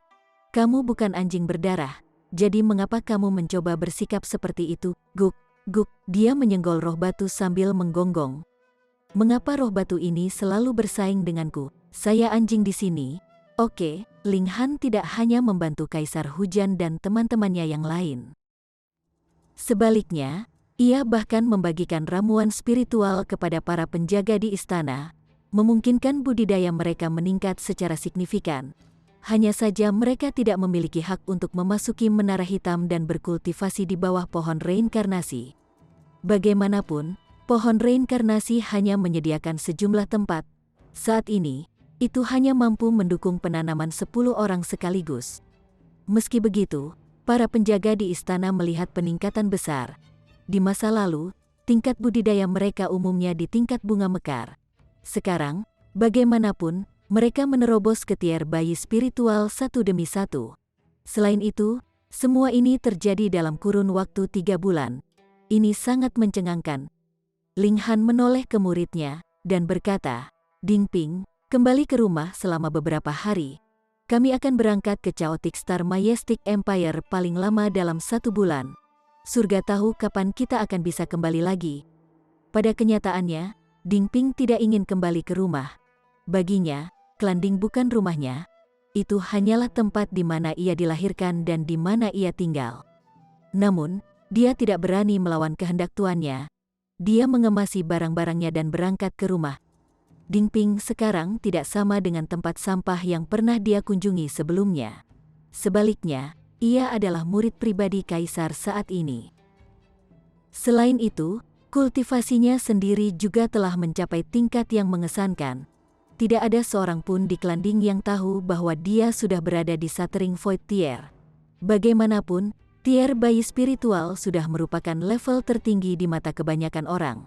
"Kamu bukan anjing berdarah, jadi mengapa kamu mencoba bersikap seperti itu?" "Guk, guk," dia menyenggol roh batu sambil menggonggong. "Mengapa roh batu ini selalu bersaing denganku? Saya anjing di sini." Oke, Ling Han tidak hanya membantu Kaisar Hujan dan teman-temannya yang lain. Sebaliknya, ia bahkan membagikan ramuan spiritual kepada para penjaga di istana, memungkinkan budidaya mereka meningkat secara signifikan. Hanya saja mereka tidak memiliki hak untuk memasuki menara hitam dan berkultivasi di bawah pohon reinkarnasi. Bagaimanapun, pohon reinkarnasi hanya menyediakan sejumlah tempat. Saat ini, itu hanya mampu mendukung penanaman 10 orang sekaligus. Meski begitu, para penjaga di istana melihat peningkatan besar. Di masa lalu, tingkat budidaya mereka umumnya di tingkat bunga mekar. Sekarang, bagaimanapun, mereka menerobos ke tier bayi spiritual satu demi satu. Selain itu, semua ini terjadi dalam kurun waktu 3 bulan. Ini sangat mencengangkan. Ling Han menoleh ke muridnya, dan berkata, "Dingping, kembali ke rumah selama beberapa hari. Kami akan berangkat ke Chaotic Star Majestic Empire paling lama dalam 1 bulan. Surga tahu kapan kita akan bisa kembali lagi. Pada kenyataannya, Ding Ping tidak ingin kembali ke rumah. Baginya, Klanding bukan rumahnya. Itu hanyalah tempat di mana ia dilahirkan dan di mana ia tinggal. Namun, dia tidak berani melawan kehendak tuannya. Dia mengemasi barang-barangnya dan berangkat ke rumah. Ding Ping sekarang tidak sama dengan tempat sampah yang pernah dia kunjungi sebelumnya. Sebaliknya, ia adalah murid pribadi kaisar saat ini. Selain itu, kultivasinya sendiri juga telah mencapai tingkat yang mengesankan. Tidak ada seorang pun di Klanding yang tahu bahwa dia sudah berada di Shattering Void Tier. Bagaimanapun, tier bayi spiritual sudah merupakan level tertinggi di mata kebanyakan orang.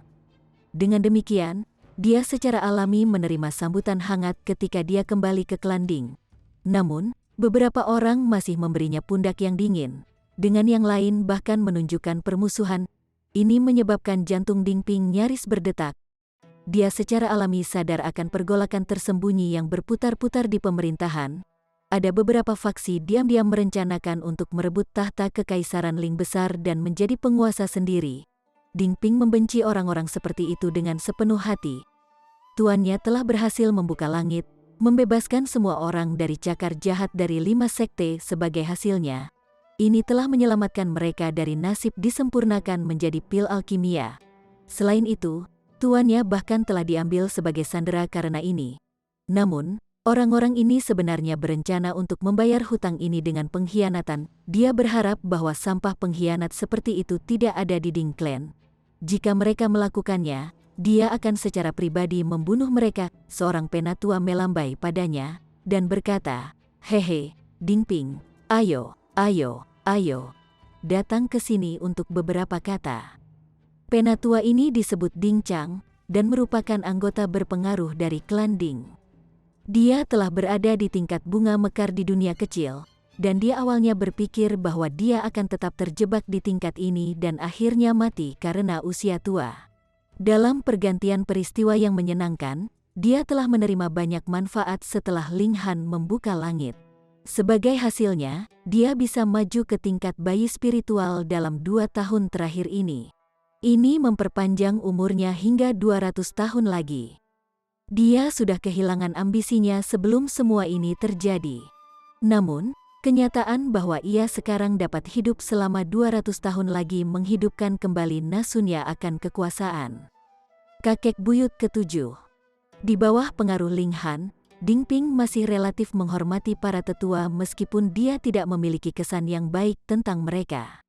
Dengan demikian, dia secara alami menerima sambutan hangat ketika dia kembali ke Klanding. Namun, beberapa orang masih memberinya pundak yang dingin. Dengan yang lain bahkan menunjukkan permusuhan. Ini menyebabkan jantung Ding Ping nyaris berdetak. Dia secara alami sadar akan pergolakan tersembunyi yang berputar-putar di pemerintahan. Ada beberapa faksi diam-diam merencanakan untuk merebut tahta kekaisaran Ling besar dan menjadi penguasa sendiri. Ding Ping membenci orang-orang seperti itu dengan sepenuh hati. Tuannya telah berhasil membuka langit, membebaskan semua orang dari cakar jahat dari 5 sekte sebagai hasilnya. Ini telah menyelamatkan mereka dari nasib disempurnakan menjadi pil alkimia. Selain itu, tuannya bahkan telah diambil sebagai sandera karena ini. Namun, orang-orang ini sebenarnya berencana untuk membayar hutang ini dengan pengkhianatan. Dia berharap bahwa sampah pengkhianat seperti itu tidak ada di Ding Clan. Jika mereka melakukannya, dia akan secara pribadi membunuh mereka. Seorang penatua melambai padanya dan berkata, "Hehe, Ding Ping, ayo, datang ke sini untuk beberapa kata." Penatua ini disebut Ding Chang dan merupakan anggota berpengaruh dari klan Ding. Dia telah berada di tingkat bunga mekar di dunia kecil, dan dia awalnya berpikir bahwa dia akan tetap terjebak di tingkat ini dan akhirnya mati karena usia tua. Dalam pergantian peristiwa yang menyenangkan, dia telah menerima banyak manfaat setelah Ling Han membuka langit. Sebagai hasilnya, dia bisa maju ke tingkat bayi spiritual dalam 2 tahun terakhir ini. Ini memperpanjang umurnya hingga 200 tahun lagi. Dia sudah kehilangan ambisinya sebelum semua ini terjadi. Namun, kenyataan bahwa ia sekarang dapat hidup selama 200 tahun lagi menghidupkan kembali nasunya akan kekuasaan. Kakek buyut ke-7. Di bawah pengaruh Ling Han, Ding Ping masih relatif menghormati para tetua meskipun dia tidak memiliki kesan yang baik tentang mereka.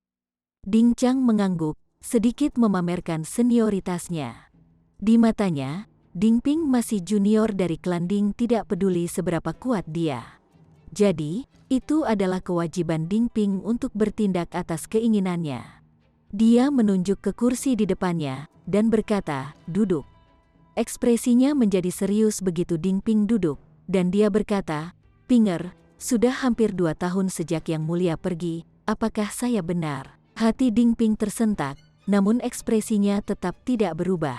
Ding Chang mengangguk, sedikit memamerkan senioritasnya. Di matanya, Ding Ping masih junior dari klan Ding, tidak peduli seberapa kuat dia. Jadi, itu adalah kewajiban Ding Ping untuk bertindak atas keinginannya. Dia menunjuk ke kursi di depannya dan berkata, "Duduk." Ekspresinya menjadi serius begitu Ding Ping duduk, dan dia berkata, "Pinger, sudah hampir 2 tahun sejak Yang Mulia pergi, apakah saya benar?" Hati Ding Ping tersentak, namun ekspresinya tetap tidak berubah.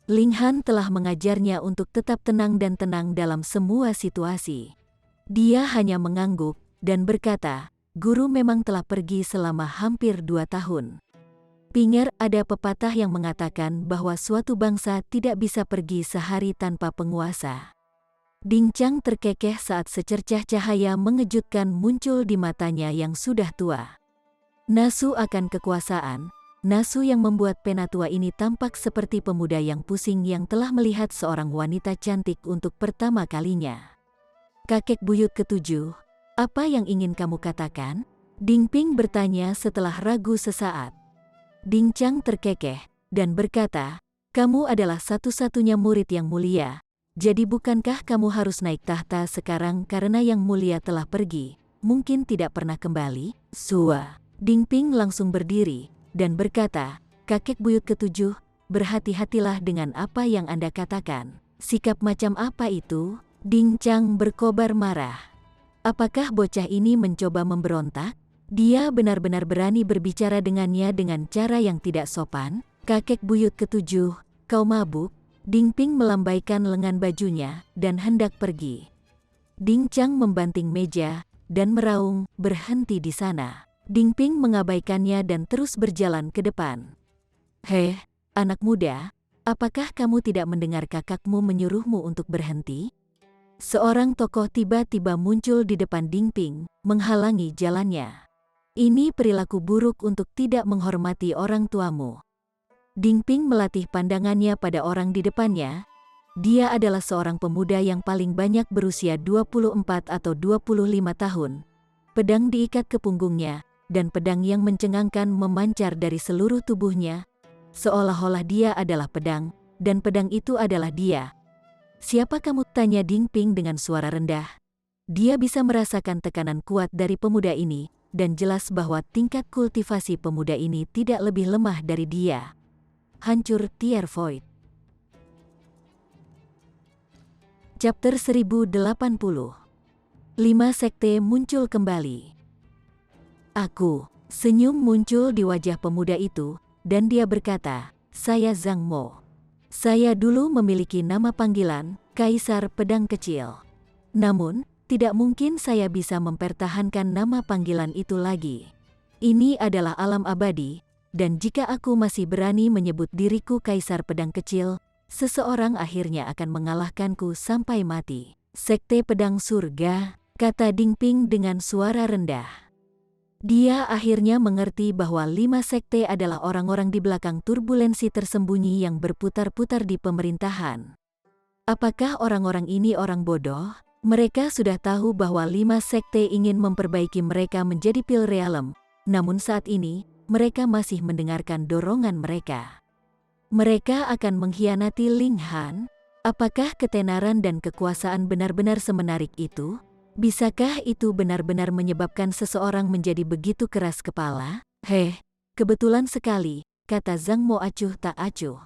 Ling Han telah mengajarnya untuk tetap tenang dan tenang dalam semua situasi. Dia hanya mengangguk dan berkata, "Guru memang telah pergi selama hampir 2 tahun. Pinger, ada pepatah yang mengatakan bahwa suatu bangsa tidak bisa pergi sehari tanpa penguasa." Ding Chang terkekeh saat secercah cahaya mengejutkan muncul di matanya yang sudah tua. Nasu akan kekuasaan, nasu yang membuat penatua ini tampak seperti pemuda yang pusing yang telah melihat seorang wanita cantik untuk pertama kalinya. Kakek buyut ke-7, "Apa yang ingin kamu katakan?" Ding Ping bertanya setelah ragu sesaat. Ding Chang terkekeh dan berkata, "Kamu adalah satu-satunya murid yang mulia. Jadi bukankah kamu harus naik tahta sekarang karena Yang Mulia telah pergi, mungkin tidak pernah kembali?" Sua. Ding Ping langsung berdiri dan berkata, "Kakek buyut ke-7, berhati-hatilah dengan apa yang Anda katakan." "Sikap macam apa itu?" Ding Chang berkobar marah. Apakah bocah ini mencoba memberontak? Dia benar-benar berani berbicara dengannya dengan cara yang tidak sopan. "Kakek buyut ke-7, kau mabuk?" Ding Ping melambaikan lengan bajunya dan hendak pergi. Ding Chang membanting meja dan meraung, "Berhenti di sana." Ding Ping mengabaikannya dan terus berjalan ke depan. "Heh, anak muda, apakah kamu tidak mendengar kakakmu menyuruhmu untuk berhenti?" Seorang tokoh tiba-tiba muncul di depan Ding Ping, menghalangi jalannya. "Ini perilaku buruk untuk tidak menghormati orang tuamu." Ding Ping melatih pandangannya pada orang di depannya. Dia adalah seorang pemuda yang paling banyak berusia 24 atau 25 tahun. Pedang diikat ke punggungnya, dan pedang yang mencengangkan memancar dari seluruh tubuhnya, seolah-olah dia adalah pedang, dan pedang itu adalah dia. "Siapa kamu?" tanya Ding Ping dengan suara rendah. Dia bisa merasakan tekanan kuat dari pemuda ini, dan jelas bahwa tingkat kultivasi pemuda ini tidak lebih lemah dari dia. Hancur Tier Void. Chapter 1080. 5 sekte muncul kembali. "Aku." Senyum muncul di wajah pemuda itu, dan dia berkata, "Saya Zhang Mo. Saya dulu memiliki nama panggilan, Kaisar Pedang Kecil. Namun, tidak mungkin saya bisa mempertahankan nama panggilan itu lagi. Ini adalah alam abadi, dan jika aku masih berani menyebut diriku Kaisar Pedang Kecil, seseorang akhirnya akan mengalahkanku sampai mati." "Sekte Pedang Surga," kata Ding Ping dengan suara rendah. Dia akhirnya mengerti bahwa 5 sekte adalah orang-orang di belakang turbulensi tersembunyi yang berputar-putar di pemerintahan. Apakah orang-orang ini orang bodoh? Mereka sudah tahu bahwa 5 sekte ingin memperbaiki mereka menjadi Pil Realm, namun saat ini, mereka masih mendengarkan dorongan mereka. Mereka akan mengkhianati Ling Han? Apakah ketenaran dan kekuasaan benar-benar semenarik itu? Bisakah itu benar-benar menyebabkan seseorang menjadi begitu keras kepala? "Heh, kebetulan sekali," kata Zhang Mo acuh tak acuh.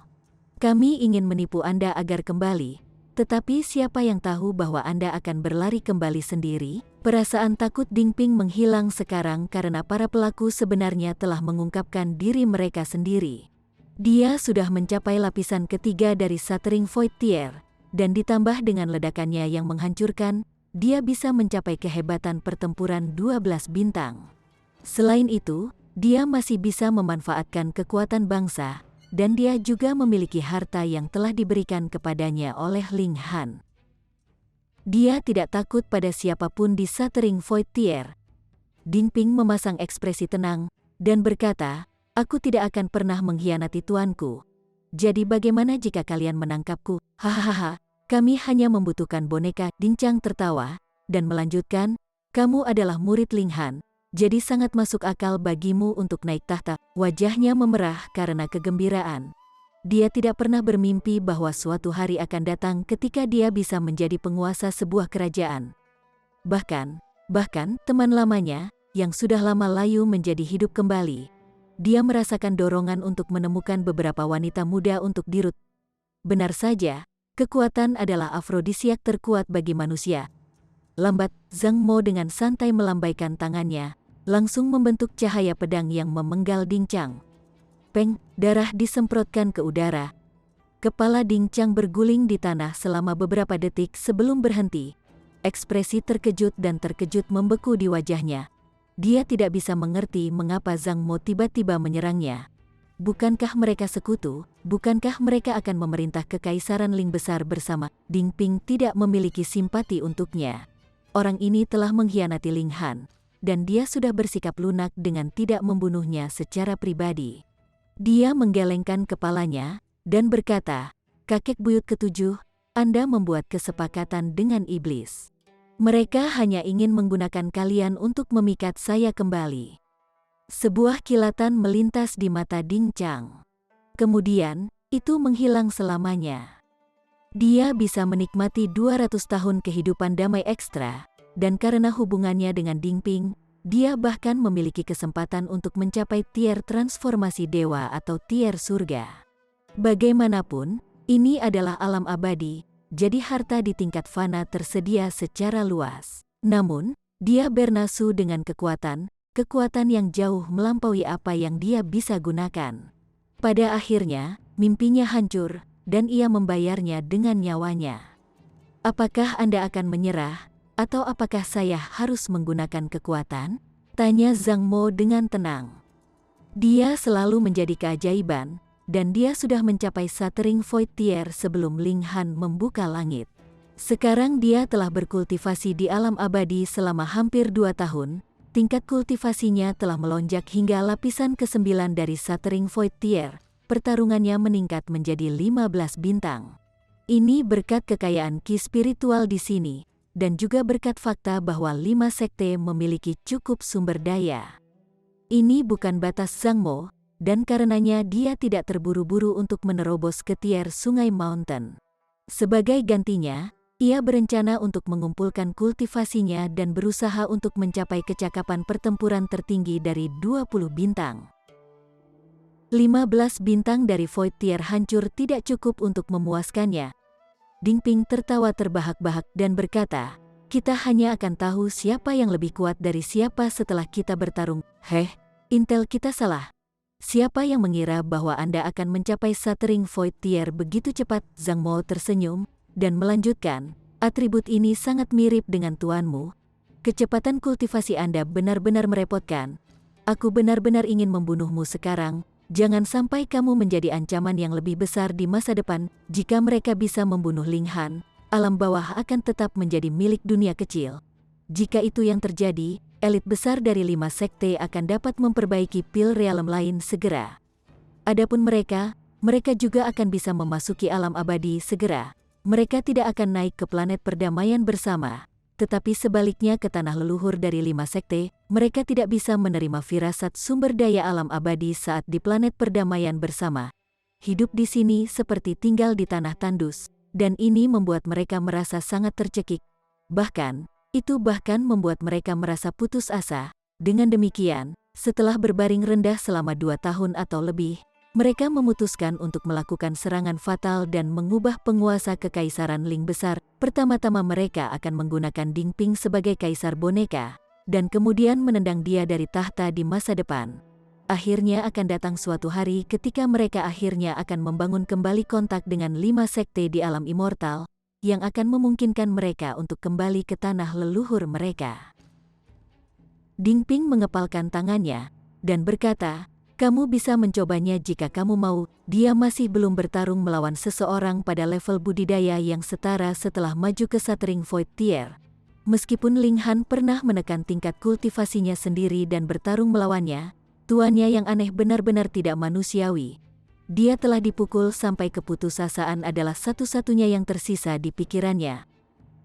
"Kami ingin menipu Anda agar kembali, tetapi siapa yang tahu bahwa Anda akan berlari kembali sendiri?" Perasaan takut Ding Ping menghilang sekarang karena para pelaku sebenarnya telah mengungkapkan diri mereka sendiri. Dia sudah mencapai lapisan ketiga dari Shattering Void Tier, dan ditambah dengan ledakannya yang menghancurkan, dia bisa mencapai kehebatan pertempuran 12 bintang. Selain itu, dia masih bisa memanfaatkan kekuatan bangsa, dan dia juga memiliki harta yang telah diberikan kepadanya oleh Ling Han. Dia tidak takut pada siapapun di Shattering Void Tier. Ding Ping memasang ekspresi tenang, dan berkata, "Aku tidak akan pernah mengkhianati tuanku. Jadi bagaimana jika kalian menangkapku? Hahaha. Kami hanya membutuhkan boneka." Ding Chang tertawa, dan melanjutkan, "Kamu adalah murid Ling Han, jadi sangat masuk akal bagimu untuk naik tahta." Wajahnya memerah karena kegembiraan. Dia tidak pernah bermimpi bahwa suatu hari akan datang ketika dia bisa menjadi penguasa sebuah kerajaan. Bahkan teman lamanya, yang sudah lama layu menjadi hidup kembali. Dia merasakan dorongan untuk menemukan beberapa wanita muda untuk dirut. Benar saja, kekuatan adalah afrodisiak terkuat bagi manusia. Lambat, Zhang Mo dengan santai melambaikan tangannya, langsung membentuk cahaya pedang yang memenggal Ding Chang. Peng, darah disemprotkan ke udara. Kepala Ding Chang berguling di tanah selama beberapa detik sebelum berhenti. Ekspresi terkejut dan terkejut membeku di wajahnya. Dia tidak bisa mengerti mengapa Zhang Mo tiba-tiba menyerangnya. Bukankah mereka sekutu? Bukankah mereka akan memerintah kekaisaran Ling besar bersama? Ding Ping tidak memiliki simpati untuknya. Orang ini telah mengkhianati Ling Han, dan dia sudah bersikap lunak dengan tidak membunuhnya secara pribadi. Dia menggelengkan kepalanya, dan berkata, "Kakek buyut ketujuh, Anda membuat kesepakatan dengan iblis. Mereka hanya ingin menggunakan kalian untuk memikat saya kembali." Sebuah kilatan melintas di mata Ding Chang. Kemudian, itu menghilang selamanya. Dia bisa menikmati 200 tahun kehidupan damai ekstra, dan karena hubungannya dengan Ding Ping, dia bahkan memiliki kesempatan untuk mencapai tier transformasi dewa atau tier surga. Bagaimanapun, ini adalah alam abadi, jadi harta di tingkat fana tersedia secara luas. Namun, dia bernafsu dengan kekuatan yang jauh melampaui apa yang dia bisa gunakan. Pada akhirnya, mimpinya hancur, dan ia membayarnya dengan nyawanya. "Apakah Anda akan menyerah?" Atau apakah saya harus menggunakan kekuatan? Tanya Zhang Mo dengan tenang. Dia selalu menjadi keajaiban, dan dia sudah mencapai Shattering Void Tier sebelum Ling Han membuka langit. Sekarang dia telah berkultivasi di alam abadi selama hampir 2 tahun, tingkat kultivasinya telah melonjak hingga lapisan ke-9 dari Shattering Void Tier, pertarungannya meningkat menjadi 15 bintang. Ini berkat kekayaan ki spiritual di sini, dan juga berkat fakta bahwa 5 sekte memiliki cukup sumber daya. Ini bukan batas Zhang Mo, dan karenanya dia tidak terburu-buru untuk menerobos ke tier Sungai Mountain. Sebagai gantinya, ia berencana untuk mengumpulkan kultivasinya dan berusaha untuk mencapai kecakapan pertempuran tertinggi dari 20 bintang. 15 bintang dari Void Tier hancur tidak cukup untuk memuaskannya. Dingping tertawa terbahak-bahak dan berkata, "Kita hanya akan tahu siapa yang lebih kuat dari siapa setelah kita bertarung." Intel kita salah. Siapa yang mengira bahwa Anda akan mencapai Shattering Void Tier begitu cepat? Zhang Mo tersenyum dan melanjutkan, "Atribut ini sangat mirip dengan tuanmu. Kecepatan kultivasi Anda benar-benar merepotkan. Aku benar-benar ingin membunuhmu sekarang. Jangan sampai kamu menjadi ancaman yang lebih besar di masa depan. Jika mereka bisa membunuh Ling Han, alam bawah akan tetap menjadi milik dunia kecil. Jika itu yang terjadi, elit besar dari 5 sekte akan dapat memperbaiki Pil Realm lain segera. Adapun mereka juga akan bisa memasuki alam abadi segera. Mereka tidak akan naik ke planet perdamaian bersama. Tetapi sebaliknya ke tanah leluhur dari 5 sekte, mereka tidak bisa menerima firasat sumber daya alam abadi saat di planet perdamaian bersama. Hidup di sini seperti tinggal di tanah tandus, dan ini membuat mereka merasa sangat tercekik. Itu bahkan membuat mereka merasa putus asa. Dengan demikian, setelah berbaring rendah selama 2 tahun atau lebih, mereka memutuskan untuk melakukan serangan fatal dan mengubah penguasa kekaisaran Ling besar. Pertama-tama mereka akan menggunakan Dingping sebagai kaisar boneka, dan kemudian menendang dia dari tahta di masa depan. Akhirnya akan datang suatu hari ketika mereka akhirnya akan membangun kembali kontak dengan 5 sekte di alam immortal, yang akan memungkinkan mereka untuk kembali ke tanah leluhur mereka. Dingping mengepalkan tangannya, dan berkata, "Kamu bisa mencobanya jika kamu mau." Dia masih belum bertarung melawan seseorang pada level budidaya yang setara setelah maju ke Shattering Void Tier. Meskipun Ling Han pernah menekan tingkat kultivasinya sendiri dan bertarung melawannya, tuannya yang aneh benar-benar tidak manusiawi. Dia telah dipukul sampai keputusasaan adalah satu-satunya yang tersisa di pikirannya.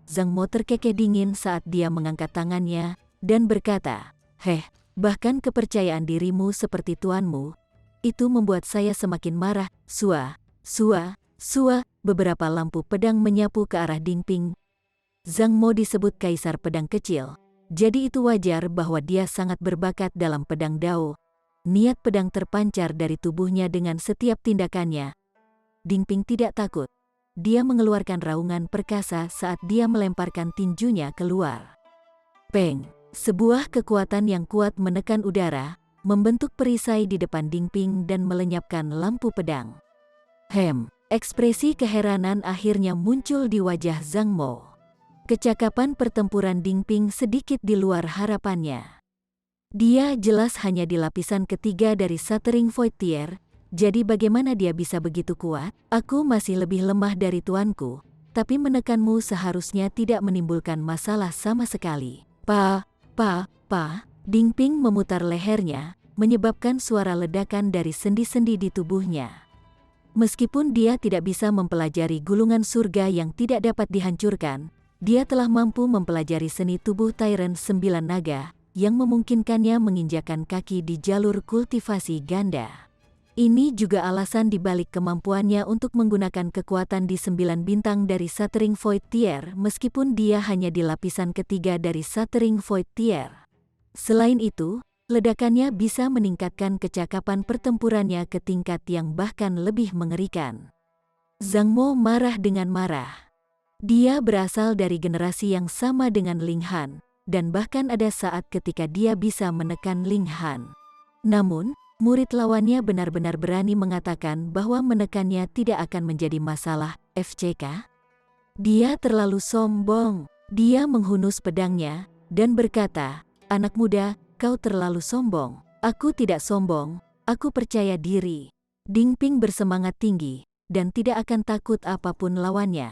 Zhang Mo terkekeh dingin saat dia mengangkat tangannya, dan berkata, bahkan kepercayaan dirimu seperti tuanmu, itu membuat saya semakin marah." Beberapa lampu pedang menyapu ke arah Dingping. Zhang Mo disebut Kaisar Pedang Kecil, jadi itu wajar bahwa dia sangat berbakat dalam pedang Dao. Niat pedang terpancar dari tubuhnya dengan setiap tindakannya. Dingping tidak takut. Dia mengeluarkan raungan perkasa saat dia melemparkan tinjunya keluar. Peng! Sebuah kekuatan yang kuat menekan udara, membentuk perisai di depan Dingping dan melenyapkan lampu pedang. Ekspresi keheranan akhirnya muncul di wajah Zhang Mo. Kecakapan pertempuran Dingping sedikit di luar harapannya. Dia jelas hanya di lapisan ketiga dari Shattering Void Tier, jadi bagaimana dia bisa begitu kuat? "Aku masih lebih lemah dari tuanku, tapi menekanmu seharusnya tidak menimbulkan masalah sama sekali." Pa. Dingping memutar lehernya, menyebabkan suara ledakan dari sendi-sendi di tubuhnya. Meskipun dia tidak bisa mempelajari gulungan surga yang tidak dapat dihancurkan, dia telah mampu mempelajari seni tubuh Tyrant 9 naga, yang memungkinkannya menginjakan kaki di jalur kultivasi ganda. Ini juga alasan dibalik kemampuannya untuk menggunakan kekuatan di 9 bintang dari Shattering Void Tier meskipun dia hanya di lapisan ketiga dari Shattering Void Tier. Selain itu, ledakannya bisa meningkatkan kecakapan pertempurannya ke tingkat yang bahkan lebih mengerikan. Zhang Mo marah dengan marah. Dia berasal dari generasi yang sama dengan Ling Han, dan bahkan ada saat ketika dia bisa menekan Ling Han. Namun, murid lawannya benar-benar berani mengatakan bahwa menekannya tidak akan menjadi masalah. FCK? Dia terlalu sombong. Dia menghunus pedangnya dan berkata, "Anak muda, kau terlalu sombong." "Aku tidak sombong, aku percaya diri." Ding Ping bersemangat tinggi dan tidak akan takut apapun lawannya.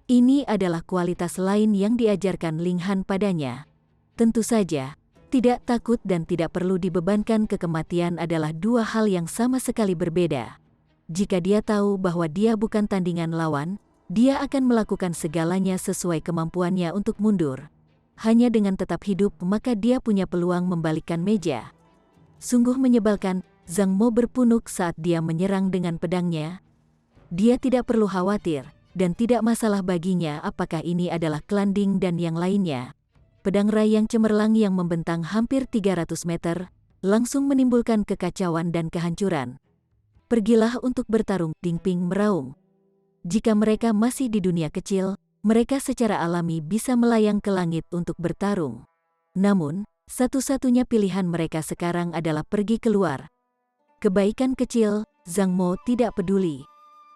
Ini adalah kualitas lain yang diajarkan Ling Han padanya. Tentu saja, tidak takut dan tidak perlu dibebankan ke kematian adalah dua hal yang sama sekali berbeda. Jika dia tahu bahwa dia bukan tandingan lawan, dia akan melakukan segalanya sesuai kemampuannya untuk mundur. Hanya dengan tetap hidup maka dia punya peluang membalikkan meja. Sungguh menyebalkan, Zhang Mo berpunuk saat dia menyerang dengan pedangnya. Dia tidak perlu khawatir, dan tidak masalah baginya apakah ini adalah klan Ding dan yang lainnya. Pedang Rai yang cemerlang yang membentang hampir 300 meter, langsung menimbulkan kekacauan dan kehancuran. "Pergilah untuk bertarung," Ding Ping meraung. Jika mereka masih di dunia kecil, mereka secara alami bisa melayang ke langit untuk bertarung. Namun, satu-satunya pilihan mereka sekarang adalah pergi keluar. Kebaikan kecil, Zhang Mo tidak peduli.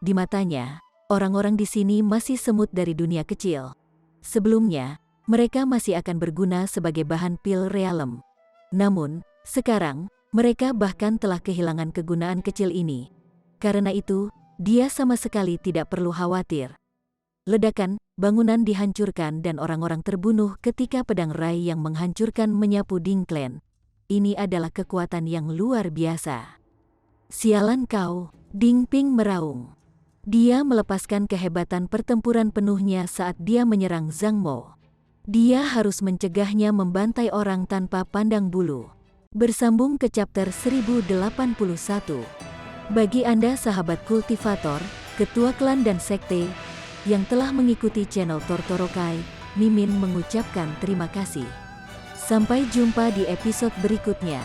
Di matanya, orang-orang di sini masih semut dari dunia kecil. Sebelumnya, mereka masih akan berguna sebagai bahan pil realem. Namun, sekarang, mereka bahkan telah kehilangan kegunaan kecil ini. Karena itu, dia sama sekali tidak perlu khawatir. Ledakan, bangunan dihancurkan dan orang-orang terbunuh ketika pedang Rai yang menghancurkan menyapu Ding Clan. Ini adalah kekuatan yang luar biasa. "Sialan kau," Ding Ping meraung. Dia melepaskan kehebatan pertempuran penuhnya saat dia menyerang Zhang Mo. Dia harus mencegahnya membantai orang tanpa pandang bulu. Bersambung ke chapter 1081. Bagi Anda sahabat kultivator, ketua klan dan sekte, yang telah mengikuti channel Tortorokai, Mimin mengucapkan terima kasih. Sampai jumpa di episode berikutnya.